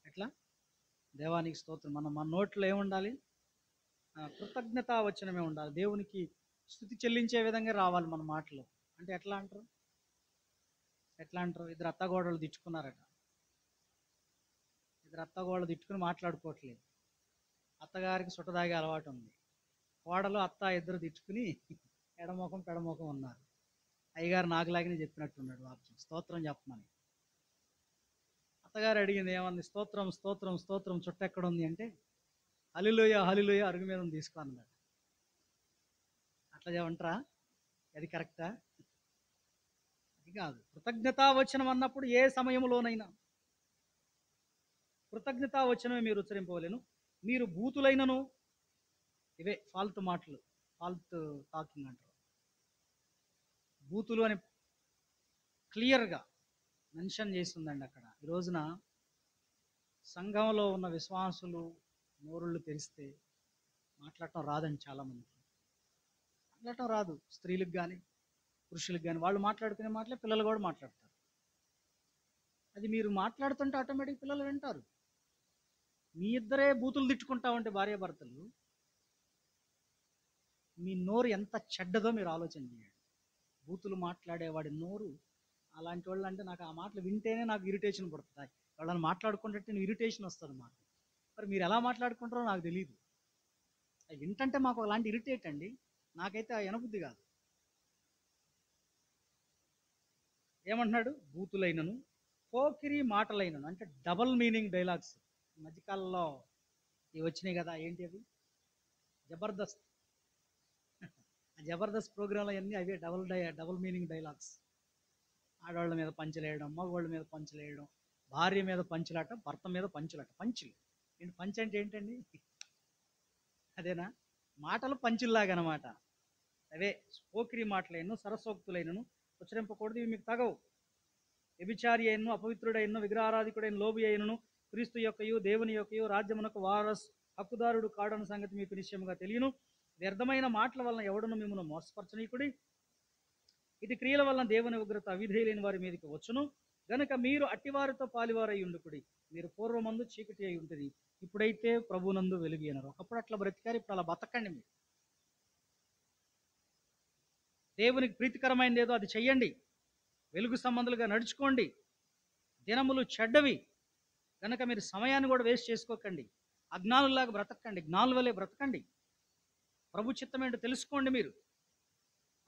ఎట్లా? దేవానికి స్తోత్రం. మన నోట్లో ఏముండాలి? కృతజ్ఞతా వచనమే ఉండాలి. దేవునికి స్తుతి చెల్లించే విధంగా రావాలి మన మాటలు. అంటే ఎట్లా అంటారు? ఇద్దరు అత్తగోడలు తిట్టుకున్నారట. ఇద్దరు అత్తగోడలు తిట్టుకుని మాట్లాడుకోవట్లేదు. అత్తగారికి సుట్టదాగే అలవాటు ఉంది. కోడలు అత్త ఇద్దరు తిట్టుకుని ఎడమోకం పెడమోకం ఉన్నారు. అయ్యగారు నాకులాగినే చెప్పినట్టున్నాడు వాక్యం, స్తోత్రం చెప్పమని. అత్తగారు అడిగింది, ఏమంది? స్తోత్రం స్తోత్రం స్తోత్రం, చుట్ట ఎక్కడ ఉంది అంటే, హల్లెలూయ హల్లెలూయ అరుగు మీద తీసుకున్నాడు. అట్లా ఏమంటారా? అది కరెక్టా? అది కాదు. కృతజ్ఞతా వచనం అన్నప్పుడు ఏ సమయంలోనైనా కృతజ్ఞతా వచనమే మీరు ఉచ్చరింపవలేను. మీరు బూతులైనను, ఇవే ఫాల్తు మాటలు, ఫాల్తు టాకింగ్ అంటారు. బూతులు అని క్లియర్గా మెన్షన్ చేస్తుందండి అక్కడ. ఈ రోజున సంఘంలో ఉన్న విశ్వాసులు నోరుళ్ళు తెరిస్తే మాట్లాడటం రాదండి. చాలామందికి మాట్లాడటం రాదు. స్త్రీలకు కానీ పురుషులకు కానీ వాళ్ళు మాట్లాడుకునే మాటలే పిల్లలు కూడా మాట్లాడతారు. అది మీరు మాట్లాడుతుంటే ఆటోమేటిక్ పిల్లలు వింటారు. మీ ఇద్దరే బూతులు తిట్టుకుంటా ఉంటే భార్యాభర్తలు, మీ నోరు ఎంత చెడ్డదో మీరు ఆలోచన చేయండి. బూతులు మాట్లాడేవాడి నోరు అలాంటి వాళ్ళు అంటే, నాకు ఆ మాటలు వింటేనే నాకు ఇరిటేషన్ పడుతుంది. వాళ్ళని మాట్లాడుకుంటే నేను ఇరిటేషన్ వస్తుంది మాకు. మరి మీరు ఎలా మాట్లాడుకుంటారో నాకు తెలియదు. అవి వింటంటే మాకు అలాంటి ఇరిటేట్ అండి. నాకైతే ఆ వినబుద్ధి కాదు. ఏమంటున్నాడు? బూతులైనను పోకిరి మాటలైనను, అంటే డబల్ మీనింగ్ డైలాగ్స్. మధ్యకాలంలో ఇవి వచ్చినాయి కదా, ఏంటి అవి? జబర్దస్త్. ఆ జబర్దస్త్ ప్రోగ్రాంలో అన్నీ అవే, డబుల్ మీనింగ్ డైలాగ్స్. ఆడవాళ్ళ మీద పంచలేయడం, మగవాళ్ళ మీద పంచలేయడం, భార్య మీద పంచులాట, భర్త మీద పంచులాట. పంచులు ఏంటి? పంచ్ అంటే ఏంటండి? అదేనా? మాటలు పంచుల్లాగా అనమాట. అవే పోకిరి మాటలైనను సరసోక్తులైనను ఉచ్చరింపకూడదు, ఇవి మీకు తగవు. వ్యభిచారి అయినను, అపవిత్రుడైనను, విగ్రహారాధికుడైన లోబి అయినను క్రీస్తు యొక్కయు దేవుని యొక్కయు రాజ్యమునకు వారస్ హక్కుదారుడు కాడన్న సంగతి మీకు నిశ్చయముగా తెలియను. వ్యర్థమైన మాటల వలన ఎవడును మిమ్మల్ని మోసపరచనీకుడి. ఇది క్రియల వలన దేవుని ఉగ్రత అవిధేయులైన వారి మీదకి వచ్చును. గనుక మీరు అట్టివారితో పాలివారై ఉండుకుడి. మీరు పూర్వమందు చీకటి అయి ఉంటుంది, ఇప్పుడైతే ప్రభునందు వెలుగు అయినారు. ఒకప్పుడు అట్లా బ్రతికారు, ఇప్పుడు అలా బతకండి. మీరు దేవునికి ప్రీతికరమైనది ఏదో అది చెయ్యండి. వెలుగు సంబంధులుగా నడుచుకోండి. దినములు చెడ్డవి కనుక మీరు సమయాన్ని కూడా వేస్ట్ చేసుకోకండి. అజ్ఞానుల్లాగా బ్రతకండి, జ్ఞానుల వలె బ్రతకండి. ప్రభు చిత్తం ఏంటో తెలుసుకోండి. మీరు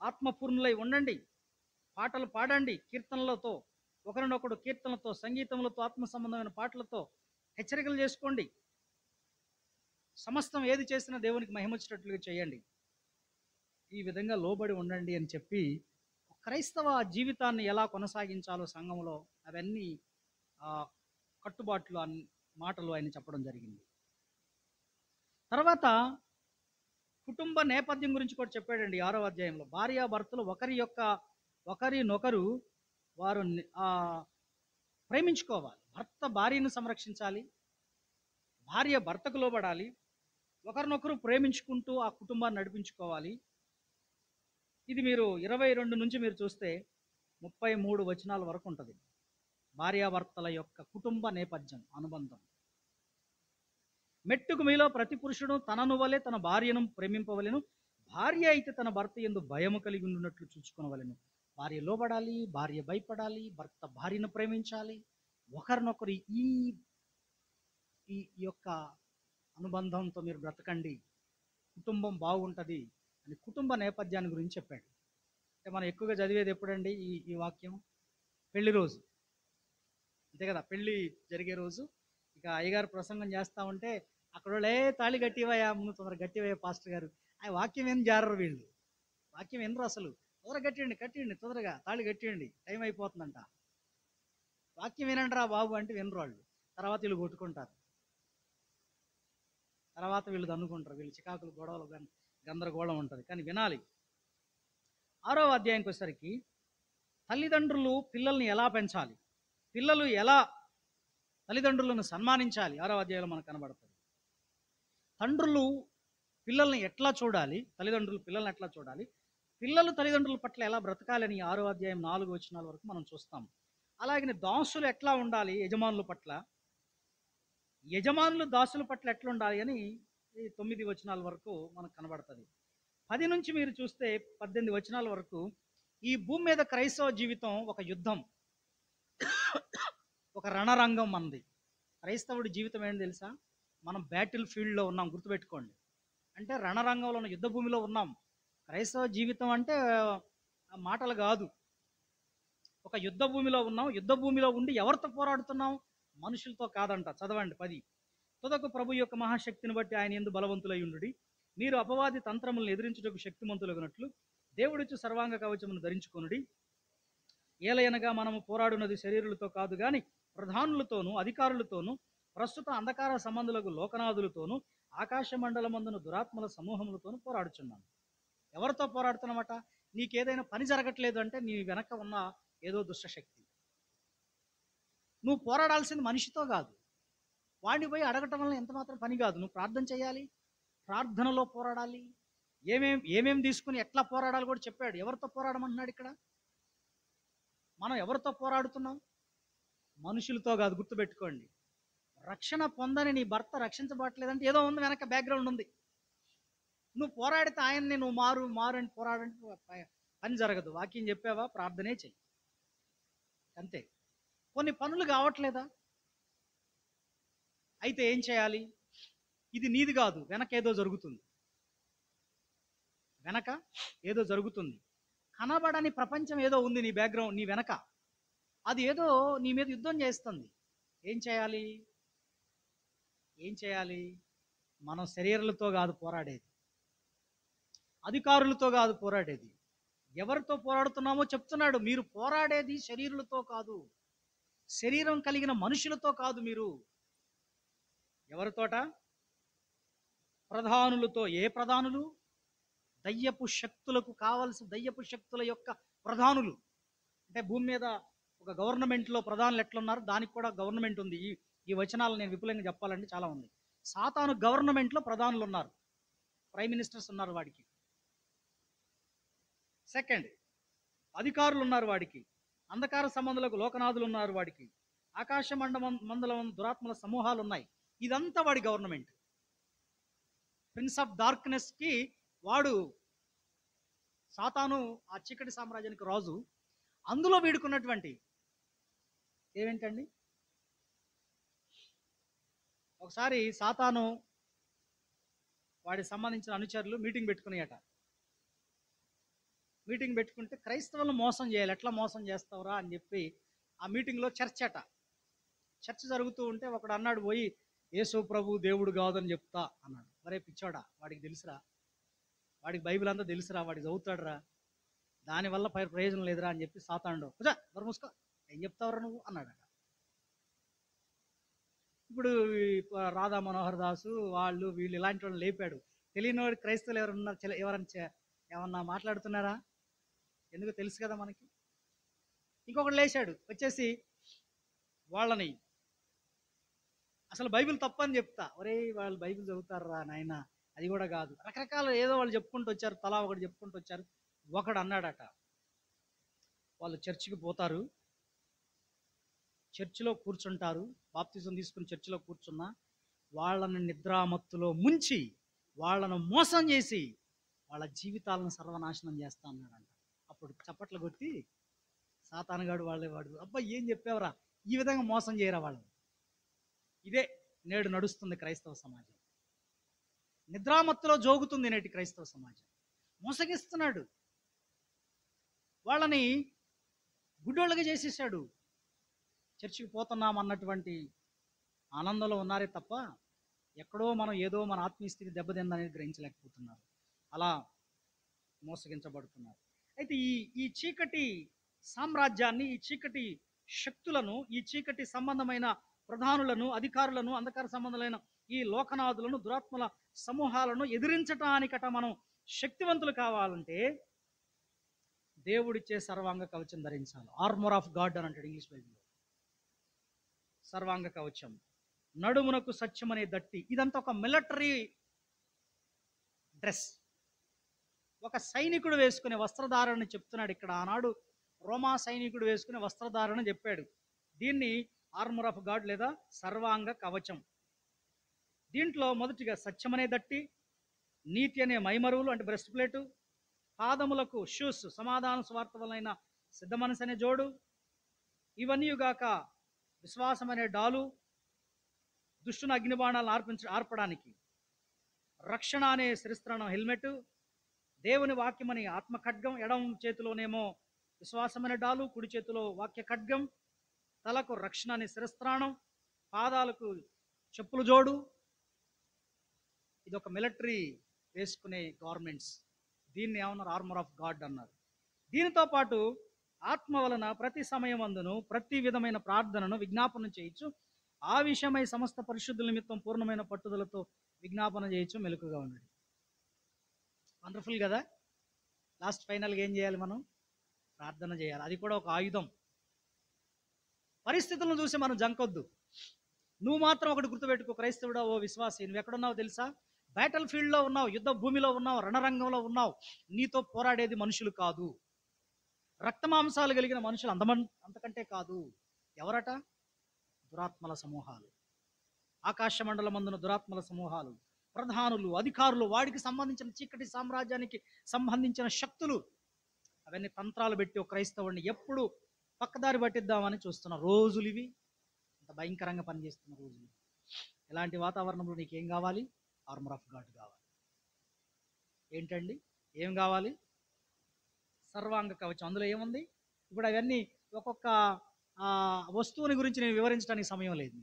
ఆత్మపూర్ణులై ఉండండి. పాటలు పాడండి కీర్తనలతో, ఒకరినొకడు కీర్తనలతో, సంగీతములతో, ఆత్మ సంబంధమైన పాటలతో హెచ్చరికలు చేసుకోండి. సమస్తం ఏది చేసినా దేవునికి మహిమొచ్చేటట్లుగా చేయండి. ఈ విధంగా లోబడి ఉండండి అని చెప్పి క్రైస్తవ జీవితాన్ని ఎలా కొనసాగించాలో సంఘంలో అవన్నీ కట్టుబాట్లు మాటలు ఆయన చెప్పడం జరిగింది. తర్వాత కుటుంబ నేపథ్యం గురించి కూడా చెప్పాడండి 6వ అధ్యాయంలో. భార్యాభర్తలు ఒకరినొకరు వారు ప్రేమించుకోవాలి. భర్త భార్యను సంరక్షించాలి, భార్య భర్తకు లోబడాలి, ఒకరినొకరు ప్రేమించుకుంటూ ఆ కుటుంబాన్ని నడిపించుకోవాలి. ఇది మీరు 22 నుంచి మీరు చూస్తే 33 వచనాల వరకు ఉంటుంది. భార్యాభర్తల యొక్క కుటుంబ నేపథ్యం, అనుబంధం. మెట్టుకు మీలో ప్రతి పురుషుడు తనను వలె తన భార్యను ప్రేమింపవలెను, భార్య అయితే తన భర్త యందు భయము కలిగి ఉన్నట్లు చూసుకొనవలెను. భార్య లోబడాలి, భార్య భయపడాలి, భర్త భార్యను ప్రేమించాలి. ఒకరినొకరు ఈ యొక్క అనుబంధంతో మీరు బ్రతకండి, కుటుంబం బాగుంటుంది అని కుటుంబ నేపథ్యాన్ని గురించి చెప్పాడు. అంటే మనం ఎక్కువగా చదివేది ఎప్పుడండి ఈ వాక్యం? పెళ్లి రోజు, అంతే కదా. పెళ్లి జరిగే రోజు ఇక అయ్యగారు ప్రసంగం చేస్తా ఉంటే అక్కడ వాళ్ళే తాళి గట్టివయ్యా, ముందు తొందరగా గట్టివయ్యా పాస్టర్ గారు. ఆ వాక్యం ఏం జారరు వీళ్ళు, వాక్యం ఎనరు అసలు. తొందరగా కట్టిండి తొందరగా తాళి కట్టిండి, టైం అయిపోతుందంట. వాక్యం వినండి రా బాబు అంటే వినరు వాళ్ళు. తర్వాత వీళ్ళు కొట్టుకుంటారు, తర్వాత వీళ్ళు దన్నుకుంటారు, వీళ్ళు చికాకులు, గొడవలు, గందరగోళం ఉంటుంది. కానీ వినాలి. 6వ అధ్యాయంకి వచ్చేసరికి తల్లిదండ్రులు పిల్లల్ని ఎలా పెంచాలి, పిల్లలు ఎలా తల్లిదండ్రులను సన్మానించాలి 6వ అధ్యాయంలో మనకు కనబడుతుంది. తండ్రులు పిల్లల్ని ఎట్లా చూడాలి, తల్లిదండ్రులు పిల్లల్ని ఎట్లా చూడాలి, పిల్లలు తల్లిదండ్రుల పట్ల ఎలా బ్రతకాలని 6వ అధ్యాయం 4 వచనాల వరకు మనం చూస్తాం. అలాగే దాసులు ఎట్లా ఉండాలి యజమానుల పట్ల, యజమానులు దాసుల పట్ల ఎట్లా ఉండాలి అని 9 వచనాల వరకు మనకు కనబడుతుంది. 10 నుంచి మీరు చూస్తే 18 వచనాల వరకు ఈ భూమి మీద క్రైస్తవ జీవితం ఒక యుద్ధం, ఒక రణరంగం మనది. క్రైస్తవుడి జీవితం ఏంటి తెలుసా? మనం బ్యాటిల్ ఫీల్డ్లో ఉన్నాం, గుర్తుపెట్టుకోండి. అంటే రణరంగంలో ఉన్న యుద్ధ భూమిలో ఉన్నాం. క్రైస్తవ జీవితం అంటే మాటలు కాదు, ఒక యుద్ధ భూమిలో ఉన్నాం. యుద్ధ భూమిలో ఉండి ఎవరితో పోరాడుతున్నాం? మనుషులతో కాదంట. చదవండి 10. తుదకు ప్రభు యొక్క మహాశక్తిని బట్టి ఆయన యందు బలవంతులై ఉండుడి. మీరు అపవాది తంత్రములను ఎదిరించుటకు శక్తిమంతులగునట్లు దేవుడిచ్చు సర్వాంగ కవచమును ధరించుకొనుడి. ఏలయనగా మనము పోరాడున్నది శరీరులతో కాదు గాని ప్రధానులతోనూ అధికారులతోనూ ప్రస్తుత అంధకార సంబంధులకు లోకనాథులతోనూ ఆకాశ మండలమందున దురాత్మల సమూహములతోనూ పోరాడుచున్నాను. ఎవరితో పోరాడుతున్నమాట? నీకేదైనా పని జరగట్లేదు అంటే నీ వెనక ఉన్న ఏదో దుష్టశక్తి. నువ్వు పోరాడాల్సింది మనిషితో కాదు, వాడిని పోయి అడగటం వల్ల ఎంత మాత్రం పని కాదు. నువ్వు ప్రార్థన చేయాలి, ప్రార్థనలో పోరాడాలి. ఏమేం తీసుకుని ఎట్లా పోరాడాలి కూడా చెప్పాడు. ఎవరితో పోరాడమంటున్నాడు ఇక్కడ? మనం ఎవరితో పోరాడుతున్నాం? మనుషులతో కాదు, గుర్తుపెట్టుకోండి. రక్షణ పొందని నీ భర్త రక్షించబడలేదంటే ఏదో ఉంది, వెనక బ్యాక్గ్రౌండ్ ఉంది. నువ్వు పోరాడితే ఆయన్ని నువ్వు మారు అని పోరాడంటే పని జరగదు. వాక్యం చెప్పావా, ప్రార్థనే చెయ్యి, అంతే. కొన్ని పనులు కావట్లేదా? అయితే ఏం చేయాలి? ఇది నీది కాదు, వెనక ఏదో జరుగుతుంది, వెనక ఏదో జరుగుతుంది. కనబడని ప్రపంచం ఏదో ఉంది నీ బ్యాక్గ్రౌండ్, నీ వెనక. అది ఏదో నీ మీద యుద్ధం చేస్తుంది. ఏం చేయాలి? మనం శరీరాలతో కాదు పోరాడేది, అధికారులతో కాదు పోరాడేది. ఎవరితో పోరాడుతున్నామో చెప్తున్నాడు. మీరు పోరాడేది శరీరులతో కాదు, శరీరం కలిగిన మనుషులతో కాదు. మీరు ఎవరితోట? ప్రధానులతో. ఏ ప్రధానులు? దయ్యపు శక్తులకు కావలసిన దయ్యపు శక్తుల యొక్క ప్రధానులు. అంటే భూమి మీద ఒక గవర్నమెంట్లో ప్రధానులు ఎట్లున్నారు, దానికి కూడా గవర్నమెంట్ ఉంది. ఈ వచనాలు నేను విపులంగా చెప్పాలంటే చాలా ఉంది. సాతాను గవర్నమెంట్లో ప్రధానులు ఉన్నారు, ప్రైమ్ మినిస్టర్స్ ఉన్నారు వాడికి. సెకండ్, అధికారులు ఉన్నారు వాడికి. అంధకార సంబంధులకు లోకనాథులు ఉన్నారు వాడికి. ఆకాశ మండలం దురాత్మల సమూహాలు ఉన్నాయి. ఇదంతా వాడి గవర్నమెంట్. ప్రిన్స్ ఆఫ్ డార్క్నెస్ కి వాడు సాతాను, ఆ చీకటి సామ్రాజ్యానికి రాజు. అందులో వీడుకున్నటువంటి ఏమేంటండి, ఒకసారి సాతాను వాడికి సంబంధించిన అనుచరులు మీటింగ్ పెట్టుకునేయట. మీటింగ్ పెట్టుకుంటే క్రైస్తవులను మోసం చేయాలి, ఎట్లా మోసం చేస్తావురా అని చెప్పి ఆ మీటింగ్లో చర్చ జరుగుతూ ఉంటే ఒకడు అన్నాడు, పోయి యేసు ప్రభు దేవుడు కాదని చెప్తా అన్నాడు. మరే పిచ్చోడా, వాడికి తెలుసురా, వాడికి బైబిల్ అంతా తెలుసురా, వాడికి చదువుతాడురా, దానివల్ల ప్రయోజనం లేదురా అని చెప్పి సాతానుడు మరి మూసుకో, ఏం చెప్తావురా నువ్వు అన్నాడట. ఇప్పుడు రాధా మనోహర్ దాసు వాళ్ళు వీళ్ళు ఇలాంటి వాళ్ళు లేపాడు. తెలియని వాడు క్రైస్తవులు ఎవరన్నా ఏమన్నా మాట్లాడుతున్నారా? ఎందుకు తెలుసు కదా మనకి. ఇంకొకటి లేచాడు వచ్చేసి వాళ్ళని అసలు బైబిల్ తప్పని చెప్తా, ఒరే వాళ్ళు బైబిల్ చదువుతారా నాయన, అది కూడా కాదు, రకరకాల ఏదో వాళ్ళు చెప్పుకుంటూ వచ్చారు, తలా ఒకటి చెప్పుకుంటూ వచ్చారు. ఒకడు అన్నాడట, వాళ్ళు చర్చికి పోతారు, చర్చిలో కూర్చుంటారు, బాప్తిజం తీసుకుని చర్చిలో కూర్చున్నా వాళ్ళని నిద్రామత్తులో ముంచి వాళ్ళను మోసం చేసి వాళ్ళ జీవితాలను సర్వనాశనం చేస్తా అన్నాడంట. అప్పుడు చప్పట్లు కొట్టి సాతానుగాడు వాడు అబ్బా ఏం చెప్పావురా, ఈ విధంగా మోసం చేయరా వాళ్ళు. ఇదే నేడు నడుస్తుంది క్రైస్తవ సమాజం. నిద్రామత్తులో జోగుతుంది నేటి క్రైస్తవ సమాజం. మోసగిస్తున్నాడు, వాళ్ళని గుడ్డోళ్ళగా చేసేసాడు. చర్చికి పోతున్నాం అన్నటువంటి ఆనందంలో ఉన్నారే తప్ప ఎక్కడో మనం ఏదో మన ఆత్మీయ స్థితి దెబ్బతిందనేది గ్రహించలేకపోతున్నారు. అలా మోసగించబడుతున్నారు. అయితే ఈ చీకటి సామ్రాజ్యాన్ని, ఈ చీకటి శక్తులను, ఈ చీకటి సంబంధమైన ప్రధానులను, అధికారులను, అంధకార సంబంధమైన ఈ లోకనాథులను, దురాత్మల సమూహాలను ఎదిరించటానికట మనం శక్తివంతులు కావాలంటే దేవుడిచ్చే సర్వాంగ కవచం ధరించాలి. ఆర్మర్ ఆఫ్ గాడ్ అని అంటాడు ఇంగ్లీష్ బైబిల్లో. సర్వాంగ కవచం, నడుమునకు సత్యం అనే దట్టి, ఇదంతా ఒక మిలిటరీ డ్రెస్. ఒక సైనికుడు వేసుకునే వస్త్రధారణ చెప్తున్నాడు ఇక్కడ. ఆనాడు రోమా సైనికుడు వేసుకునే వస్త్రధారణ చెప్పాడు. దీన్ని ఆర్మర్ ఆఫ్ గాడ్ లేదా సర్వాంగ కవచం. దీంట్లో మొదటిగా సత్యం అనే దట్టి, నీతి అనే మైమరువులు అంటే బ్రెస్ట్ ప్లేటు, పాదములకు షూస్ సమాధాన స్వార్థ వలన సిద్ధ మనసు అనే జోడు, ఇవన్నీ గాక విశ్వాసం అనే డాలు, దుష్టుని అగ్నిబాణాలను ఆర్పడానికి రక్షణ అనే శిరస్త్రాణం హెల్మెట్, దేవుని వాక్యమని ఆత్మ ఖడ్గం, ఎడమ చేతిలోనేమో విశ్వాసం అనే డాలు, కుడి చేతిలో వాక్య ఖడ్గం, తలకు రక్షణ అనే శిరస్త్రాణం, పాదాలకు చెప్పులు జోడు. ఇది ఒక మిలిటరీ వేసుకునే గవర్నమెంట్స్. దీన్ని ఏమన్నారు? ఆర్మర్ ఆఫ్ గాడ్ అన్నారు. దీనితో పాటు ఆత్మ వలన ప్రతి సమయమందును ప్రతి విధమైన ప్రార్థనను విజ్ఞాపన చేయొచ్చు, ఆ విషయమై సమస్త పరిశుద్ధుల నిమిత్తం పూర్ణమైన పట్టుదలతో విజ్ఞాపన చేయొచ్చు, మెలకుగా ఉండండి. వండర్ఫుల్ కదా. లాస్ట్ ఫైనల్గా ఏం చేయాలి? మనం ప్రార్థన చేయాలి. అది కూడా ఒక ఆయుధం. పరిస్థితులను చూసి మనం జంకొద్దు. నువ్వు మాత్రం ఒకటి గుర్తుపెట్టుకో, క్రైస్తవుడా, ఓ విశ్వాసి, నువ్వు ఎక్కడున్నావు తెలుసా? బ్యాటిల్ ఫీల్డ్లో ఉన్నావు, యుద్ధ భూమిలో ఉన్నావు, రణరంగంలో ఉన్నావు. నీతో పోరాడేది మనుషులు కాదు, రక్తమాంసాలు కలిగిన మనుషులు అంతకంటే కాదు. ఎవరట? దురాత్మల సమూహాలు. ఆకాశ మండలమందున దురాత్మల సమూహాలు, ప్రధానులు, అధికారులు, వాడికి సంబంధించిన చీకటి సామ్రాజ్యానికి సంబంధించిన శక్తులు. అవన్నీ తంత్రాలు పెట్టి ఒక క్రైస్తవుడిని ఎప్పుడు పక్కదారి పట్టిద్దామని చూస్తున్న రోజులు ఇవి. అంత భయంకరంగా పనిచేస్తున్న రోజులు. ఇలాంటి వాతావరణంలో నీకేం కావాలి? ఆర్మర్ ఆఫ్ గాడ్ కావాలి. ఏంటండి ఏం కావాలి? సర్వాంగ కవచం. అందులో ఏముంది? ఇప్పుడు అవన్నీ ఒక్కొక్క వస్తువుని గురించి నేను వివరించడానికి సమయం లేదు.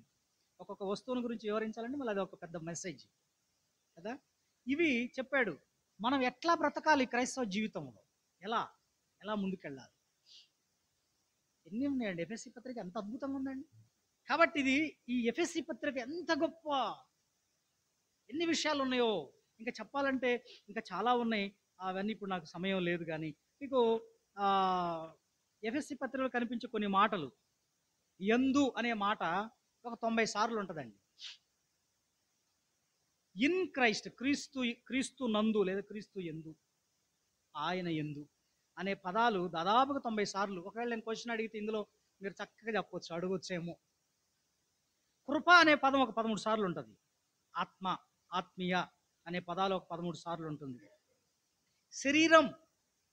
ఒక్కొక్క వస్తువుని గురించి వివరించాలంటే మళ్ళీ అది ఒక పెద్ద మెసేజ్. కదా. ఇవి చెప్పాడు. మనం ఎట్లా బ్రతకాలి క్రైస్తవ జీవితంలో, ఎలా ఎలా ముందుకెళ్ళాలి. ఎన్ని ఉన్నాయండి, ఎఫ్ఎస్సి పత్రిక ఎంత అద్భుతంగా ఉందండి. కాబట్టి ఇది, ఈ ఎఫ్ఎస్సి పత్రిక ఎంత గొప్ప, ఎన్ని విషయాలు ఉన్నాయో ఇంకా చెప్పాలంటే ఇంకా చాలా ఉన్నాయి. అవన్నీ ఇప్పుడు నాకు సమయం లేదు. కానీ మీకు ఎఫ్ఎస్సి పత్రికలో కనిపించే కొన్ని మాటలు, యందు అనే మాట ఒక 90 సార్లు ఉంటుందండి. ఇన్ క్రైస్ట్, క్రీస్తు, క్రీస్తు నందు లేదా క్రీస్తు యందు, ఆయన యందు అనే పదాలు దాదాపుగా 90 సార్లు. ఒకవేళ నేను క్వశ్చన్ అడిగితే ఇందులో మీరు చక్కగా చెప్పొచ్చు, అడగొచ్చేమో. కృప అనే పదం ఒక 13 సార్లు ఉంటుంది. ఆత్మ, ఆత్మీయ అనే పదాలు ఒక 13 సార్లు ఉంటుంది. శరీరం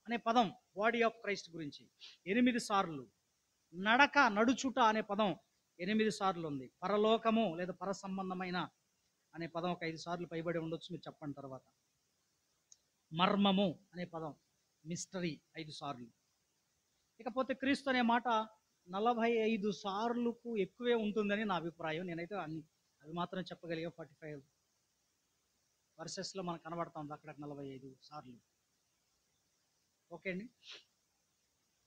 అనే పదం బాడీ ఆఫ్ క్రైస్ట్ గురించి 8 సార్లు. నడక, నడుచుట అనే పదం 8 సార్లు ఉంది. పరలోకము లేదా పర సంబంధమైన అనే పదం ఒక 5 సార్లు పైబడి ఉండొచ్చు, మీరు చెప్పండి తర్వాత. మర్మము అనే పదం, మిస్టరీ, 5 సార్లు. ఇకపోతే క్రీస్తు అనే మాట 45 సార్లకు ఎక్కువే ఉంటుందని నా అభిప్రాయం. నేనైతే అవి మాత్రం చెప్పగలిగా. 45 వర్సెస్లో మనకు కనబడుతుంది అక్కడ 45 సార్లు. ఓకే అండి.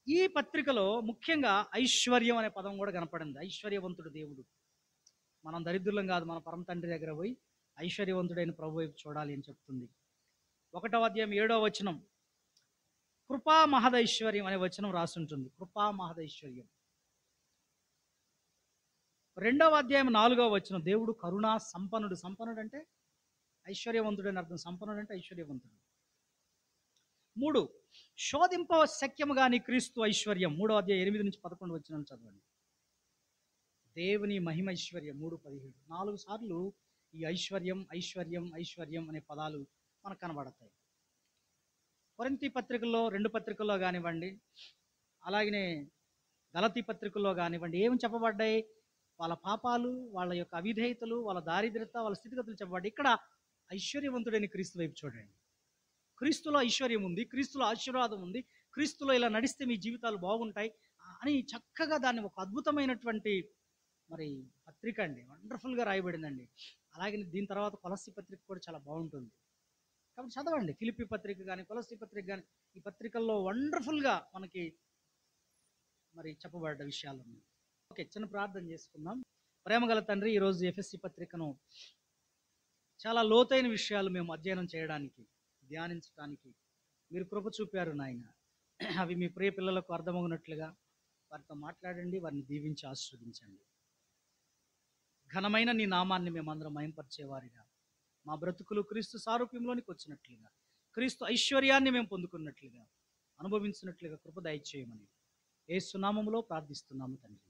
ఈ పత్రికలో ముఖ్యంగా ఐశ్వర్యం అనే పదం కూడా కనపడింది. ఐశ్వర్యవంతుడు దేవుడు. మనం దరిద్రులం కాదు, మన పరమ తండ్రి దగ్గర పోయి ఐశ్వర్యవంతుడైన ప్రభు వైపు చూడాలి అని చెప్తుంది. 1వ అధ్యాయం 7వ వచనం, కృపా మహదైశ్వర్యం అనే వచనం రాసుంటుంది. కృపా మహదైశ్వర్యం. 2వ అధ్యాయం 4వ వచనం, దేవుడు కరుణా సంపన్నుడు. సంపన్నుడు అంటే ఐశ్వర్యవంతుడు అని అర్థం. సంపన్నుడు అంటే ఐశ్వర్యవంతుడు. 3, శోధింప శక్యముగా నీ క్రీస్తు ఐశ్వర్యం. 3వ అధ్యాయం 8 నుంచి 11 వచనం చదవండి. దేవుని మహిమైశ్వర్యం 3:17. 4 సార్లు ఈ ఐశ్వర్యం, ఐశ్వర్యం, ఐశ్వర్యం అనే పదాలు మనకు కనబడతాయి. కొరింథీ పత్రికల్లో, 2 పత్రికల్లో కానివ్వండి, అలాగనే గలతీ పత్రికల్లో కానివ్వండి, ఏమి చెప్పబడ్డాయి? వాళ్ళ పాపాలు, వాళ్ళ యొక్క అవిధేయతలు, వాళ్ళ దారిద్రత, వాళ్ళ స్థితిగతులు చెప్పబడ్డాయి. ఇక్కడ ఐశ్వర్యవంతుడైన క్రీస్తు వైపు చూడండి. క్రీస్తులో ఐశ్వర్యం ఉంది, క్రీస్తులో ఆశీర్వాదం ఉంది, క్రీస్తులో ఇలా నడిస్తే మీ జీవితాలు బాగుంటాయి అని చక్కగా దాన్ని ఒక అద్భుతమైనటువంటి మరి పత్రిక అండి, వండర్ఫుల్గా రాయబడిందండి. అలాగే దీని తర్వాత కొలస్సీ పత్రిక కూడా చాలా బాగుంటుంది. కాబట్టి చదవండి. ఫిలిప్పీ పత్రిక కానీ, కొలస్సీ పత్రిక కానీ, ఈ పత్రికల్లో వండర్ఫుల్గా మనకి మరి చెప్పబడ్డ విషయాలు ఉన్నాయి. ఓకే, చిన్న ప్రార్థన చేసుకుందాం. ప్రేమగల తండ్రి, ఈరోజు ఎఫ్ఎస్సి పత్రికను చాలా లోతైన విషయాలు మేము అధ్యయనం చేయడానికి, ధ్యానించడానికి మీరు కృప చూపారు నాయన. అవి మీ ప్రియ పిల్లలకు అర్థమవునట్లుగా వారితో మాట్లాడండి, వారిని దీవించి ఆశీర్వదించండి. ఘనమైన నీ నామాన్ని మేమందరం మహింపరిచేవారిగా, మా బ్రతుకులు క్రీస్తు సారూప్యంలోనికి వచ్చినట్లుగా, క్రీస్తు ఐశ్వర్యాన్ని మేము పొందుకున్నట్లుగా, అనుభవించినట్లుగా కృప దయచేయమని యేసు నామములో ప్రార్థిస్తున్నాము తండ్రి.